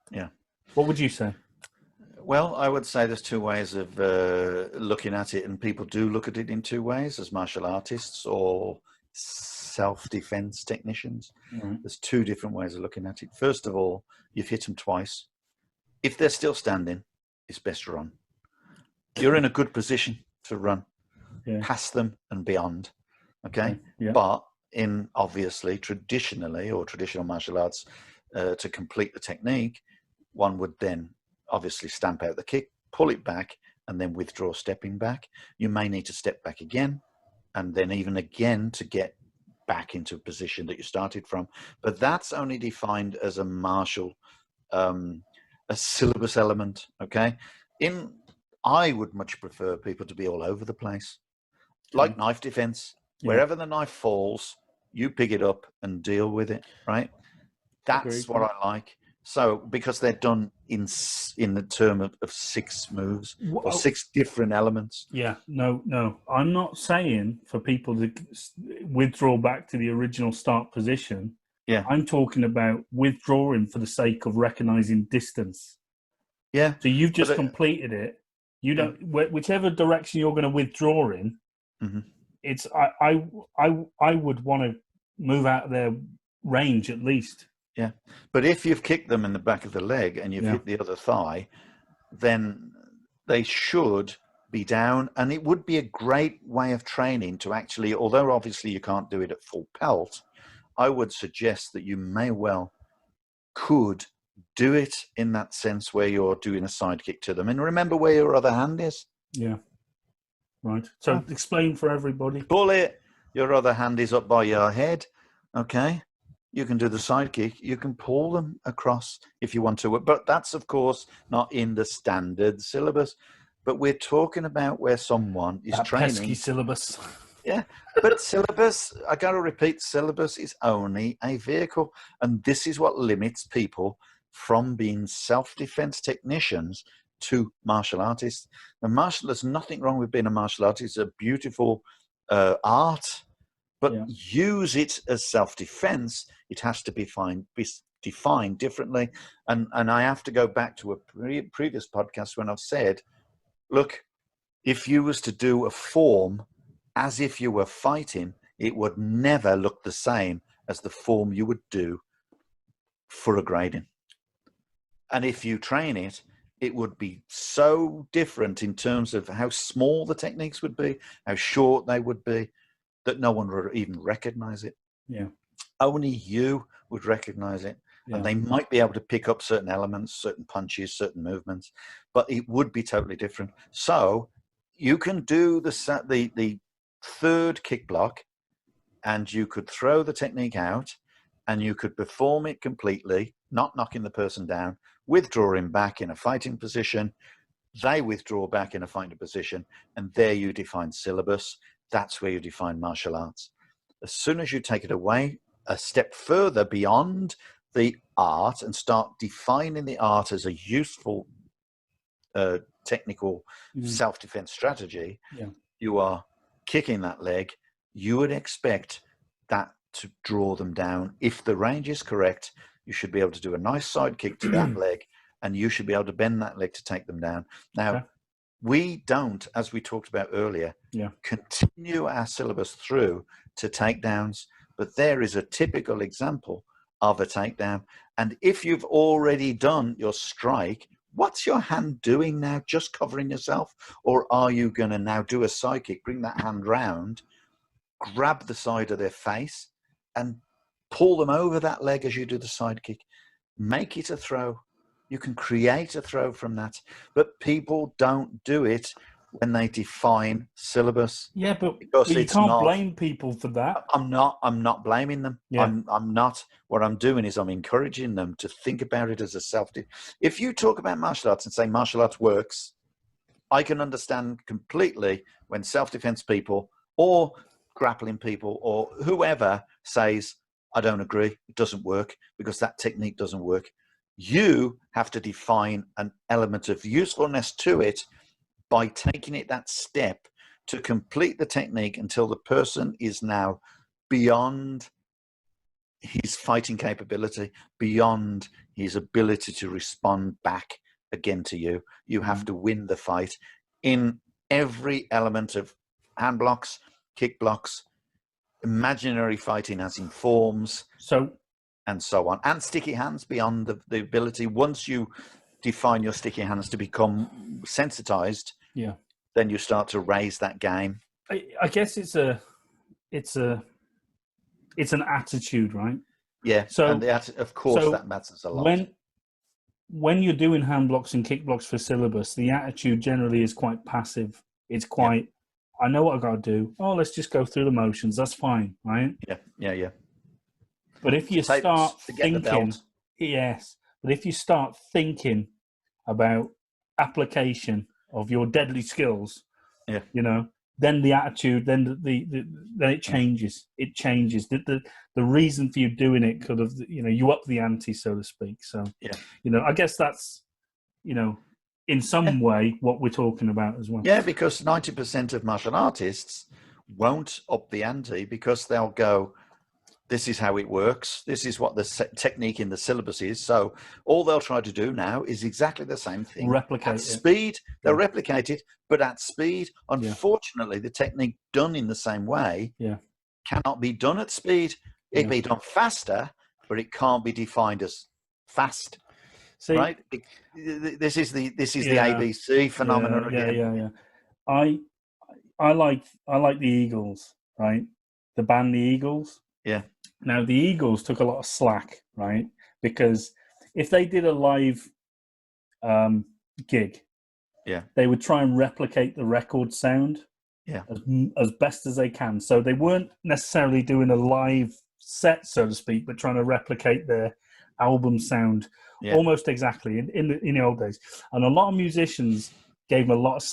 Yeah. What would you say? Well, I would say there's 2 ways of looking at it, and people do look at it in 2 ways as martial artists or self-defense technicians. There's 2 different ways of looking at it. First of all, you've hit them twice. If they're still standing, it's best to run. You're in a good position to run past them and beyond. Okay. Yeah. But obviously traditional martial arts, to complete the technique, one would then obviously stamp out the kick, pull it back, and then withdraw stepping back. You may need to step back again, and then even again to get back into a position that you started from. But that's only defined as a martial, a syllabus element, okay? I would much prefer people to be all over the place. Like knife defense. Wherever the knife falls, you pick it up and deal with it, right? That's what I like. So because they're done in the term of 6 moves or 6 different elements. Yeah, no. I'm not saying for people to withdraw back to the original start position. Yeah. I'm talking about withdrawing for the sake of recognizing distance. Yeah. So you've just completed it. You don't, whichever direction you're going to withdraw in. Mm-hmm. It's I would want to move out of their range at least. Yeah, but if you've kicked them in the back of the leg and you've hit the other thigh, then they should be down. And it would be a great way of training to actually, although obviously you can't do it at full pelt, I would suggest that you could do it in that sense where you're doing a side kick to them. And remember where your other hand is. Yeah. Right. So explain for everybody. Pull it. Your other hand is up by your head. Okay. You can do the side kick. You can pull them across if you want to. But that's, of course, not in the standard syllabus. But we're talking about where someone is training. Pesky syllabus. Yeah. But syllabus, I got to repeat, syllabus is only a vehicle. And this is what limits people from being self-defense technicians to martial artists. There's nothing wrong with being a martial artist. It's a beautiful art. But use it as self-defense. It has to be defined differently. And I have to go back to a previous podcast when I've said, look, if you was to do a form as if you were fighting, it would never look the same as the form you would do for a grading. And if you train it, it would be so different in terms of how small the techniques would be, how short they would be, that no one would even recognize it. Yeah. Only you would recognize it. Yeah. And they might be able to pick up certain elements, certain punches, certain movements, but it would be totally different. So you can do the third kick block and you could throw the technique out and you could perform it completely, not knocking the person down, withdrawing back in a fighting position. They withdraw back in a fighting position, and there you define syllabus. That's where you define martial arts. As soon as you take it away a step further beyond the art and start defining the art as a useful technical self-defense strategy, you are kicking that leg. You would expect that to draw them down. If the range is correct, you should be able to do a nice side kick to that leg, and you should be able to bend that leg to take them down. Now, we don't, as we talked about earlier, continue our syllabus through to takedowns, but there is a typical example of a takedown. And if you've already done your strike, what's your hand doing now? Just covering yourself? Or are you going to now do a side kick, bring that hand round, grab the side of their face, and pull them over that leg as you do the side kick? Make it a throw. You can create a throw from that, but people don't do it when they define syllabus. Yeah, but you can't blame people for that. I'm not blaming them. Yeah. I'm not. What I'm doing is I'm encouraging them to think about it as a if you talk about martial arts and say martial arts works, I can understand completely when self-defense people or grappling people or whoever says, I don't agree, it doesn't work because that technique doesn't work. You have to define an element of usefulness to it by taking it that step to complete the technique until the person is now beyond his fighting capability, beyond his ability to respond back again to you. You have to win the fight in every element of hand blocks, kick blocks, imaginary fighting as in forms. And so on. And sticky hands beyond the ability. Once you define your sticky hands to become sensitized, then you start to raise that game. I guess it's an attitude, right? Yeah. So, and of course, that matters a lot. When you're doing hand blocks and kick blocks for syllabus, the attitude generally is quite passive. It's quite, I know what I got to do. Oh, let's just go through the motions. That's fine, right? Yeah. But if you start thinking, but if you start thinking about application of your deadly skills, then the attitude, then then it changes. It changes. The reason for you doing it could have, you up the ante, so to speak. So, I guess that's, in some way what we're talking about as well. Yeah, because 90% of martial artists won't up the ante because they'll go, this is how it works. This is what the technique in the syllabus is. So all they'll try to do now is exactly the same thing. Replicate at speed. They'll replicate it, but at speed. Unfortunately, the technique done in the same way cannot be done at speed. It can be done faster, but it can't be defined as fast. See, right? This is the ABC phenomenon again. I like the Eagles, right? The band, the Eagles. Yeah. Now, the Eagles took a lot of slack, right? Because if they did a live gig, they would try and replicate the record sound as best as they can. So they weren't necessarily doing a live set, so to speak, but trying to replicate their album sound almost exactly in the old days. And a lot of musicians gave them a lot of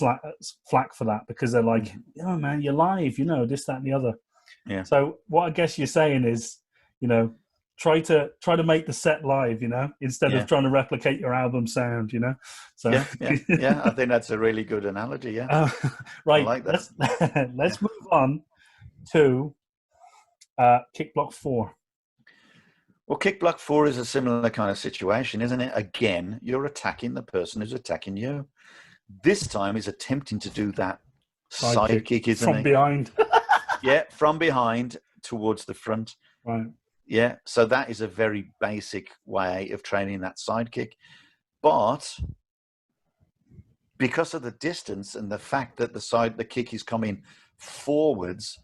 flack for that because they're like, oh, man, you're live, this, that, and the other. Yeah. So what I guess you're saying is, try to make the set live, instead of trying to replicate your album sound, So yeah. I think that's a really good analogy. Yeah. Right. I like that. Let's move on to kick block 4. Well, kick block 4 is a similar kind of situation, isn't it? Again, you're attacking the person who's attacking you. This time he's attempting to do that side kick, isn't he? From behind. Yeah, from behind towards the front. Right. Yeah, so that is a very basic way of training that side kick. But because of the distance and the fact that the kick is coming forwards,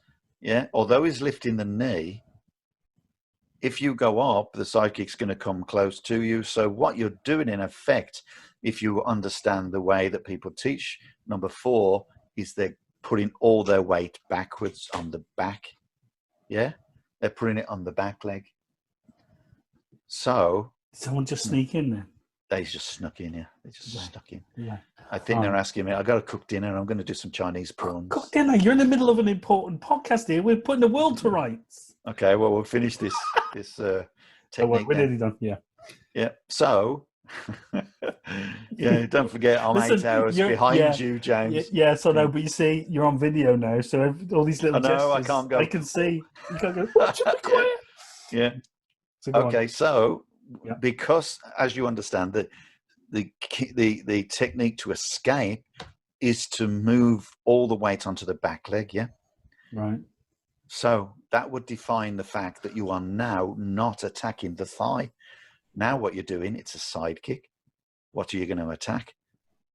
although he's lifting the knee, if you go up, the side kick's going to come close to you. So what you're doing in effect, if you understand the way that people teach number 4, is they're putting all their weight backwards on the back. Yeah, they're putting it on the back leg. So someone just sneak in there. They just snuck in. Yeah, they just snuck in. Yeah, I think they're asking me. I got to cook dinner. I'm going to do some Chinese prawns. Cook dinner. You're in the middle of an important podcast here. We're putting the world to rights. Okay, well we'll finish this technique. We're nearly done. Yeah. Yeah. So. Don't forget I'm 8 hours behind you, James. So no, but you see, you're on video now, so all these little gestures, I can't go. I can see. You can't go. Oh, should be quiet. Yeah. So okay, so because, as you understand, the technique to escape is to move all the weight onto the back leg. Yeah. Right. So that would define the fact that you are now not attacking the thigh. Now what you're doing, it's a side kick. What are you going to attack?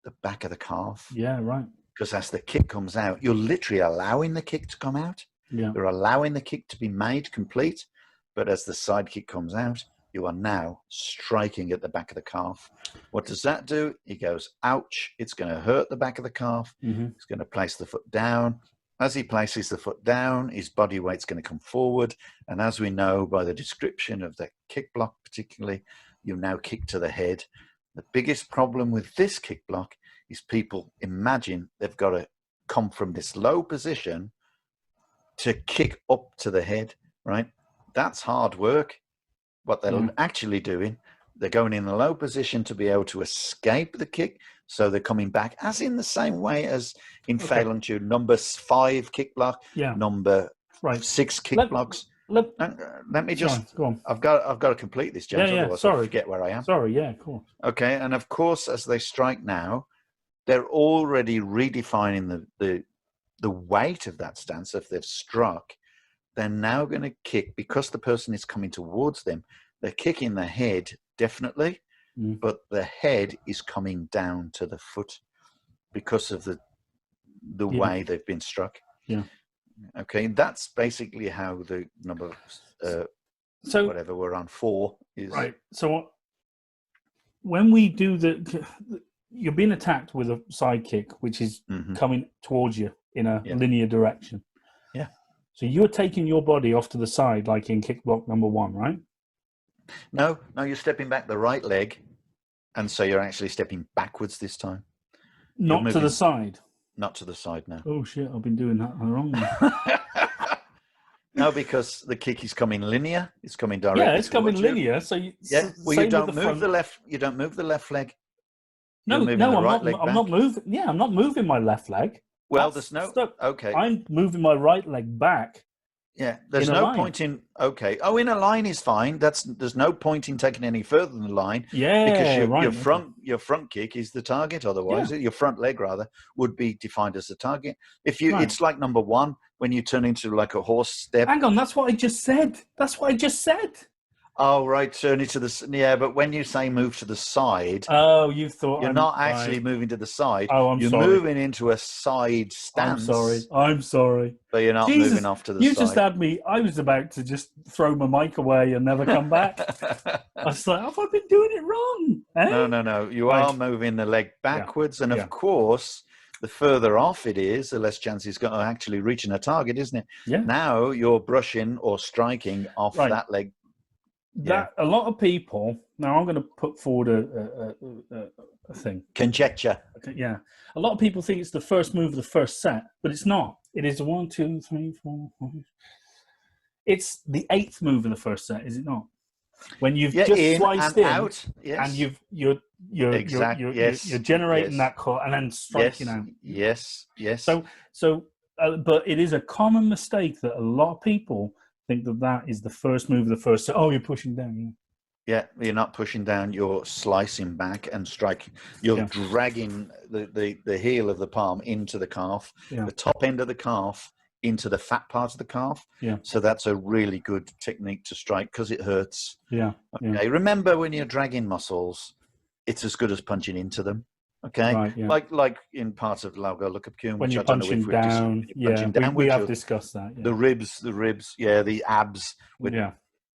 The back of the calf. Yeah, right. Because as the kick comes out, you're literally allowing the kick to come out. Yeah. You're allowing the kick to be made complete. But as the side kick comes out, you are now striking at the back of the calf. What does that do? He goes, ouch. It's going to hurt the back of the calf. Mm-hmm. He's going to place the foot down. As he places the foot down, his body weight's going to come forward. And as we know by the description of the kick block particularly, you now kick to the head. The biggest problem with this kick block is people imagine they've got to come from this low position to kick up to the head, right? That's hard work. What they're actually doing, they're going in a low position to be able to escape the kick. So they're coming back, as in the same way as in Fail on Tune, number 5 kick block, number 6 kick blocks. Let me just go on. I've got to complete this, James. Otherwise I'll forget where I am. Sorry, cool. Okay, and of course, as they strike now, they're already redefining the weight of that stance. If they've struck, they're now going to kick, because the person is coming towards them. They're kicking the head definitely, but the head is coming down to the foot because of the way they've been struck. Yeah. Okay, that's basically how the number, so whatever we're on 4 is. Right. So when we do you're being attacked with a side kick, which is coming towards you in a linear direction. Yeah. So you're taking your body off to the side, like in kick block number 1, right? No, you're stepping back the right leg, and so you're actually stepping backwards this time. Not to the side. not to the side now. Oh shit! I've been doing that wrong. No, because the kick is coming linear. It's coming directly. Yeah, it's coming towards you. linear. So you, Well, you don't move the left. You don't move the left leg. No, I'm not moving. Yeah, I'm not moving my left leg. Well, there's no. Okay. I'm moving my right leg back. Yeah, there's no point in. Okay. Oh, in a line is fine. There's no point in taking any further than the line. Yeah, because your front kick is the target. Otherwise, your front leg rather would be defined as the target. If you, it's like number one when you turn into like a horse step. Hang on, that's what I just said. Oh, right, turn it to the... Yeah, but when you say move to the side... Oh, you thought... You're not actually moving to the side. Oh, You're moving into a side stance. I'm sorry. But you're not moving off to the side. You just had me... I was about to just throw my mic away and never come back. I was like, have I been doing it wrong? Eh? No. You are moving the leg backwards. And, of course, the further off it is, the less chance it's got of actually reaching a target, isn't it? Yeah. Now you're brushing or striking off that leg. That a lot of people. Now I'm going to put forward a thing. Conjecture. Okay, yeah, a lot of people think it's the first move of the first set, but it's not. It is a 1, 2, 3, 4, 5. It's the 8th move of the first set, is it not? When you've just sliced in out, and you're generating that cut and then striking out. Yes. So, but it is a common mistake that a lot of people think that is the first move of the first set. Oh, you're pushing down. Yeah, you're not pushing down. You're slicing back and striking. You're dragging the heel of the palm into the calf, the top end of the calf into the fat part of the calf. Yeah. So that's a really good technique to strike because it hurts. Yeah. Okay. Remember, when you're dragging muscles, it's as good as punching into them. Okay, right, yeah. like in parts of Lau Gar when you're punching down, we have discussed that. Yeah. The ribs, the abs,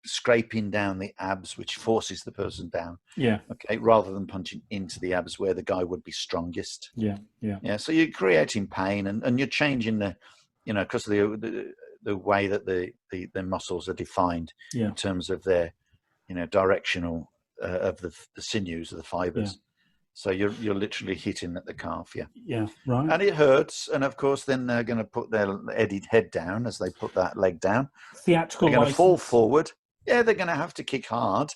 scraping down the abs, which forces the person down. Yeah. Okay, rather than punching into the abs where the guy would be strongest. Yeah. So you're creating pain and you're changing the, because of the way that the muscles are defined in terms of their, directional of the sinews of the fibers. Yeah. So you're literally hitting at the calf, Yeah, right. And it hurts, and of course, then they're going to put their head down as they put that leg down. Theatrical. They're going to fall forward. Yeah, they're going to have to kick hard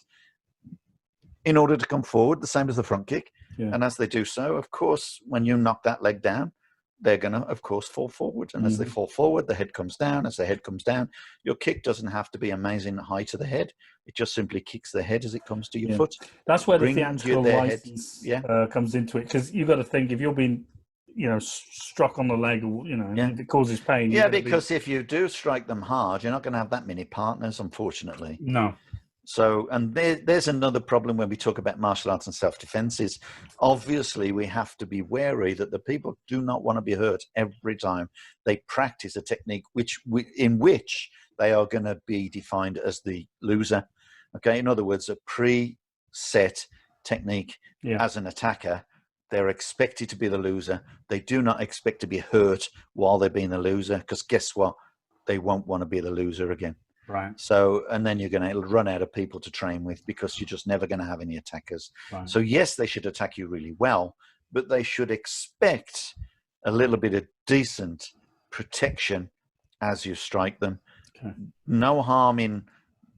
in order to come forward, the same as the front kick. Yeah. And as they do so, of course, when you knock that leg down, they're going to, of course, fall forward. And as they fall forward, the head comes down. As the head comes down, your kick doesn't have to be amazing high to the head. It just simply kicks the head as it comes to your foot. That's where the theatrical license comes into it. Because you've got to think, if you're being, struck on the leg, if it causes pain. Yeah, because if you do strike them hard, you're not going to have that many partners, unfortunately. No. So, and there's another problem when we talk about martial arts and self-defense is obviously we have to be wary that the people do not want to be hurt every time they practice a technique in which they are going to be defined as the loser. Okay, in other words, a pre-set technique as an attacker, they're expected to be the loser. They do not expect to be hurt while they're being the loser, because guess what? They won't want to be the loser again. Right. So, and then you're going to run out of people to train with because you're just never going to have any attackers. Right. So yes, they should attack you really well, but they should expect a little bit of decent protection as you strike them. Okay. No harm in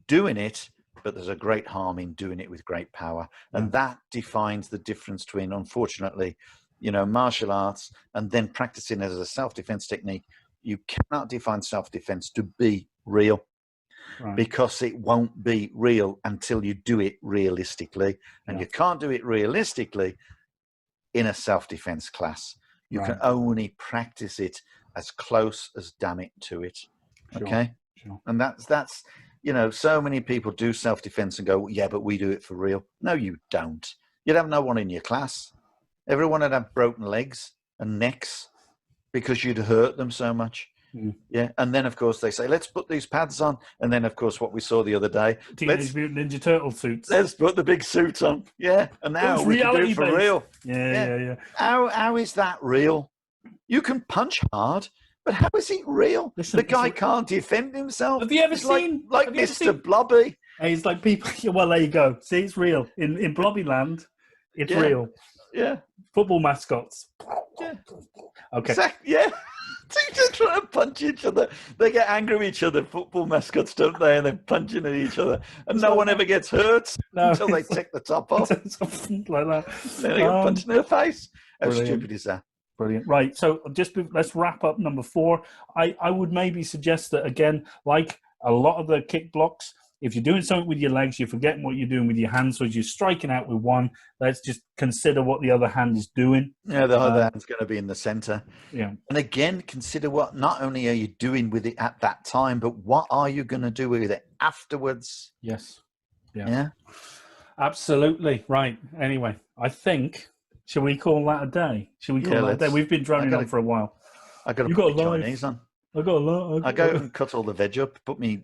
doing it, but there's a great harm in doing it with great power. And that defines the difference between, unfortunately, martial arts and then practicing as a self-defense technique. You cannot define self-defense to be real. Right. Because it won't be real until you do it realistically. And you can't do it realistically in a self-defense class. You can only practice it as close as damn it to it. Okay? Sure. And that's so many people do self-defense and go, yeah, but we do it for real. No, you don't. You'd have no one in your class. Everyone would have broken legs and necks because you'd hurt them so much. Yeah, and then of course they say, let's put these pads on, and then of course what we saw the other day, Teenage Mutant Ninja Turtle suits. Let's put the big suits on. Yeah, and now we can do it for real. Yeah. How is that real? You can punch hard, but how is it real? Listen, the guy can't defend himself. Have you ever seen like Mr. Blobby? He's like people. Well, there you go. See, it's real in Blobby Land. It's real. Yeah. Football mascots. Yeah. Okay. Yeah. They just try to punch each other. They get angry with each other, football mascots, don't they? And they're punching at each other. And no one ever gets hurt until they take the top off. Something like that. Then they get punched in the face. How Brilliant. stupid is that? Brilliant. Right. So let's wrap up number 4. I would maybe suggest that, again, like a lot of the kick blocks, if you're doing something with your legs, you're forgetting what you're doing with your hands. So as you're striking out with one, let's just consider what the other hand is doing. Yeah, the other hand's going to be in the center. Yeah. And again, consider what not only are you doing with it at that time, but what are you going to do with it afterwards? Yes. Yeah. Absolutely. Right. Anyway, I think, shall we call that a day? Shall we call that a day? We've been droning on for a while. I got to put my Chinese on. I got a lot. I go and cut all the veg up, put me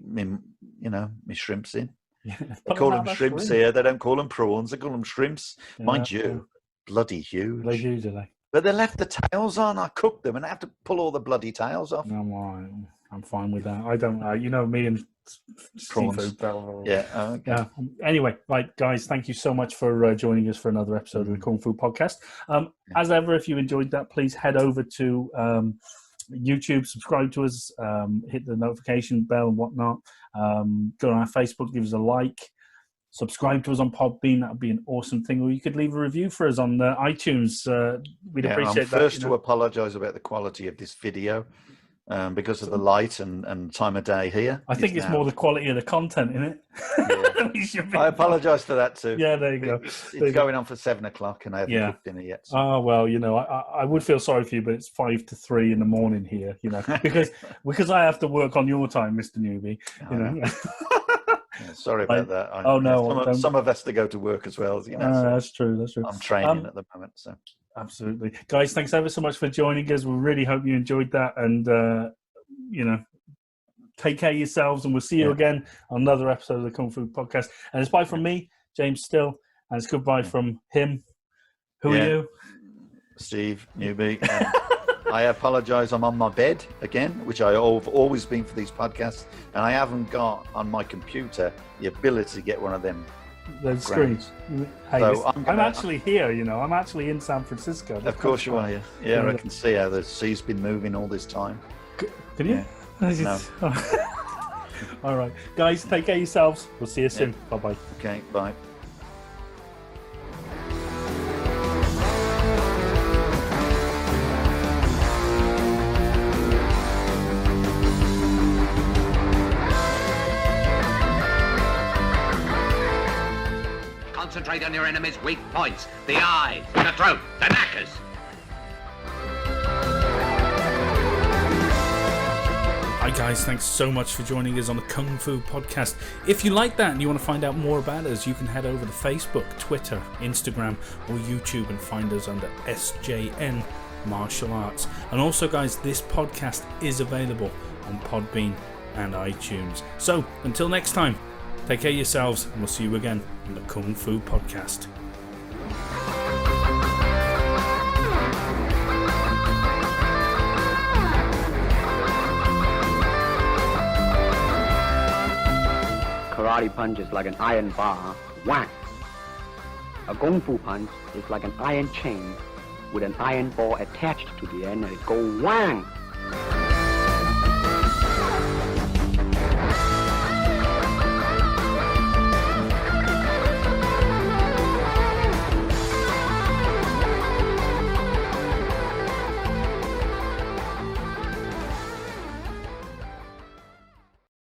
shrimps in. Yeah. They call them shrimps here. They don't call them prawns. They call them shrimps. Yeah, mind you, bloody huge. They're huge, are they? But they left the tails on. I cooked them, and I have to pull all the bloody tails off. No, I'm fine with that. I don't know. You know me and prawns. Yeah. Okay. Yeah. Anyway, right, guys, thank you so much for joining us for another episode of the Kung Fu Podcast. As ever, if you enjoyed that, please head over to YouTube, subscribe to us, hit the notification bell and whatnot. Go on our Facebook, give us a like, subscribe to us on Podbean. That would be an awesome thing. Or you could leave a review for us on iTunes. We'd appreciate that. First, to apologise about the quality of this video because of the light and time of day here. I think it's more the quality of the content, isn't it? Yeah. I apologise for that too. Yeah, there you go. It's going on for 7 o'clock and I haven't cooked dinner yet. So. Oh, well, I would feel sorry for you, but it's 2 to 3 in the morning here, because I have to work on your time, Mr. Newbie, Yeah, sorry about that. Some of us to go to work as well, So that's true. I'm training at the moment, so. Absolutely. Guys, thanks ever so much for joining us. We really hope you enjoyed that, and, take care of yourselves, and we'll see you again on another episode of the Kung Fu Podcast. And it's bye from me, James Still, and it's goodbye from him. Who are you? Steve Newby. I apologise. I'm on my bed again, which I've always been for these podcasts, and I haven't got on my computer the ability to get one of them. Those screens. Hey, so I'm actually here, I'm actually in San Francisco. Of course you are, yeah. I can see how the sea's been moving all this time. Can you? Yeah. No. All right. Guys, take care of yourselves. We'll see you soon. Bye-bye. Okay, bye. Concentrate on your enemy's weak points. The eyes, the throat, the knackers. Hi guys, thanks so much for joining us on the Kung Fu Podcast. If you like that and you want to find out more about us, you can head over to Facebook, Twitter, Instagram or YouTube and find us under SJN Martial Arts. And also guys, this podcast is available on Podbean and iTunes. So until next time, take care of yourselves and we'll see you again on the Kung Fu Podcast. Karate punch is like an iron bar, whack. A Kung Fu punch is like an iron chain with an iron ball attached to the end and it go whang.